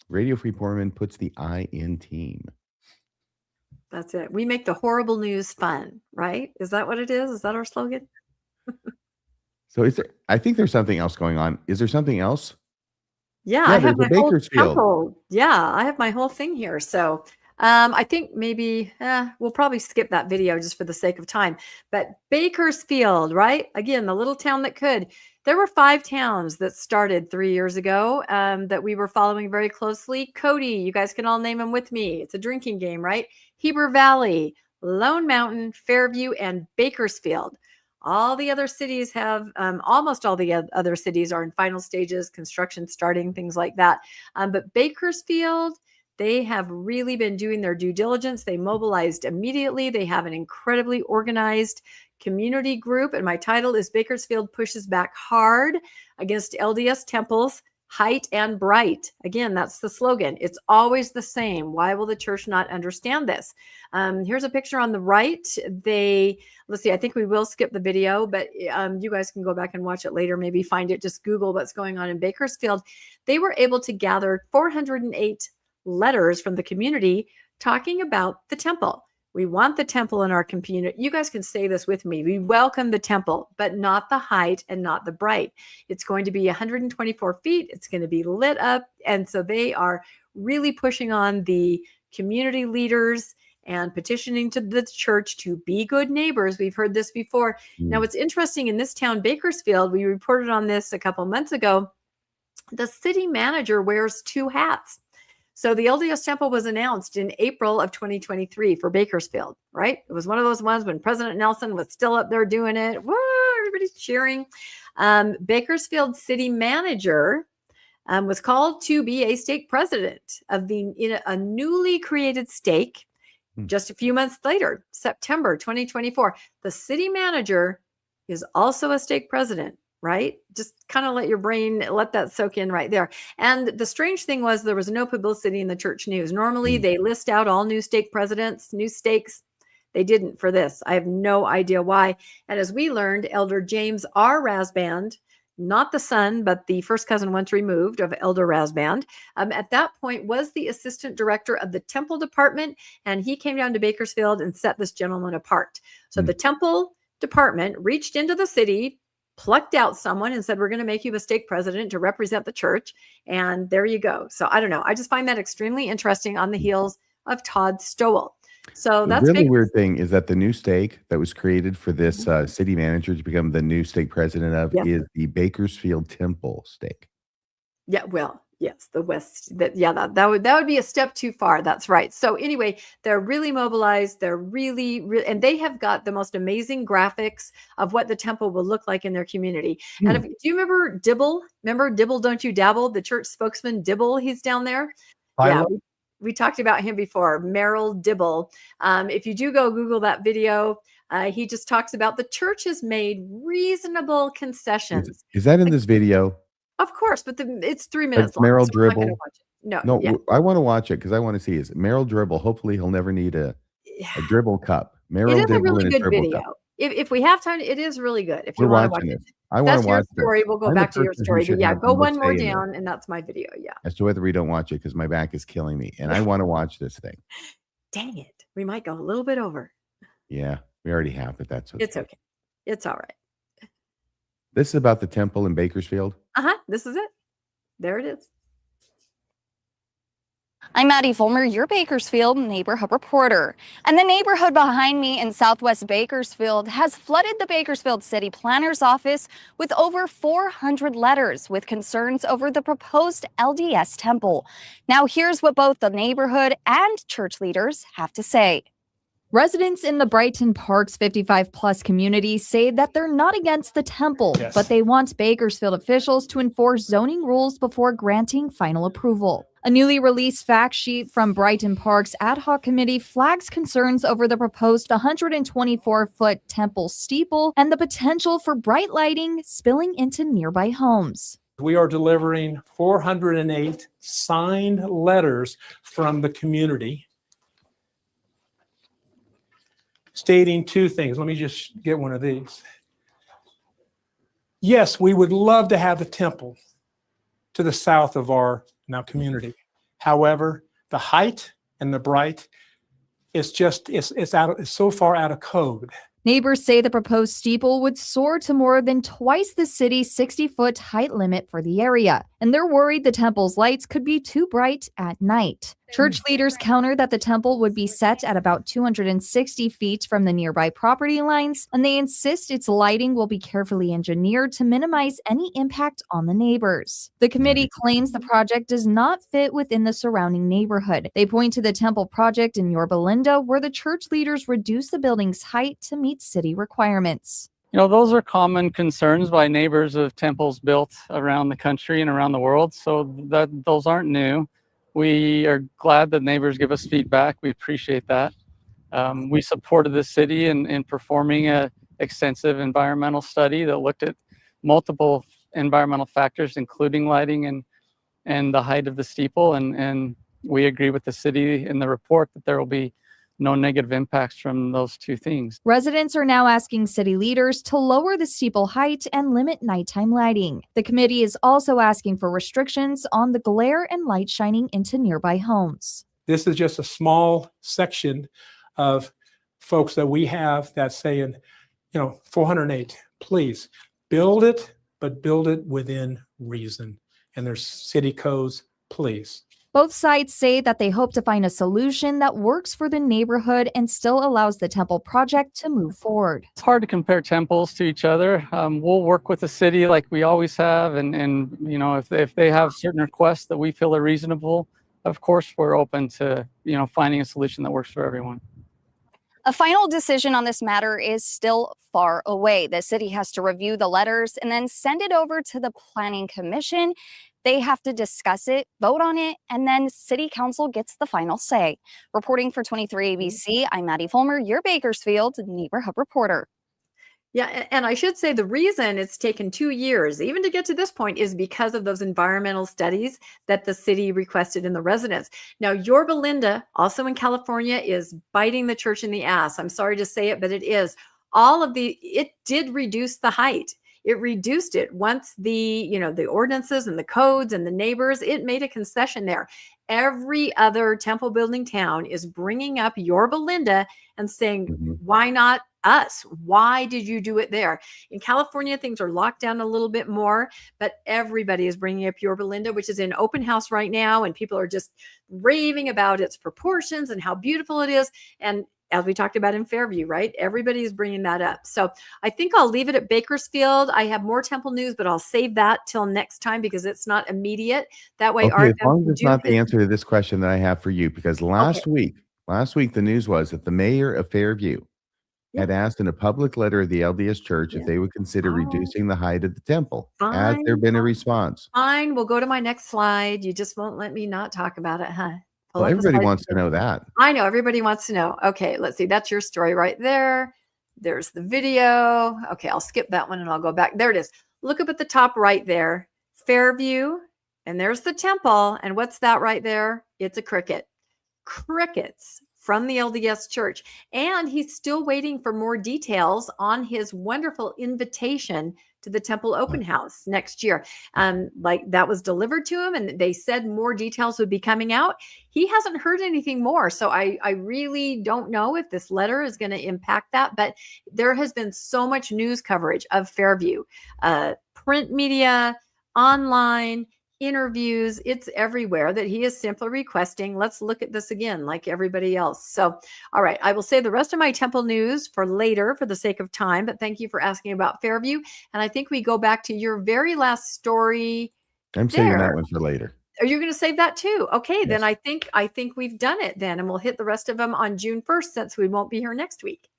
Radio Free Portman puts the I in team. That's it. We make the horrible news fun, right? Is that what it is? Is that our slogan? So I think there's something else going on. Is there something else? Yeah, I have my Bakersfield. whole I have my whole thing here. So I think maybe we'll probably skip that video just for the sake of time. But Bakersfield, right? Again, the little town that could. There were 5 towns that started 3 years ago that we were following very closely. Cody, you guys can all name them with me. It's a drinking game, right? Heber Valley, Lone Mountain, Fairview, and Bakersfield. All the other cities have, almost all the other cities are in final stages, construction starting, things like that. But Bakersfield, they have really been doing their due diligence. They mobilized immediately. They have an incredibly organized community group. And my title is Bakersfield Pushes Back Hard Against LDS Temples, Height and Bright. Again, that's the slogan. It's always the same. Why will the church not understand this? Here's a picture on the right. Let's see, I think we will skip the video, but you guys can go back and watch it later. Maybe find it, just Google what's going on in Bakersfield. They were able to gather 408 letters from the community talking about the temple. We want the temple in our community. You guys can say this with me. We welcome the temple, but not the height and not the bright. It's going to be 124 feet. It's going to be lit up. And so they are really pushing on the community leaders and petitioning to the church to be good neighbors. We've heard this before. Now, what's interesting in this town, Bakersfield, we reported on this a couple months ago. The city manager wears 2 hats. So the LDS Temple was announced in April of 2023 for Bakersfield, right? It was one of those ones when President Nelson was still up there doing it. Woo, everybody's cheering. Bakersfield city manager was called to be a stake president of a newly created stake Just a few months later, September 2024, the city manager is also a stake president, right? Just kind of let your brain let that soak in right there. And the strange thing was there was no publicity in the church news. Normally they list out all new stake presidents, new stakes. They didn't for this. I have no idea why. And as we learned, Elder James R. Rasband, not the son, but the first cousin once removed of Elder Rasband, at that point was the assistant director of the temple department. And he came down to Bakersfield and set this gentleman apart. So the temple department reached into the city, plucked out someone and said, we're going to make you a stake president to represent the church. And there you go. So I don't know. I just find that extremely interesting on the heels of Todd Stowell. So that's the really weird thing is that the new stake that was created for this city manager to become the new stake president of is the Bakersfield Temple stake. Yeah, well, yes, the West. That would be a step too far. That's right. So anyway, they're really mobilized. They're really, and they have got the most amazing graphics of what the temple will look like in their community. And do you remember Dibble? Remember Dibble? Don't you dabble? The church spokesman Dibble. He's down there. We talked about him before, Merrill Dibble. If you do go Google that video, he just talks about the church has made reasonable concessions. Is that in this video? Of course, but it's 3 minutes long. Merrill So Dribble. No, I want to watch it because I want to see. Is it Merrill Dribble? Hopefully, he'll never need a dribble cup. Merrill it is a Dribble really in a good dribble video. cup. If we have time, it is really good. If We're you want to watch watching it. it. I want to watch your story. it. We'll go I'm back the to your person who story. But should yeah, have the go most one more say in down, and that's my video. Yeah. As to whether we don't watch it because my back is killing me, and I want to watch this thing. Dang it, we might go a little bit over. Yeah, we already have, but that's okay. It's okay. It's all right. This is about the temple in Bakersfield. This is it. There it is. I'm Maddie Fulmer, your Bakersfield neighborhood reporter. And the neighborhood behind me in Southwest Bakersfield has flooded the Bakersfield City Planner's office with over 400 letters with concerns over the proposed LDS temple. Now here's what both the neighborhood and church leaders have to say. Residents in the Brighton Parks 55+ community say that they're not against the temple, but they want Bakersfield officials to enforce zoning rules before granting final approval. A newly released fact sheet from Brighton Parks Ad Hoc Committee flags concerns over the proposed 124-foot temple steeple and the potential for bright lighting spilling into nearby homes. We are delivering 408 signed letters from the community stating two things. Let me just get one of these. Yes, we would love to have the temple to the south of our community. However, the height and the bright is just it's so far out of code. Neighbors say the proposed steeple would soar to more than twice the city's 60-foot height limit for the area, and they're worried the temple's lights could be too bright at night. Church leaders counter that the temple would be set at about 260 feet from the nearby property lines, and they insist its lighting will be carefully engineered to minimize any impact on the neighbors. The committee claims the project does not fit within the surrounding neighborhood. They point to the temple project in Yorba Linda, where the church leaders reduce the building's height to meet city requirements. You know, those are common concerns by neighbors of temples built around the country and around the world, so those aren't new. We are glad that neighbors give us feedback. We appreciate that. We supported the city in performing an extensive environmental study that looked at multiple environmental factors, including lighting and the height of the steeple. And we agree with the city in the report that there will be no negative impacts from those two things. Residents are now asking city leaders to lower the steeple height and limit nighttime lighting. The committee is also asking for restrictions on the glare and light shining into nearby homes. This is just a small section of folks that we have that's saying, 408, please build it, but build it within reason. And there's city codes, please. Both sides say that they hope to find a solution that works for the neighborhood and still allows the temple project to move forward. It's hard to compare temples to each other. We'll work with the city like we always have, and if they have certain requests that we feel are reasonable, of course we're open to finding a solution that works for everyone. A final decision on this matter is still far away. The city has to review the letters and then send it over to the Planning Commission. They have to discuss it, vote on it, and then City Council gets the final say. Reporting for 23 ABC, I'm Maddie Fulmer, your Bakersfield neighborhood reporter. Yeah, and I should say the reason it's taken 2 years even to get to this point is because of those environmental studies that the city requested in the residents. Now, Yorba Linda, also in California, is biting the church in the ass. I'm sorry to say it, but it is. It did reduce the height. It reduced it once the ordinances and the codes and the neighbors, it made a concession there. Every other temple building town is bringing up Yorba Linda and saying, why not us? Why did you do it there? In California, things are locked down a little bit more, but everybody is bringing up Yorba Linda, which is in open house right now. And people are just raving about its proportions and how beautiful it is. And as we talked about in Fairview, right? Everybody is bringing that up. So I think I'll leave it at Bakersfield. I have more temple news, but I'll save that till next time because it's not immediate. That way, Okay, as long as it's not the answer to this question that I have for you, because last week, the news was that the mayor of Fairview had asked in a public letter of the LDS Church if they would consider reducing the height of the temple. Has there been a response? Fine. We'll go to my next slide. You just won't let me not talk about it, huh? Well, everybody wants to know that. I know. Everybody wants to know. Okay, let's see. That's your story right there. There's the video. Okay, I'll skip that one and I'll go back. There it is. Look up at the top right there. Fairview. And there's the temple. And what's that right there? It's a cricket. Crickets from the LDS Church. And he's still waiting for more details on his wonderful invitation to the temple open house next year. Like that was delivered to him and they said more details would be coming out. He hasn't heard anything more. So I really don't know if this letter is going to impact that, but there has been so much news coverage of Fairview, print media, online, interviews, it's everywhere that he is simply requesting, let's look at this again like everybody else. So, all right, I will say the rest of my temple news for later for the sake of time, but thank you for asking about Fairview. And I think we go back to your very last story. I'm saving that one for later. Are you going to save that too? Okay, yes. Then I think we've done it then, and we'll hit the rest of them on June 1st since we won't be here next week.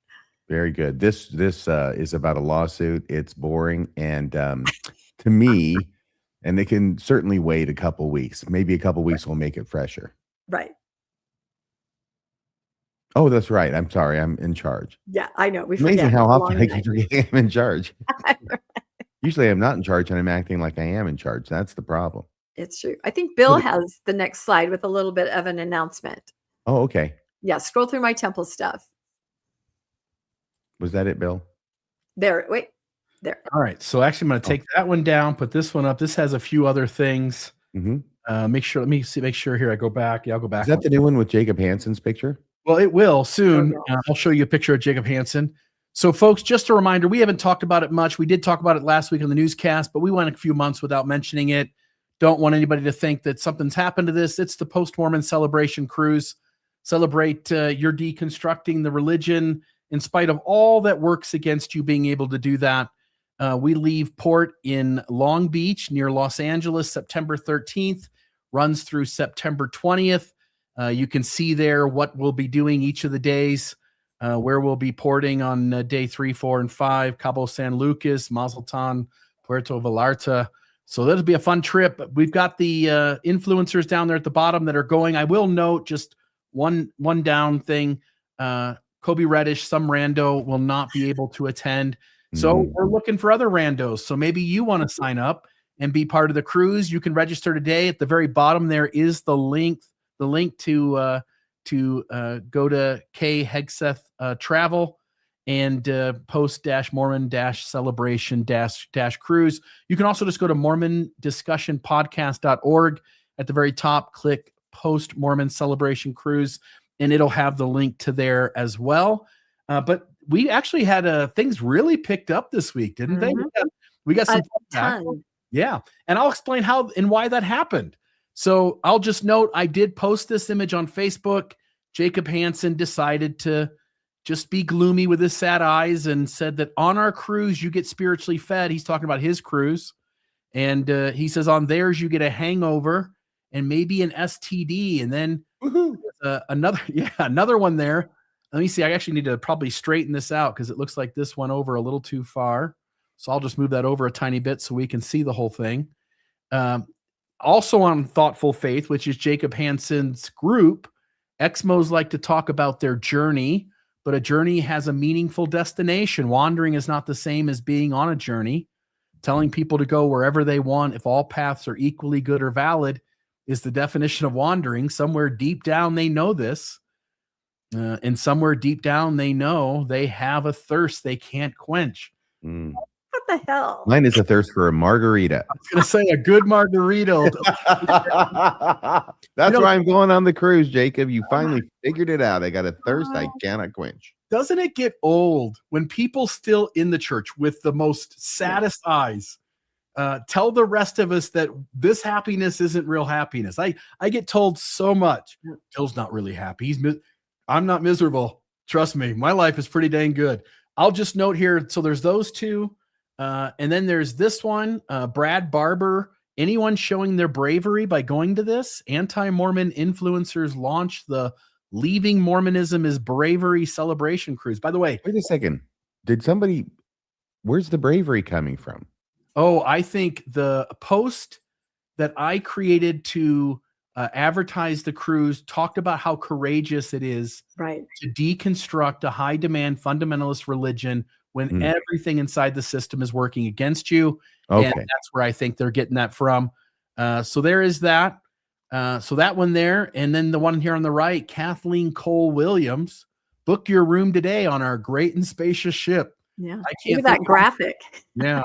Very good. This is about a lawsuit. It's boring, and to me, and they can certainly wait a couple weeks. Maybe a couple weeks will make it fresher. Right. Oh, that's right. I'm sorry. I'm in charge. Yeah, I know. Amazing how often I keep forgetting I'm in charge. Usually I'm not in charge and I'm acting like I am in charge. That's the problem. It's true. I think Bill has the next slide with a little bit of an announcement. Oh, okay. Yeah, scroll through my temple stuff. Was that it, Bill? There. Wait. There. All right. So actually, I'm going to take that one down, put this one up. This has a few other things. Make sure here. I go back. Yeah, I'll go back. Is that the new one with Jacob Hansen's picture? Well, it will soon. I'll show you a picture of Jacob Hansen. So, folks, just a reminder, we haven't talked about it much. We did talk about it last week on the newscast, but we went a few months without mentioning it. Don't want anybody to think that something's happened to this. It's the Post-Mormon Celebration Cruise. Celebrate your deconstructing the religion in spite of all that works against you being able to do that. We leave port in Long Beach near Los Angeles, September 13th, runs through September 20th. You can see there what we'll be doing each of the days, where we'll be porting on day 3, 4, and 5, Cabo San Lucas, Mazatlan, Puerto Vallarta. So that'll be a fun trip. We've got the influencers down there at the bottom that are going. I will note just one down thing. Kobe Reddish, some rando, will not be able to attend. So we're looking for other randos. So maybe you want to sign up and be part of the cruise. You can register today. At the very bottom there is the link to go to K Hegseth Travel and post-Mormon-celebration-cruise. You can also just go to mormondiscussionpodcast.org. At the very top, click post-Mormon celebration cruise, and it'll have the link to there as well. But we actually had things really picked up this week, didn't they? We got some feedback. Yeah. And I'll explain how and why that happened. So I'll just note, I did post this image on Facebook. Jacob Hansen decided to just be gloomy with his sad eyes and said that on our cruise, you get spiritually fed. He's talking about his cruise. And he says on theirs, you get a hangover and maybe an STD. And then another one there. Let me see. I actually need to probably straighten this out because it looks like this went over a little too far. So I'll just move that over a tiny bit so we can see the whole thing. Also on Thoughtful Faith, which is Jacob Hansen's group, Exmos like to talk about their journey, but a journey has a meaningful destination. Wandering is not the same as being on a journey. Telling people to go wherever they want, if all paths are equally good or valid, is the definition of wandering. Somewhere deep down, they know this. And somewhere deep down, they know they have a thirst they can't quench. Mm. What the hell? Mine is a thirst for a margarita. I was going to say a good margarita. That's why I'm going on the cruise, Jacob. You finally figured it out. I got a thirst I cannot quench. Doesn't it get old when people still in the church with the most saddest eyes tell the rest of us that this happiness isn't real happiness? I get told so much. Bill's not really happy. I'm not miserable. Trust me. My life is pretty dang good. I'll just note here. So there's those two. And then there's this one, Brad Barber. Anyone showing their bravery by going to this? Anti-Mormon influencers launch the Leaving Mormonism is Bravery celebration cruise. By the way, wait a second. Where's the bravery coming from? Oh, I think the post that I created to advertise the cruise talked about how courageous it is to deconstruct a high demand fundamentalist religion when everything inside the system is working against you. Okay. And that's where I think they're getting that from. So there is that. So that one there. And then the one here on the right, Kathleen Cole Williams, book your room today on our great and spacious ship. Yeah. I can't that graphic. Yeah.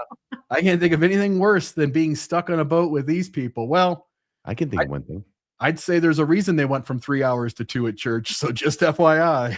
I can't think of anything worse than being stuck on a boat with these people. Well, I can think of one thing. I'd say there's a reason they went from 3 hours to 2 at church. So just FYI.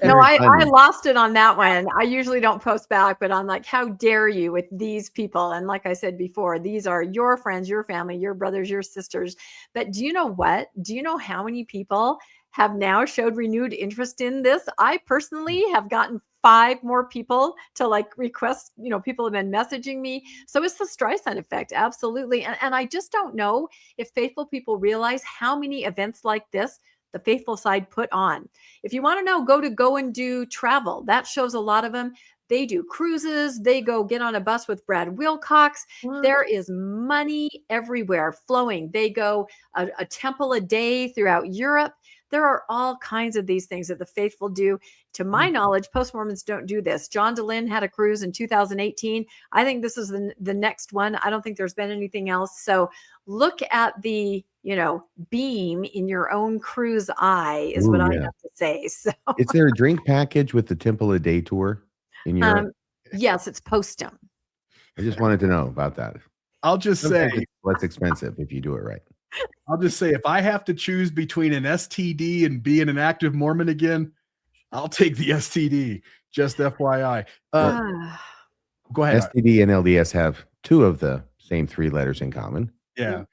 No, I lost it on that one. I usually don't post back, but I'm like, how dare you with these people? And like I said before, these are your friends, your family, your brothers, your sisters. But do you know what? Do you know how many people have now showed renewed interest in this? I personally have gotten 5 more people to like request, people have been messaging me. So it's the Streisand effect. Absolutely. And I just don't know if faithful people realize how many events like this the faithful side put on. If you want to know, go and do travel. That shows a lot of them. They do cruises. They go get on a bus with Brad Wilcox. There is money everywhere flowing. They go a temple a day throughout Europe. There are all kinds of these things that the faithful do. To my knowledge, post-Mormons don't do this. John DeLynn had a cruise in 2018. I think this is the next one. I don't think there's been anything else. So look at the, beam in your own cruise eye is what I have to say. So is there a drink package with the Temple a Day tour in Europe? Yes, it's postum. I just wanted to know about that. I'll just say it's less expensive if you do it right. I'll just say, if I have to choose between an STD and being an active Mormon again, I'll take the STD. Just FYI. Go ahead. STD and LDS have 2 of the same 3 letters in common. Yeah.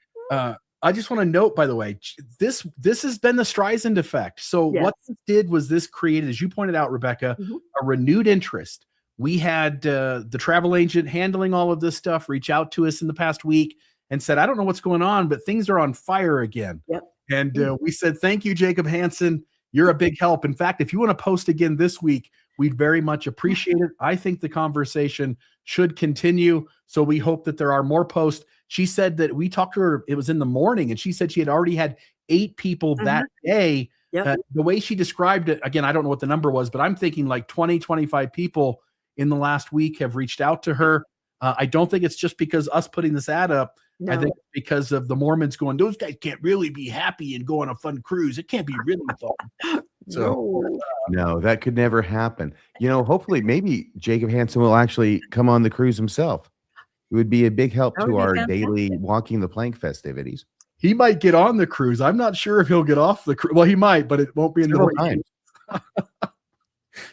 I just want to note, by the way, this has been the Streisand effect. So what this did was this created, as you pointed out, Rebecca, a renewed interest. We had the travel agent handling all of this stuff reach out to us in the past week and said, I don't know what's going on, but things are on fire again. Yep. And we said, thank you, Jacob Hansen. You're a big help. In fact, if you want to post again this week, we'd very much appreciate it. I think the conversation should continue. So we hope that there are more posts. She said that we talked to her, it was in the morning, and she said she had already had 8 people that day. Yep. The way she described it, again, I don't know what the number was, but I'm thinking like 20, 25 people in the last week have reached out to her. I don't think it's just because us putting this ad up. No. I think because of the Mormons going, those guys can't really be happy and go on a fun cruise. It can't be really fun. So no, that could never happen. Hopefully maybe Jacob Hansen will actually come on the cruise himself. It would be a big help to our daily Walking the Plank festivities. He might get on the cruise. I'm not sure if he'll get off the cruise. Well, he might, but it won't be in the right time.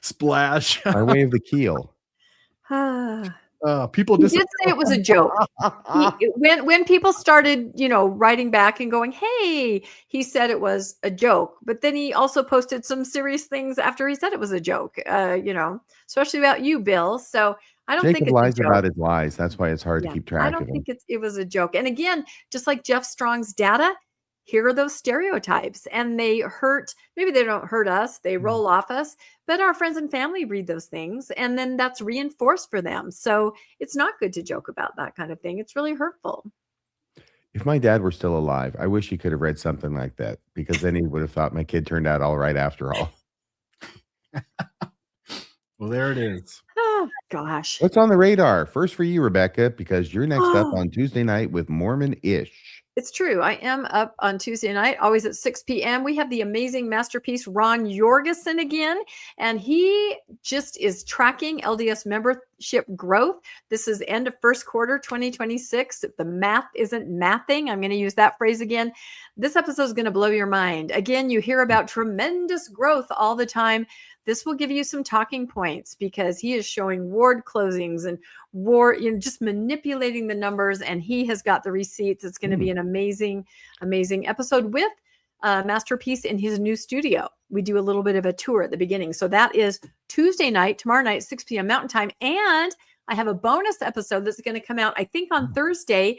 Splash. By way of the keel. People did say it was a joke. When people started, writing back and going, hey, he said it was a joke. But then he also posted some serious things after he said it was a joke, especially about you, Bill. So I don't think it's lies about his lies. That's why it's hard to keep track of him. I don't think it was a joke. And again, just like Jeff Strong's data, here are those stereotypes, and they hurt. Maybe they don't hurt us, they roll off us, but our friends and family read those things, and then that's reinforced for them. So it's not good to joke about that kind of thing. It's really hurtful. If my dad were still alive, I wish he could have read something like that, because then he would have thought my kid turned out all right after all. Well, there it is. Oh gosh. What's on the radar? First for you, Rebecca, because you're next up Oh. on Tuesday night with Mormon-ish. It's true. I am up on Tuesday night, always at 6 p.m. We have the amazing masterpiece Ron Jorgensen again, and he just is tracking LDS membership growth. This is end of first quarter 2026. If the math isn't mathing, I'm going to use that phrase again. This episode is going to blow your mind. Again, you hear about tremendous growth all the time. This will give you some talking points, because he is showing ward closings and just manipulating the numbers, and he has got the receipts. It's going to be an amazing, amazing episode with Masterpiece in his new studio. We do a little bit of a tour at the beginning. So that is Tuesday night, tomorrow night, 6 p.m. Mountain Time. And I have a bonus episode that's going to come out, I think, on Thursday.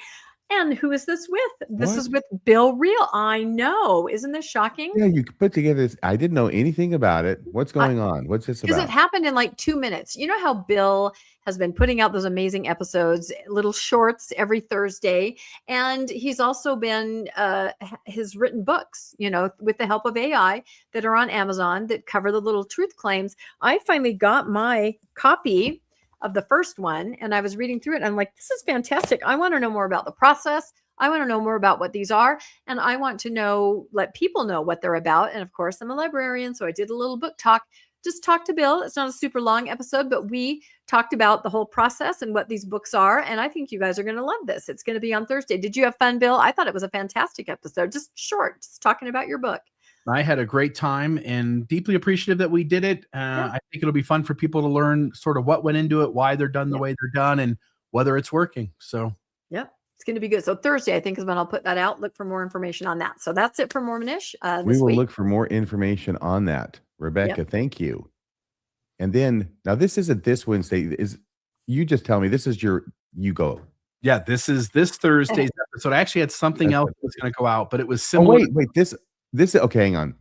And who is this with? This is with Bill Reel. I know. Isn't this shocking? Yeah, you put together this. I didn't know anything about it. What's going on? What's this Because about? it happened in like 2 minutes. You know how Bill has been putting out those amazing episodes, little shorts every Thursday. And he's also been, has written books, with the help of AI that are on Amazon that cover the little truth claims. I finally got my copy of the first one, and I was reading through it, and I'm like, this is fantastic. I want to know more about the process. I want to know more about what these are, and I want to let people know what they're about. And of course, I'm a librarian, so I did a little book talk. Just talked to Bill. It's not a super long episode, but we talked about the whole process and what these books are, and I think you guys are going to love this. It's going to be on Thursday. Did you have fun, Bill? I thought it was a fantastic episode, just short, just talking about your book. I had a great time and deeply appreciative that we did it. I think it'll be fun for people to learn sort of what went into it, why they're done the way they're done, and whether it's working. So, it's going to be good. So Thursday, I think, is when I'll put that out. Look for more information on that. So that's it for Mormonish We this will week. look for more information on that. Rebecca, thank you. And then, now this isn't this Wednesday. You just tell me, this is you go. yeah, this is this Thursday's episode. I actually had something else that was going to go out, but it was similar. Oh, wait, this, okay, hang on.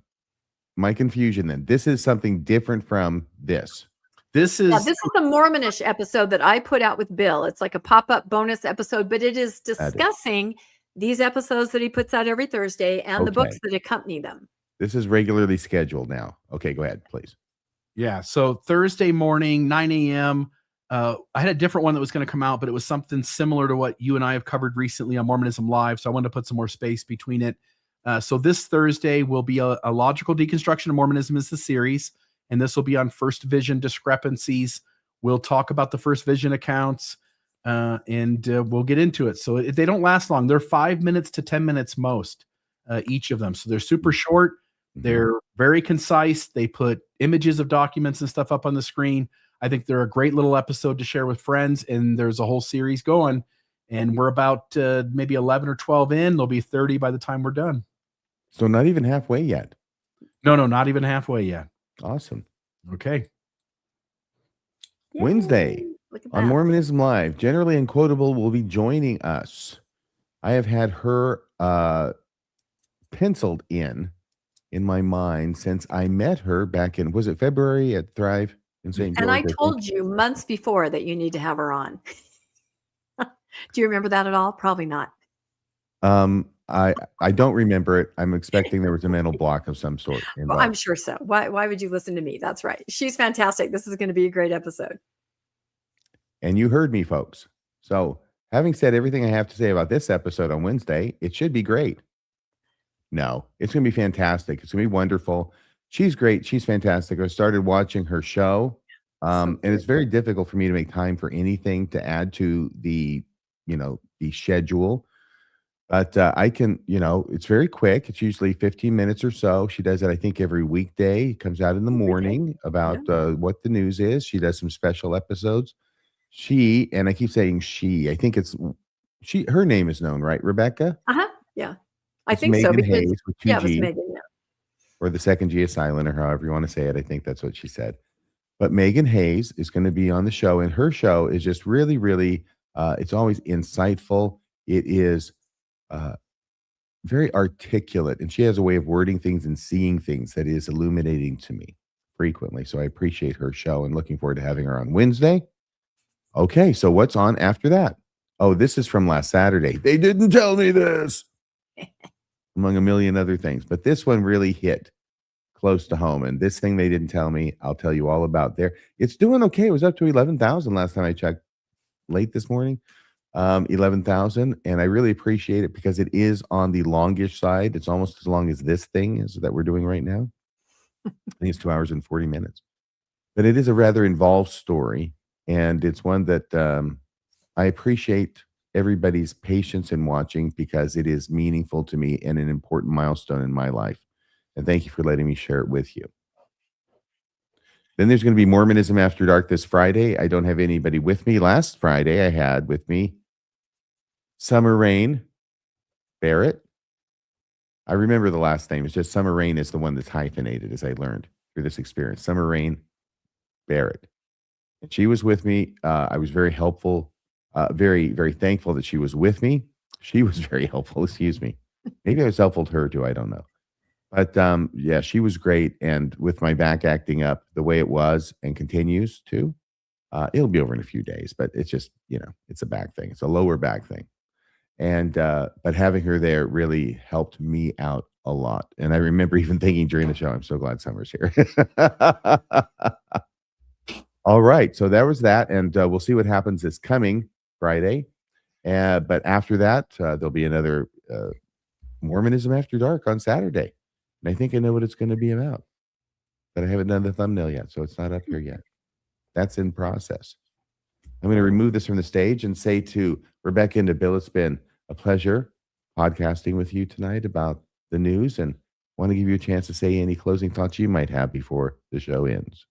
My confusion then. This is something different from this. This is this is the Mormonish episode that I put out with Bill. It's like a pop-up bonus episode, but it is discussing these episodes that he puts out every Thursday and the books that accompany them. This is regularly scheduled now. Okay, go ahead, please. Yeah. So Thursday morning, 9 a.m. I had a different one that was going to come out, but it was something similar to what you and I have covered recently on Mormonism Live. So I wanted to put some more space between it. So this Thursday will be a logical deconstruction of Mormonism is the series. And this will be on First Vision discrepancies. We'll talk about the First Vision accounts and we'll get into it. So they don't last long. They're 5 minutes to 10 minutes most, each of them. So they're super short. They're very concise. They put images of documents and stuff up on the screen. I think they're a great little episode to share with friends. And there's a whole series going. And we're about maybe 11 or 12 in. There'll be 30 by the time we're done. So not even halfway yet. No, not even halfway yet. Awesome. Okay. Yay. Wednesday Look at on that. Mormonism Live, Generally Unquotable will be joining us. I have had her penciled in my mind since I met her back in, was it February at Thrive in St. George? And I told you months before that you need to have her on. Do you remember that at all? Probably not. I don't remember it. I'm expecting there was a mental block of some sort. Well, I'm sure so. Why would you listen to me? That's right. She's fantastic. This is going to be a great episode. And you heard me, folks. So having said everything I have to say about this episode on Wednesday, it should be great. No, it's going to be fantastic. It's going to be wonderful. She's great. She's fantastic. I started watching her show. And it's very difficult for me to make time for anything to add to the schedule. But I can, it's very quick. It's usually 15 minutes or so. She does it, I think, every weekday. It comes out in the morning about what the news is. She does some special episodes. And I keep saying I think it's her name is known, right, Rebecca? Yeah. I It's think so. Megan Because, Hayes with two yeah, it was G, Megan. Yeah. or the second G is silent, or however you want to say it. I think that's what she said. But Megan Hayes is going to be on the show, and her show is just really, really, it's always insightful. It is very articulate, and she has a way of wording things and seeing things that is illuminating to me frequently. So I appreciate her show and looking forward to having her on Wednesday. Okay, so what's on after that? Oh, this is from last Saturday. They didn't tell me this, among a million other things. But this one really hit close to home. And this thing they didn't tell me, I'll tell you all about there. It's doing okay. It was up to 11,000 last time I checked late this morning. 11,000. And I really appreciate it because it is on the longish side. It's almost as long as this thing is that we're doing right now. I think it's 2 hours and 40 minutes. But it is a rather involved story. And it's one that I appreciate everybody's patience in watching because it is meaningful to me and an important milestone in my life. And thank you for letting me share it with you. Then there's going to be Mormonism After Dark this Friday. I don't have anybody with me. Last Friday, I had with me Summer Rain Barrett. I remember the last name. It's just Summer Rain is the one that's hyphenated, as I learned through this experience. Summer Rain Barrett. And she was with me. I was very helpful, very, very thankful that she was with me. She was very helpful. Excuse me. Maybe I was helpful to her too. I don't know. But yeah, she was great. And with my back acting up the way it was and continues to, it'll be over in a few days. But it's just, it's a back thing. It's a lower back thing. And but having her there really helped me out a lot. And I remember even thinking during the show, I'm so glad Summer's here. All right. So there was that. And we'll see what happens this coming Friday. But after that, there'll be another Mormonism After Dark on Saturday. And I think I know what it's going to be about. But I haven't done the thumbnail yet. So it's not up here yet. That's in process. I'm going to remove this from the stage and say to Rebecca and to Bill, it's been a pleasure podcasting with you tonight about the news, and want to give you a chance to say any closing thoughts you might have before the show ends.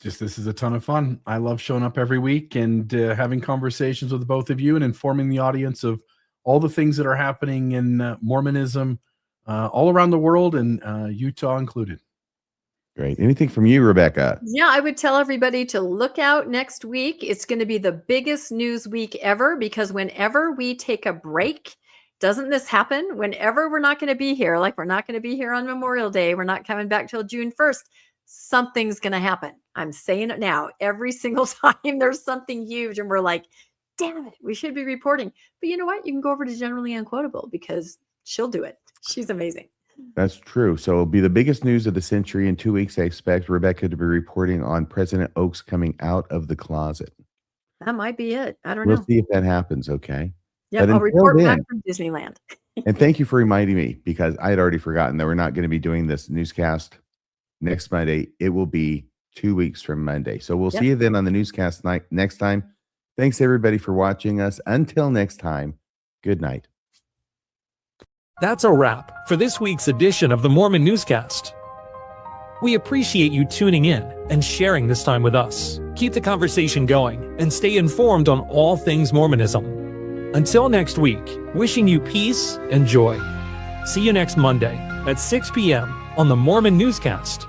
Just this is a ton of fun. I love showing up every week and having conversations with both of you and informing the audience of all the things that are happening in Mormonism all around the world, and Utah included. Great. Anything from you, Rebecca? Yeah, I would tell everybody to look out next week. It's going to be the biggest news week ever, because whenever we take a break, doesn't this happen? Whenever we're not going to be here, like we're not going to be here on Memorial Day, we're not coming back till June 1st, something's going to happen. I'm saying it now. Every single time there's something huge and we're like, damn it, we should be reporting. But you know what? You can go over to Generally Unquotable because she'll do it. She's amazing. That's true. So it'll be the biggest news of the century. In 2 weeks, I expect Rebecca to be reporting on President Oaks coming out of the closet. That might be it. I don't know. We'll see if that happens, okay? Yeah, I'll report back from Disneyland. And thank you for reminding me, because I had already forgotten that we're not going to be doing this newscast next Monday. It will be 2 weeks from Monday. So we'll see you then on the newscast next time. Thanks, everybody, for watching us. Until next time, good night. That's a wrap for this week's edition of the Mormon Newscast. We appreciate you tuning in and sharing this time with us. Keep the conversation going and stay informed on all things Mormonism. Until next week, wishing you peace and joy. See you next Monday at 6 p.m. on the Mormon Newscast.